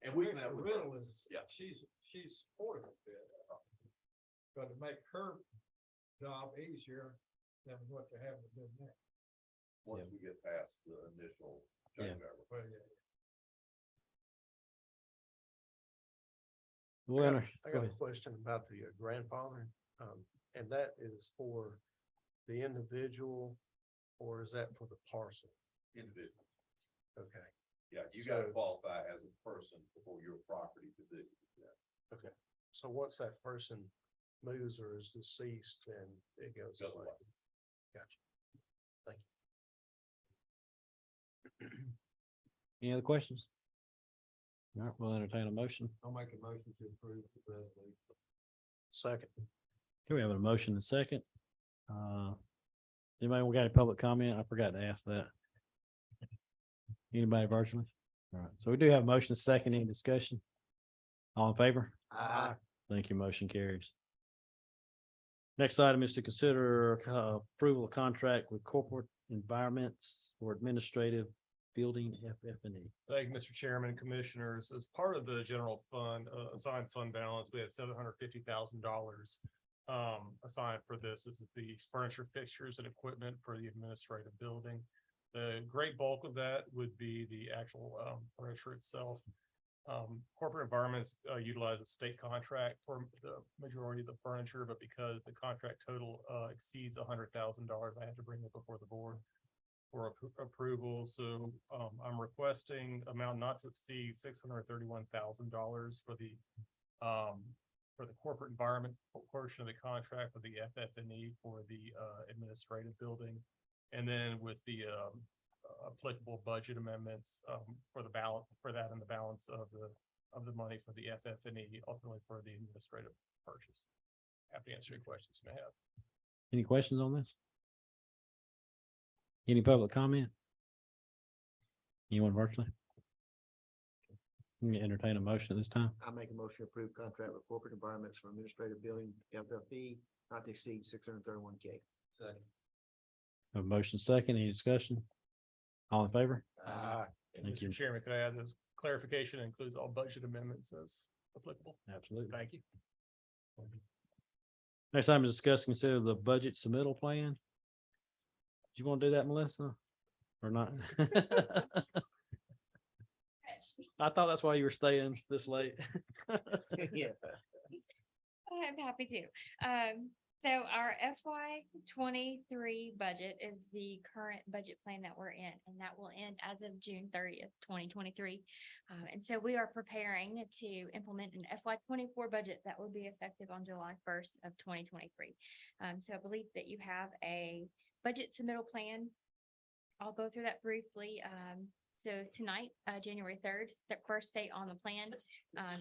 And we met with her. Riddle is, Yeah. she's supportive of it. But to make her job easier than what they're having to do now. Once we get past the initial changeover. Well, yeah. I got a question about the grandfather, and that is for the individual, or is that for the parcel? Individual. Okay, Yeah, you gotta qualify as a person before your property to do that. okay. So once that person moves or is deceased, then it goes Goes away. away. Gotcha. Thank you. Any other questions? All right, we'll entertain a motion. I'll make a motion to approve the resolution. Second. Here we have a motion and a second. Anybody got any public comment? I forgot to ask that. Anybody virtually? All right, so we do have a motion and a second, any discussion? All in favor? Aye. Thank you, motion carries. Next item is to consider approval of contract with corporate environments for administrative building FF&E. Thank you, Mr. Chairman and Commissioners. As part of the general fund, assigned fund balance, we had $750,000 assigned for this. This is the furniture, fixtures, and equipment for the administrative building. The great bulk of that would be the actual furniture itself. Corporate environments utilize a state contract for the majority of the furniture, but because the contract total exceeds $100,000, I have to bring it before the board. for approval. So I'm requesting amount not to exceed $631,000 for the corporate environment portion of the contract with the FF&E for the administrative building. And then with the applicable budget amendments for the balance for that and the balance of the money for the FF&E, ultimately for the administrative purchase. Happy to answer any questions you may have. Any questions on this? Any public comment? Anyone virtually? Can you entertain a motion at this time? I make a motion to approve contract with corporate environments for administrative building, FFE, not to exceed $631K. Second. A motion second, any discussion? All in favor? And Thank you. Mr. Chairman, could I add this clarification includes all budget amendments as applicable? Absolutely. Thank you. Next item is discuss, consider the budget submittal plan. Do you want to do that, Melissa? Or not? I thought that's why you were staying this late. Yeah. I'm happy to. So our FY 23 budget is the current budget plan that we're in, and that will end as of June 30th, 2023. And so we are preparing to implement an FY 24 budget that will be effective on July 1st of 2023. So I believe that you have a budget submittal plan. I'll go through that briefly. So tonight, January 3rd, the first date on the plan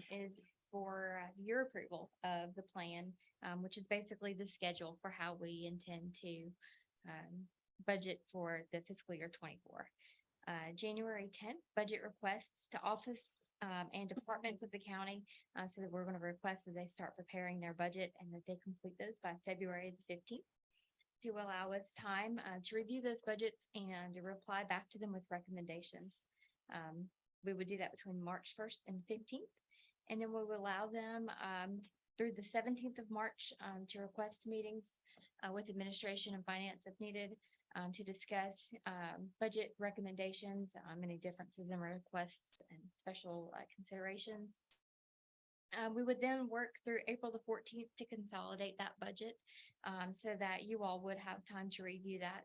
is for your approval of the plan, which is basically the schedule for how we intend to budget for the fiscal year 24. January 10th, budget requests to office and departments of the county. So that we're going to request that they start preparing their budget and that they complete those by February the 15th. To allow us time to review those budgets and to reply back to them with recommendations. We would do that between March 1st and 15th. And then we will allow them through the 17th of March to request meetings with administration and finance if needed to discuss budget recommendations, any differences in requests and special considerations. We would then work through April the 14th to consolidate that budget so that you all would have time to review that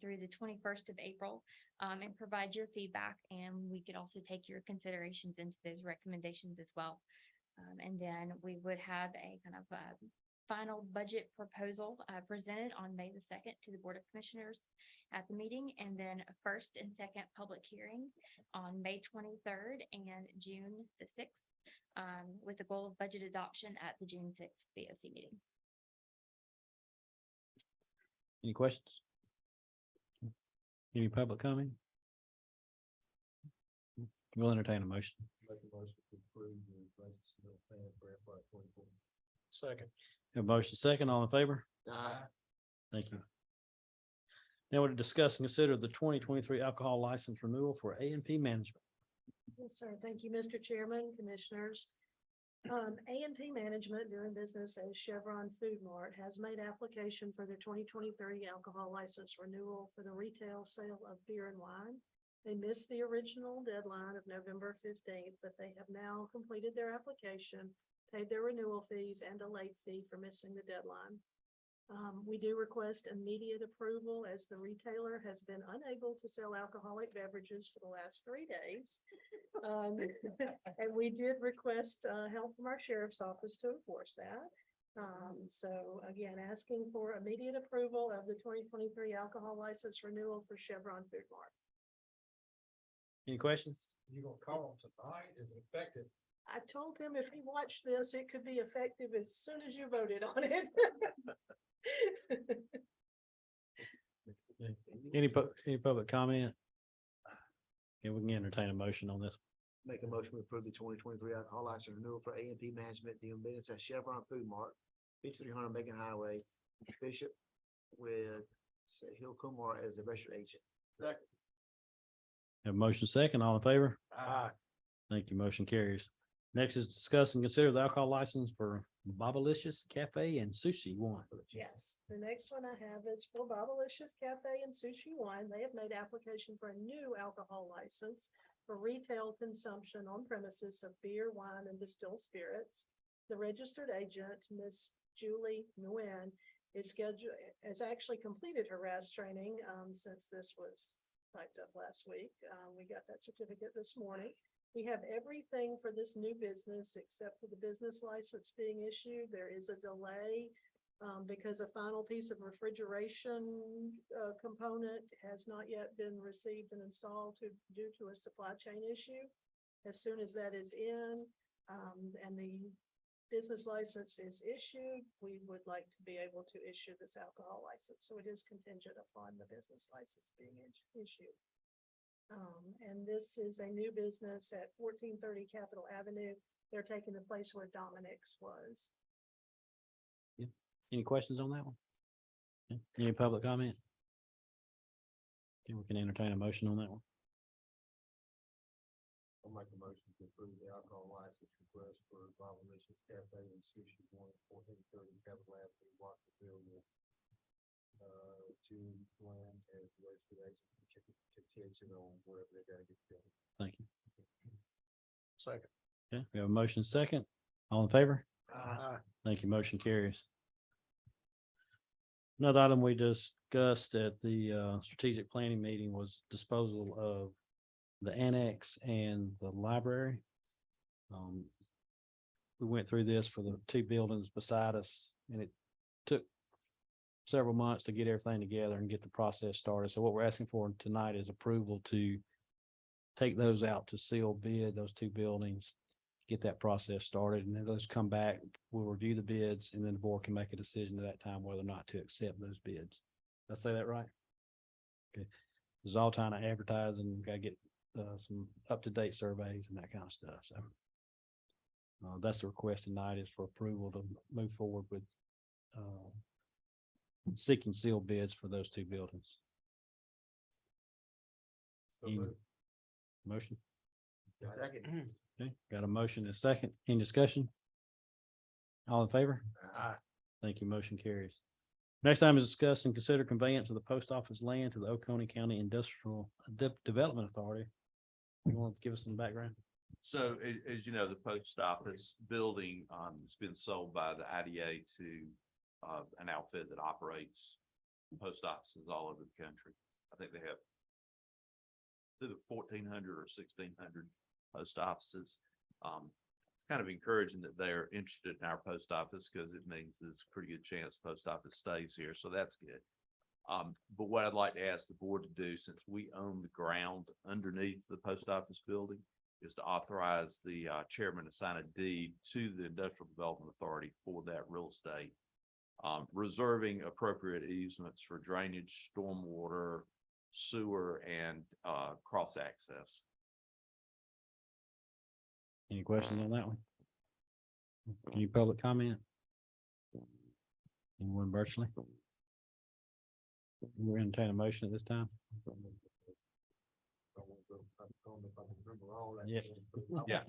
through the 21st of April and provide your feedback. And we could also take your considerations into those recommendations as well. And then we would have a kind of final budget proposal presented on May the 2nd to the Board of Commissioners at the meeting, and then a first and second public hearing on May 23rd and June the 6th. With the goal of budget adoption at the June 6th BOC meeting. Any questions? Any public comment? We'll entertain a motion. Make a motion to approve the budget submittal plan for FY 24. Second. A motion second, all in favor? Thank you. Now we'll discuss and consider the 2023 alcohol license renewal for A&P management. Yes, sir. Thank you, Mr. Chairman, Commissioners. A&P Management, doing business as Chevron Food Mart, has made application for their 2023 alcohol license renewal for the retail sale of beer and wine. They missed the original deadline of November 15th, but they have now completed their application, paid their renewal fees and a late fee for missing the deadline. We do request immediate approval as the retailer has been unable to sell alcoholic beverages for the last 3 days. And we did request help from our sheriff's office to enforce that. So again, asking for immediate approval of the 2023 alcohol license renewal for Chevron Food Mart. Any questions? You gonna call them tonight? Is it effective? I told him if he watched this, it could be effective as soon as you voted on it. Any public comment? Yeah, we can entertain a motion on this. Make a motion to approve the 2023 alcohol license renewal for A&P Management doing business at Chevron Food Mart, 5300 Macon Highway, Bishop, with Hill Kumar as the registered agent. Have a motion second, all in favor? Thank you, motion carries. Next is discuss and consider the alcohol license for Bobalicious Cafe and Sushi One. Yes, the next one I have is for Bobalicious Cafe and Sushi Wine. They have made application for a new alcohol license for retail consumption on premises of beer, wine, and distilled spirits. The registered agent, Miss Julie Nguyen, has actually completed her RAS training, since this was typed up last week. We got that certificate this morning. We have everything for this new business except for the business license being issued. There is a delay because a final piece of refrigeration component has not yet been received and installed due to a supply chain issue. As soon as that is in, and the business license is issued, we would like to be able to issue this alcohol license. So it is contingent upon the business license being issued. And this is a new business at 1430 Capitol Avenue. They're taking the place where Dominic's was. Any questions on that one? Yeah. Any public comment? Okay, we can entertain a motion on that one. I'll make a motion to approve the alcohol license request for Bobolicious Cafe and Sushi One at 1430 Capitol Avenue, Watsonville. June plan as well as today's contention on wherever they gotta get done. Thank you. Second. Okay, we have a motion second. All in favor? Aye. Thank you. Motion carries. Another item we discussed at the strategic planning meeting was disposal of the annex and the library. We went through this for the two buildings beside us, and it took several months to get everything together and get the process started. So what we're asking for tonight is approval to take those out to seal bid, those two buildings, get that process started, and then those come back, we'll review the bids, and then the board can make a decision at that time whether or not to accept those bids. Did I say that right? Okay. There's all time to advertise, and gotta get some up-to-date surveys and that kind of stuff. So that's the request tonight, is for approval to move forward with seeking sealed bids for those two buildings. Any motion? Second. Okay, got a motion and a second. Any discussion? All in favor? Aye. Thank you. Motion carries. Next item is discuss and consider conveyance of the post office land to the Oconee County Industrial Development Authority. You want to give us some background? So as you know, the post office building has been sold by the IDA to an outfit that operates post offices all over the country. I think they have either 1,400 or 1,600 post offices. It's kind of encouraging that they're interested in our post office, because it means there's a pretty good chance the post office stays here. So that's good. But what I'd like to ask the board to do, since we own the ground underneath the post office building, is to authorize the chairman to sign a deed to the Industrial Development Authority for that real estate, reserving appropriate easements for drainage, stormwater, sewer, and cross access. Any questions on that one? Any public comment? Anyone virtually? We're entertaining a motion at this time. Yeah.